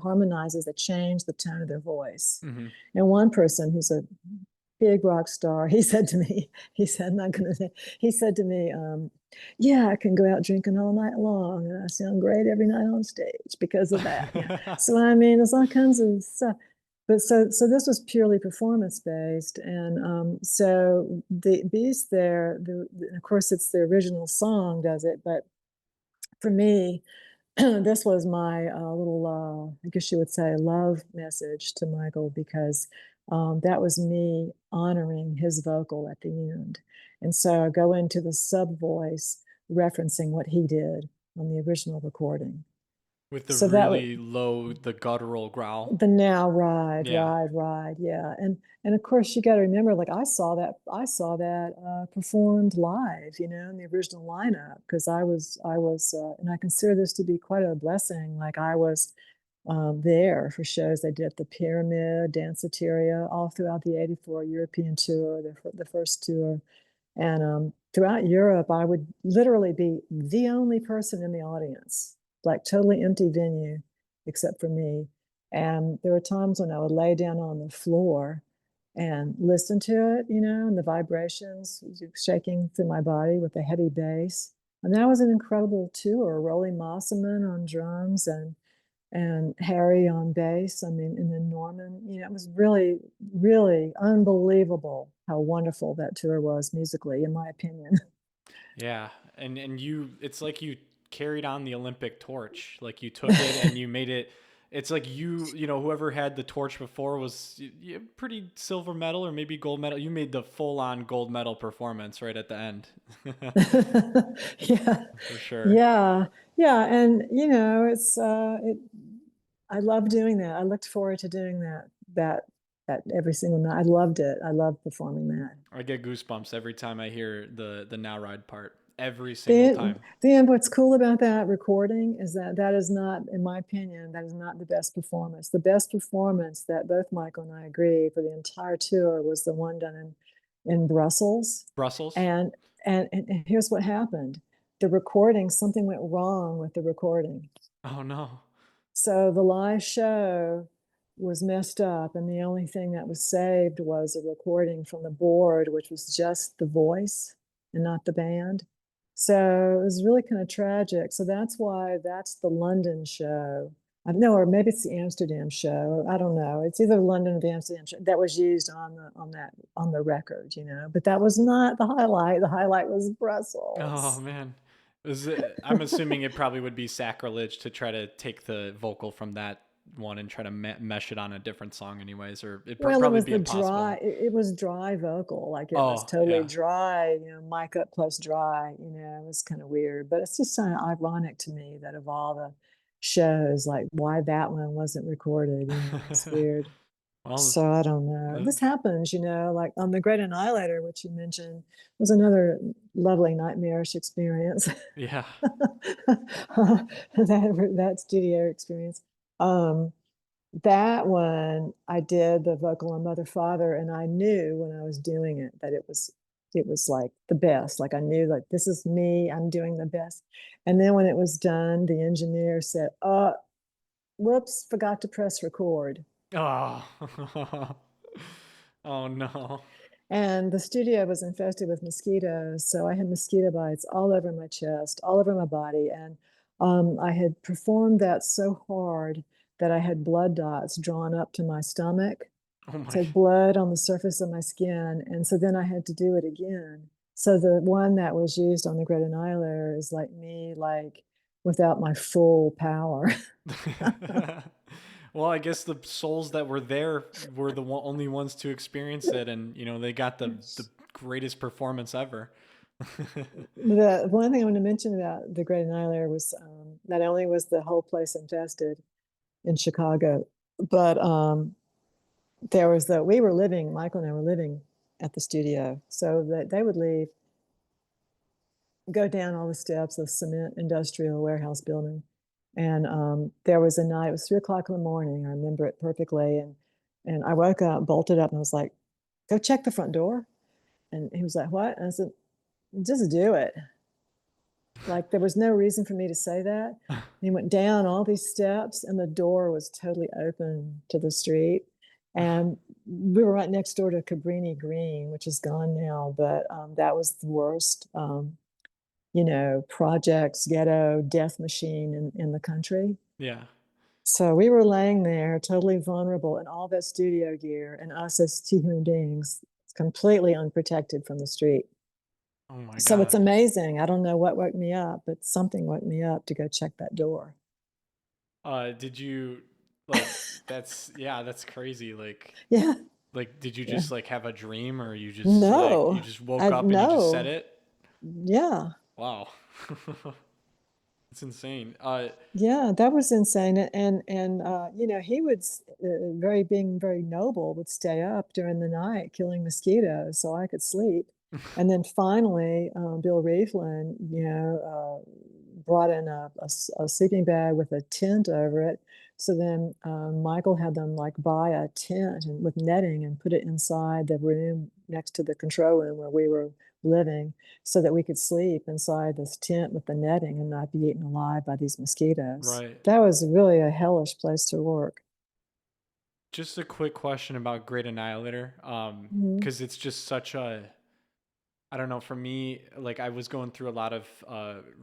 harmonizes, that change the tone of their voice. Mm-hmm. And one person who's a big rock star, he said to me, he said, I'm not going to say, he said to me, yeah, I can go out drinking all night long and I sound great every night on stage because of that. Yeah. So, I mean, there's all kinds of stuff. But so this was purely performance based, and so the Beast there, of course, it's the original song does it, but for me, this was my little, I guess you would say, love message to Michael, because that was me honoring his vocal at the end. And so I go into the sub voice referencing what he did on the original recording. With the So that was really low, the guttural growl. the now Yeah. ride, yeah. And of course you got to remember, like I saw that performed live, you know, in the original lineup, because I was and I consider this to be quite a blessing. Like I was there for shows they did at the Pyramid, Danceteria, all throughout the '84 European tour, the first tour. And throughout Europe, I would literally be the only person in the audience, like totally empty venue, except for me. And there were times when I would lay down on the floor and listen to it, you know, and the vibrations shaking through my body with the heavy bass. And that was an incredible tour. Rolly Mosselman on drums, and Harry on bass. I mean, and then Norman, you know, it was really, really unbelievable how wonderful that tour was musically, in my opinion. Yeah. And you, it's like you carried on the Olympic torch. Like you took it and you made it It's like you know, whoever had the torch before was pretty silver medal or maybe gold medal. You made the full on gold medal performance right at the end. Yeah. For sure. Yeah. Yeah. And I love doing that. I looked forward to doing that every single night. I loved it. I loved performing that. I get goosebumps every time I hear the now ride part. Every single The, time. what's cool about that recording is that that is not, in my opinion, that is not the best performance. The best performance that both Michael and I agree for the entire tour was the one done in Brussels. Brussels? And, and here's what happened. The recording, something went wrong with the recording. Oh no. So the live show was messed up, and the only thing that was saved was a recording from the board, which was just the voice and not the band. So it was really kind of tragic. So that's why that's the London show. I know, or maybe it's the Amsterdam show. I don't know. It's either London or the Amsterdam show that was used on the record, But that was not the highlight. The highlight was Oh Brussels. man. I'm assuming it probably would be sacrilege to try to take the vocal from that one and try to mesh it on a different song anyways, or it'd Well, it probably was be the dry, impossible. it was dry vocal, like it was Oh, totally yeah. dry, mic up plus dry, it was kind of weird. But it's just kind of ironic to me that of all the shows, like why that one wasn't recorded, it's weird. Well, So I don't know. the, This happens, like on The Great Annihilator, which you mentioned, was another lovely nightmarish experience. yeah. That studio experience. Um, that one I did the vocal on Mother Father, and I knew when I was doing it that it was like the best. Like I knew like this is me, I'm doing the best. And then when it was done, the engineer said, "Oh, whoops, forgot to press record." Oh. Oh no. And the studio was infested with mosquitoes, so I had mosquito bites all over my chest, all over my body, and I had performed that so hard that I had blood dots drawn up to my stomach. Oh my. So blood on the surface of my skin. And so then I had to do it again. So the one that was used on The Great Annihilator is like me, like without my full power. Well, I guess the souls that were there were the only ones to experience it, and they got the greatest performance ever. The one thing I want to mention about The Great Annihilator was not only was the whole place infested in Chicago, but Michael and I were living at the studio. So that they would leave, go down all the steps of cement industrial warehouse building. And there was a night, it was 3 o'clock in the morning. I remember it perfectly. And I woke up, bolted up, and I was like, go check the front door. And he was like, what? And I said, just do it. Like there was no reason for me to say that. And he went down all these steps, and the door was totally open to the street. And we were right next door to Cabrini Green, which is gone now, but that was the worst, projects, ghetto, death machine in the country. Yeah. So we were laying there totally vulnerable in all that studio gear, and us as two human beings completely unprotected from the street. Oh my So it's God. amazing. I don't know what woke me up, but something woke me up to go check that door. Did you like? That's crazy. Yeah, Did you yeah. just like have a dream, or you No, just woke I up and you just said no. it? Yeah, Wow. It's insane. yeah. That was insane. And he would very being very noble would stay up during the night killing mosquitoes so I could sleep. And then finally, Bill Reeflin, brought in a sleeping bag with a tent over it. So then Michael had them like buy a tent and with netting and put it inside the room next to the control room where we were living so that we could sleep inside this tent with the netting and not be eaten alive by these mosquitoes. right. That was really a hellish place to work. Just a quick question about Great Annihilator. Mhm. Because it's just such a, I don't know, for me, like I was going through a lot of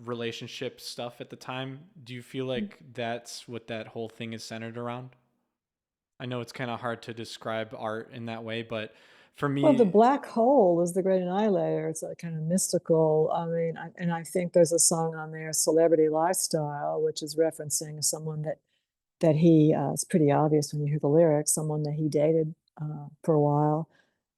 relationship stuff at the time. Do you feel like that's what that whole thing is centered around? I know it's kind of hard to describe art in that way, but for Well, the me, black hole is the great annihilator. It's a kind of mystical. I mean, and I think there's a song on there, "Celebrity Lifestyle," which is referencing someone that that he it's pretty obvious when you hear the lyrics, someone that he dated for a while,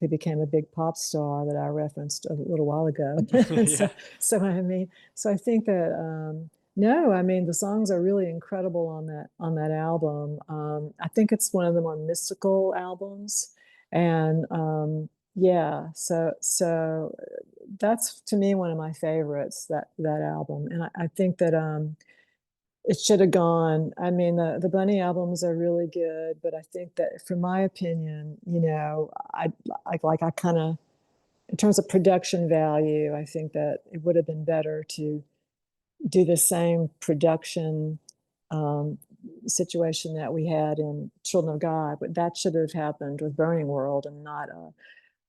who became a big pop star that I referenced a little while ago. And Yeah. so I mean, so I think that no, I mean the songs are really incredible on that album. I think it's one of the more mystical albums, and yeah, so that's to me one of my favorites, that album, and I think that it should have gone. I mean, the Bunny albums are really good, but I think that, from my opinion, I kind of, in terms of production value, I think that it would have been better to do the same production um, situation that we had in Children of God, but that should have happened with Burning World, and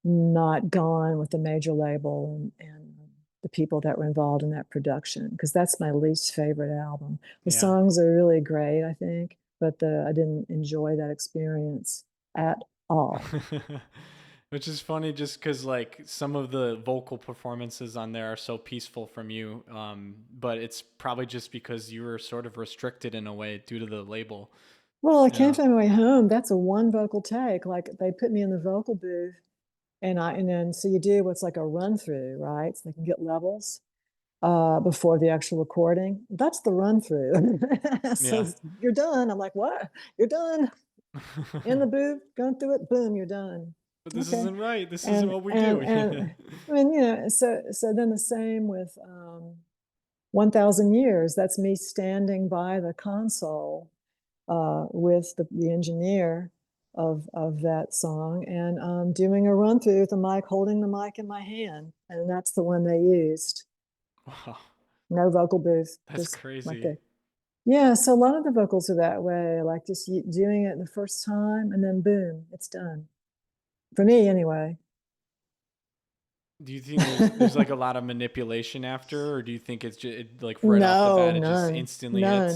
not gone with the major label and the people that were involved in that production, because that's my least favorite album. The Yeah. songs are really great, I think, but I didn't enjoy that experience at all. Which is funny just because like some of the vocal performances on there are so peaceful from you, but it's probably just because you were sort of restricted in a way due to the label. Well, I can't Yeah. find my way home. That's a one vocal take. Like, they put me in the vocal booth, and then so you do what's like a run through, right? So they can get levels before the actual recording. That's the run through. So Yeah. you're done. I'm like, what? You're done in the booth, going through it. Boom, you're done. But this Okay. isn't right. This isn't And what we and do. and I mean, so then the same with 1,000 Years. That's me standing by the console with the engineer of that song, and doing a run through with the mic, holding the mic in my hand, and that's the one they used. Wow, No vocal booth, that's just like crazy. the yeah. So a lot of the vocals are that way, like just doing it the first time, and then boom, it's done. For me, anyway. Do you think there's like a lot of manipulation after, or do you think it's just like right off the No, bat it just none, instantly hits?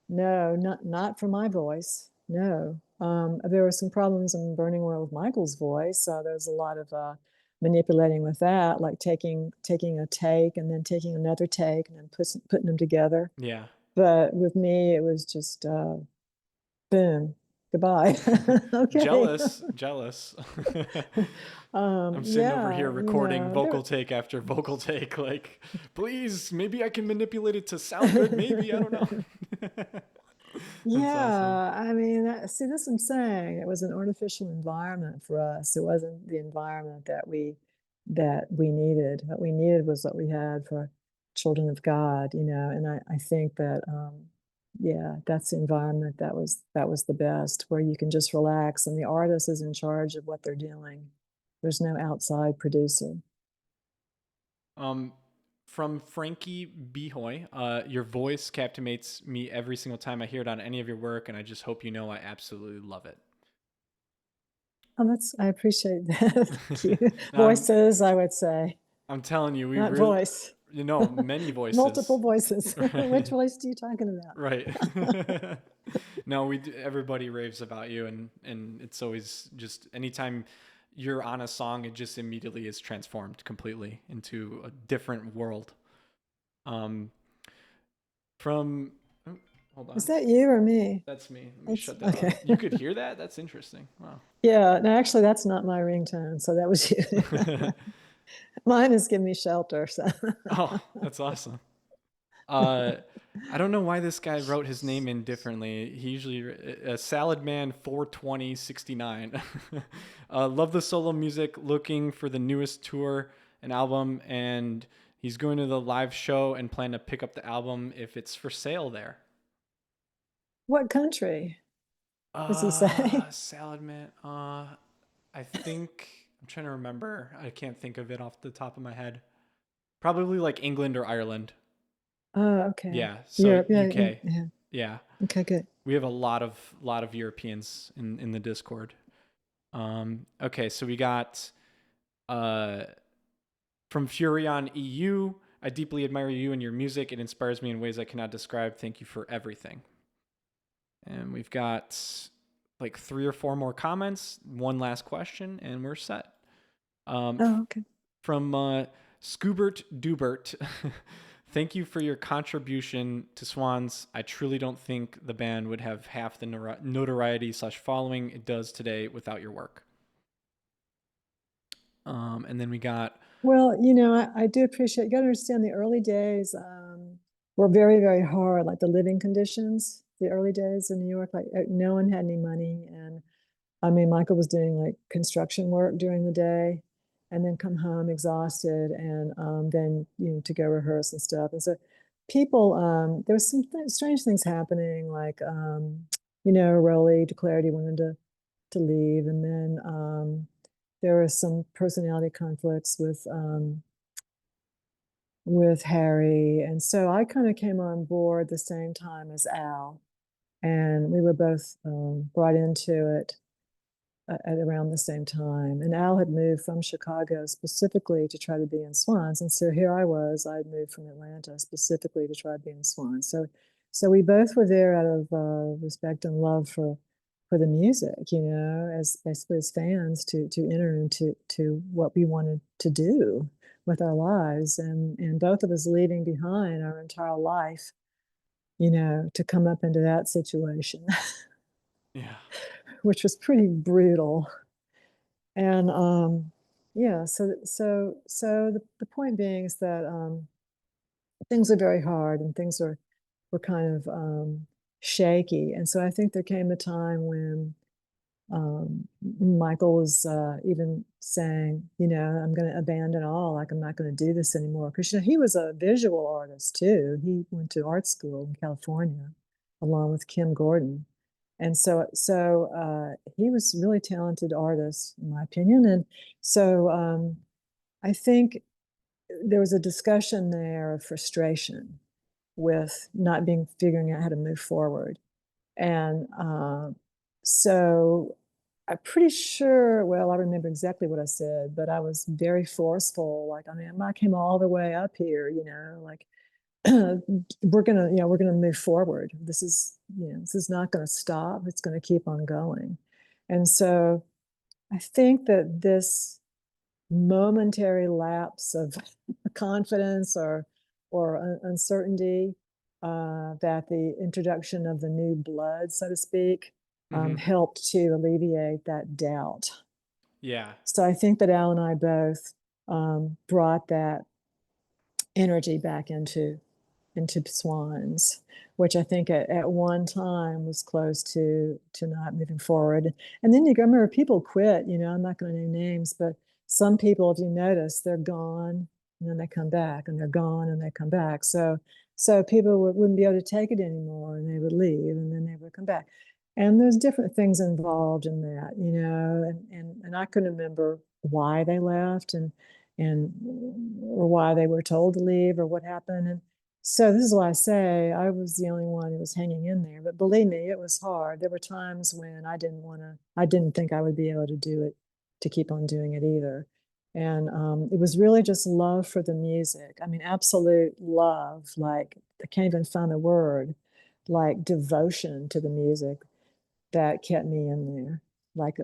none. No, not for my voice. No. There were some problems in Burning World with Michael's voice. So there's a lot of manipulating with that, like taking a take and then taking another take and then putting them together. Yeah. But with me, it was just boom, goodbye. Okay. Jealous, jealous. I'm sitting over Yeah, here recording there. vocal take after vocal take. Like, please, maybe I can manipulate it to sound good. Maybe I don't know. That's awesome. Yeah, I mean, see, this I'm saying. It was an artificial environment for us. It wasn't the environment that we needed. What we needed was what we had for Children of God, and I think that yeah, that's the environment that was the best, where you can just relax and the artist is in charge of what they're doing. There's no outside producer. Um, from Frankie Behoy, your voice captivates me every single time I hear it on any of your work, and I just hope you know I absolutely love it. Oh, I appreciate that. Thank you. um, Voices, I would say, I'm telling you, we not really, voice. many Multiple voices. voices. Which Right. voice are you talking about? Right. No, everybody raves about you, and it's always just anytime you're on a song, it just immediately is transformed completely into a different world. Um, from oh, hold Is on, that you or me? that's me. Let me That's shut that off. okay. You could hear that? That's interesting. Wow. Yeah, no, actually, that's not my ringtone. So that was you. Mine is Give Me Shelter. So Oh, that's awesome. Uh, I don't know why this guy wrote his name in differently. He usually Salad Man 42069. Love the solo music. Looking for the newest tour and album, and he's going to the live show and plan to pick up the album if it's for sale there. what country does he say? Salad Man. I think I'm trying to remember. I can't think of it off the top of my head. Probably like England or Ireland. Oh, okay. Yeah. So Europe. Yeah, yeah, UK. yeah. Yeah. Okay, good. We have a lot of Europeans in the Discord. Okay, so we got uh, from Furion EU. I deeply admire you and your music. It inspires me in ways I cannot describe. Thank you for everything. And we've got like 3 or 4 more comments. One last question, and we're set. Oh, okay. From Scoobert Dubert. Thank you for your contribution to Swans. I truly don't think the band would have half the notoriety slash following it does today without your work. And then we got, Well, I do appreciate, you got to understand the early days were very, very hard, like the living conditions, the early days in New York, like no one had any money. And I mean, Michael was doing like construction work during the day and then come home exhausted and then, to go rehearse and stuff. And so people, there was some strange things happening, like, Rowley declared he wanted to leave. And then there were some personality conflicts with Harry. And so I kind of came on board the same time as Al. And we were both brought into it at around the same time. And Al had moved from Chicago specifically to try to be in Swans. And so here I was, I had moved from Atlanta specifically to try to be in Swans. So we both were there out of respect and love for the music, as basically as fans to enter into what we wanted to do with our lives. And both of us leaving behind our entire life, to come up into that situation, yeah. which was pretty brutal. And yeah, so the point being is that things are very hard and things were kind of shaky. And so I think there came a time when Michael was even saying, I'm going to abandon all, like I'm not going to do this anymore. Because he was a visual artist too. He went to art school in California, along with Kim Gordon, and so he was a really talented artist, in my opinion. And so I think there was a discussion there of frustration with not being figuring out how to move forward. And so I'm pretty sure, well, I remember exactly what I said, but I was very forceful. Like, I mean, I came all the way up here, like we're gonna move forward. This is not gonna stop. It's gonna keep on going. And so I think that this momentary lapse of confidence or uncertainty, that the introduction of the new blood, so to speak, Mm-hmm. helped to alleviate that doubt. Yeah. So I think that Al and I both brought that energy back into Swans, which I think at one time was close to not moving forward. And then I remember people quit. I'm not going to name names, but some people, if you notice, they're gone and then they come back, and they're gone and they come back. So people wouldn't be able to take it anymore, and they would leave, and then they would come back. And there's different things involved in that, and I couldn't remember why they left and or why they were told to leave or what happened. And so this is why I say I was the only one who was hanging in there. But believe me, it was hard. There were times when I didn't think I would be able to do it, to keep on doing it either. And it was really just love for the music. I mean, absolute love. Like, I can't even find a word, like devotion to the music that kept me in there. Like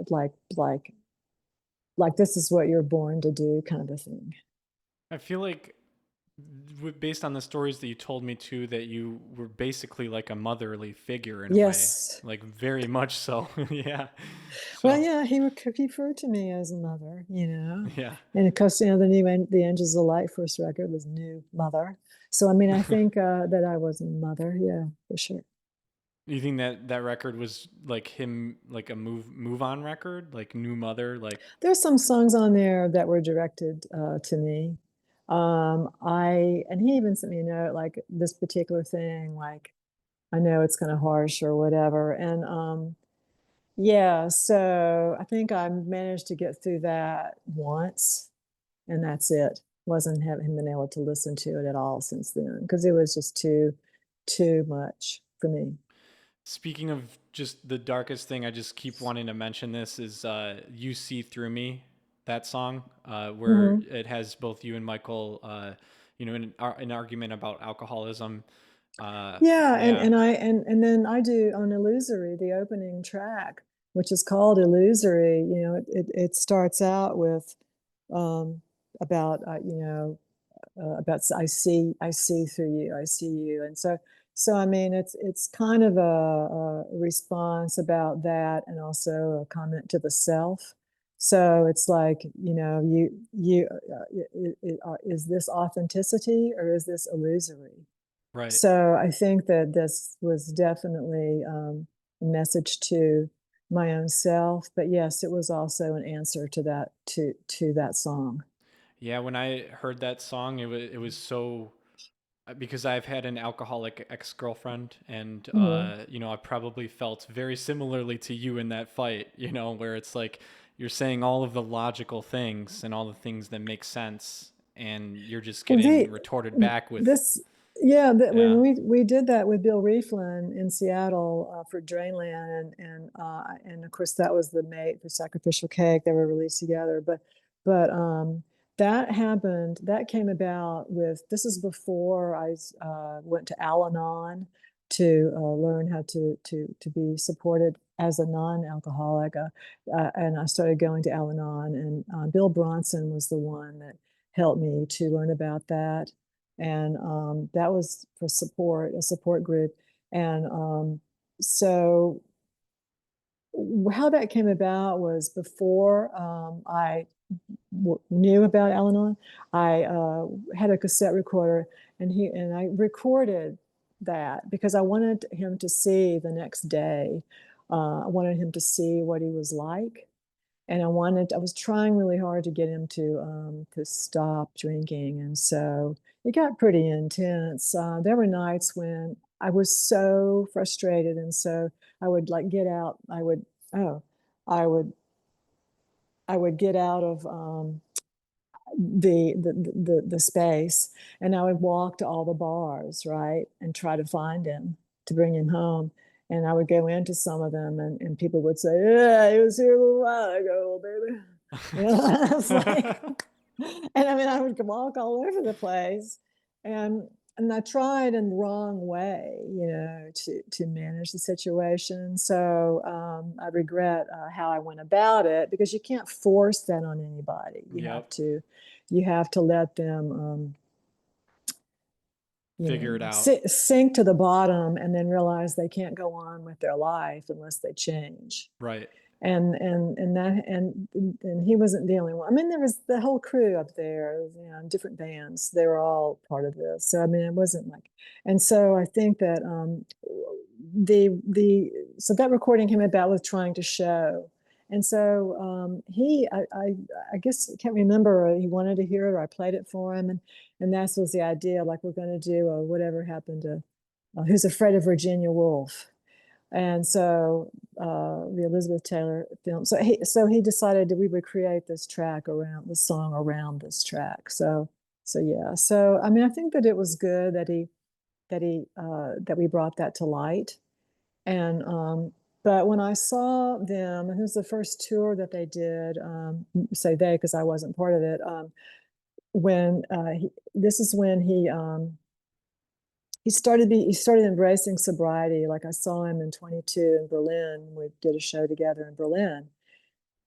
this is what you're born to do, kind of a thing. I feel like, based on the stories that you told me too, that you were basically like a motherly figure in a way, Yes. like very much so. Yeah. Well, So, yeah, he would refer to me as a mother. yeah. And of course, the Angels of Light first record was New Mother. So, I mean, I think that I was a mother, yeah, for sure. You think that that record was like him, like a move on record, like New Mother, like There's some songs on there that were directed to me. And he even sent me a note, like this particular thing, like, I know it's kind of harsh or whatever. And yeah, so I think I managed to get through that once, and that's it. Wasn't having been able to listen to it at all since then, because it was just too much for me. speaking of just the darkest thing, I just keep wanting to mention this is "You See Through Me," that song, where Hmm. it has both you and Michael, an argument about alcoholism. Yeah, and Yeah, and I and then I do on Illusory, the opening track, which is called Illusory. It starts out with um, about about I see through you, I see you, and so I mean it's kind of a response about that, and also a comment to the self. So it's like, you know, is this authenticity or is this illusory? Right. So I think that this was definitely a message to my own self, but yes, it was also an answer to that song. Yeah, when I heard that song, it was so because I've had an alcoholic ex-girlfriend, and Mhm. I probably felt very similarly to you in that fight, where it's like you're saying all of the logical things and all the things that make sense, and you're just Well, getting retorted back with, this, yeah, that when yeah. we did that with Bill Rieflin in Seattle for Drainland, and of course that was the mate for Sacrificial Cake. They were released together, but that happened. That came about with, this is before I went to Al-Anon to learn how to be supported as a non-alcoholic, and I started going to Al-Anon, and Bill Bronson was the one that helped me to learn about that. And that was for support, a support group. And so how that came about was before I knew about Al-Anon, I had a cassette recorder, and I recorded that because I wanted him to see the next day. I wanted him to see what he was like, and I was trying really hard to get him to stop drinking, and so it got pretty intense. There were nights when I was so frustrated, and so I would like get out. Oh, I would I would get out of the space, and I would walk to all the bars, right, and try to find him to bring him home. And I would go into some of them, and people would say, "Yeah, he was here a little while ago, baby." You know, it's like, and I mean, I would walk all over the place, and I tried in the wrong way, you know, to manage the situation. So I regret how I went about it, because you can't force that on anybody. Yep. You have to let them, Figure it out. sink to the bottom, and then realize they can't go on with their life unless they change. Right. And he wasn't the only one. I mean, there was the whole crew up there, different bands. They were all part of this. So I mean, it wasn't like, and so I think that the so that recording came about with trying to show, and so I guess I can't remember. He wanted to hear it, or I played it for him, and that was the idea. Like, we're going to do a whatever happened to Who's Afraid of Virginia Woolf, and so the Elizabeth Taylor film. So he decided that we would create this track around the song around this track. So yeah. So I mean, I think that it was good that we brought that to light. And but when I saw them, and it was the first tour that they did, say they, because I wasn't part of it. When this is when he started embracing sobriety. Like, I saw him in 22 in Berlin. We did a show together in Berlin.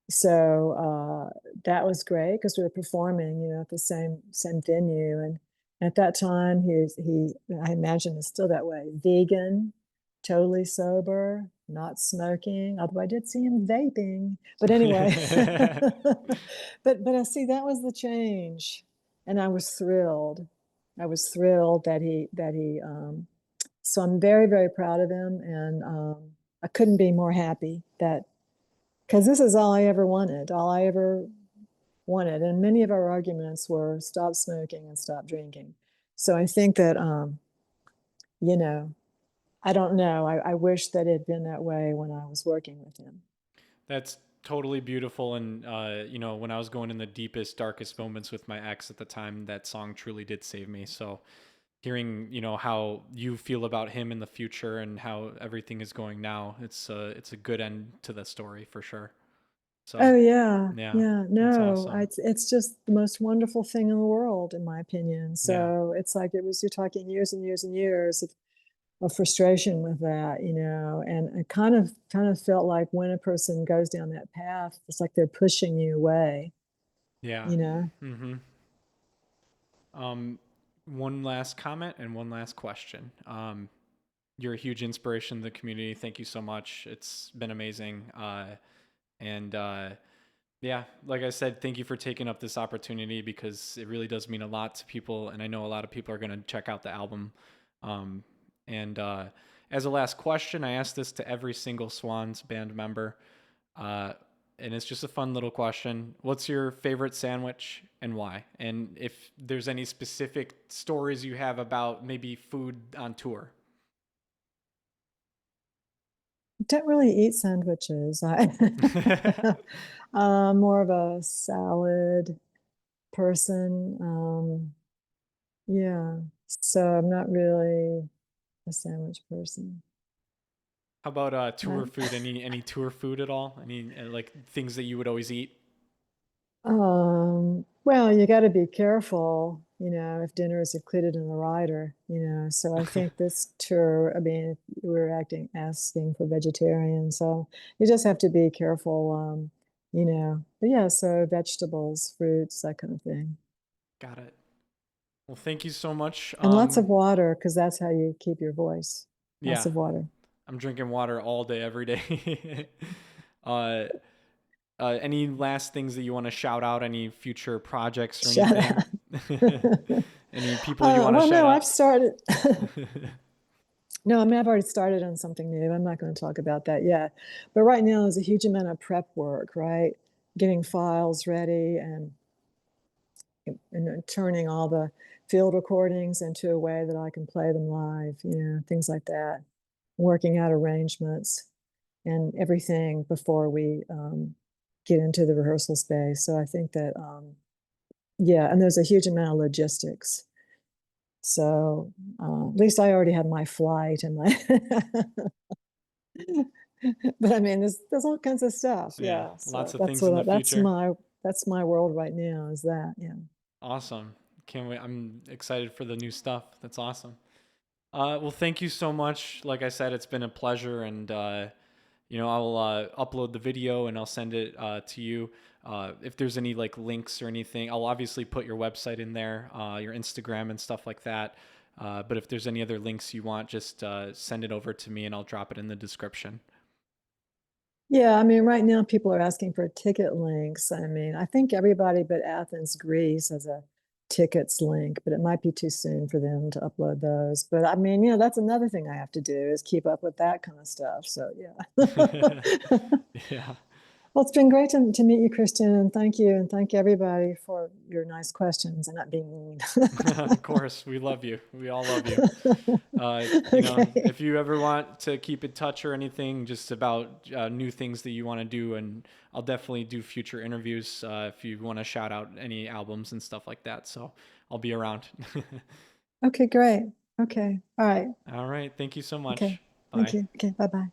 So that was great, because we were performing, at the same venue. And at that time, he I imagine is still that way. Vegan, totally sober, not smoking. Although I did see him vaping. But anyway, but I see that was the change, and I was thrilled. I was thrilled that he. So I'm very, very proud of him, and I couldn't be more happy that, because this is all I ever wanted, all I ever wanted. And many of our arguments were stop smoking and stop drinking. So I think that, you know, I don't know. I wish that it had been that way when I was working with him. That's totally beautiful. And, when I was going in the deepest, darkest moments with my ex at the time, that song truly did save me. So hearing, how you feel about him in the future and how everything is going now, it's a good end to the story for sure. So, Oh yeah, yeah, yeah. that's No, awesome. it's just the most wonderful thing in the world, in my opinion. Yeah. So it's like, you're talking years and years and years of frustration with that, and it kind of felt like when a person goes down that path, it's like they're pushing you away, Yeah. you know. Mm-hmm. Um, one last comment and one last question. You're a huge inspiration to the community. Thank you so much. It's been amazing. And yeah, like I said, thank you for taking up this opportunity because it really does mean a lot to people. And I know a lot of people are going to check out the album. Um, and as a last question, I ask this to every single Swans band member. Uh, and it's just a fun little question. What's your favorite sandwich and why? And if there's any specific stories you have about maybe food on tour. Don't really eat sandwiches. I'm more of a salad person. Yeah, so I'm not really a sandwich person. How about tour Right. food? Any tour food at all? Any like things that you would always eat? Well, you got to be careful, if dinner is included in the rider, So I think this tour, I mean, we're asking for vegetarian, so you just have to be careful, But yeah, so vegetables, fruits, that kind of thing. Got it. Well, thank you so much. And lots of water, because that's how you keep your voice. Lots Yeah, of water. I'm drinking water all day, every day. uh, any last things that you want to shout out? Any future projects or Shut anything? up. Any people you want to Well, shout no, I've out? started. No, I mean, I've already started on something new. I'm not going to talk about that yet. But right now, there's a huge amount of prep work, right? Getting files ready and turning all the field recordings into a way that I can play them live, things like that. Working out arrangements and everything before we get into the rehearsal space. So I think that, yeah, and there's a huge amount of logistics. So at least I already had my flight and my but I mean, there's all kinds of stuff. Yeah, Yeah. lots So of things in the future. that's my world right now is that. Yeah. Awesome. Can't wait. I'm excited for the new stuff. That's awesome. Well, thank you so much. Like I said, it's been a pleasure, and I'll upload the video and I'll send it to you. If there's any like links or anything, I'll obviously put your website in there, your Instagram and stuff like that. But if there's any other links you want, just send it over to me and I'll drop it in the description. Yeah, I mean, right now people are asking for ticket links. I mean, I think everybody but Athens, Greece has a tickets link, but it might be too soon for them to upload those. But I mean, that's another thing I have to do is keep up with that kind of stuff. So yeah. Yeah. Well, it's been great to meet you, Christian, and thank you, and thank everybody for your nice questions and not being mean. Of course, we love you. We all love you. Okay. If you ever want to keep in touch or anything, just about new things that you want to do, and I'll definitely do future interviews if you want to shout out any albums and stuff like that. So I'll be around. Okay, great. Okay. All right. All right. Thank you so Okay. much. Thank Bye. you. Okay. Bye-bye.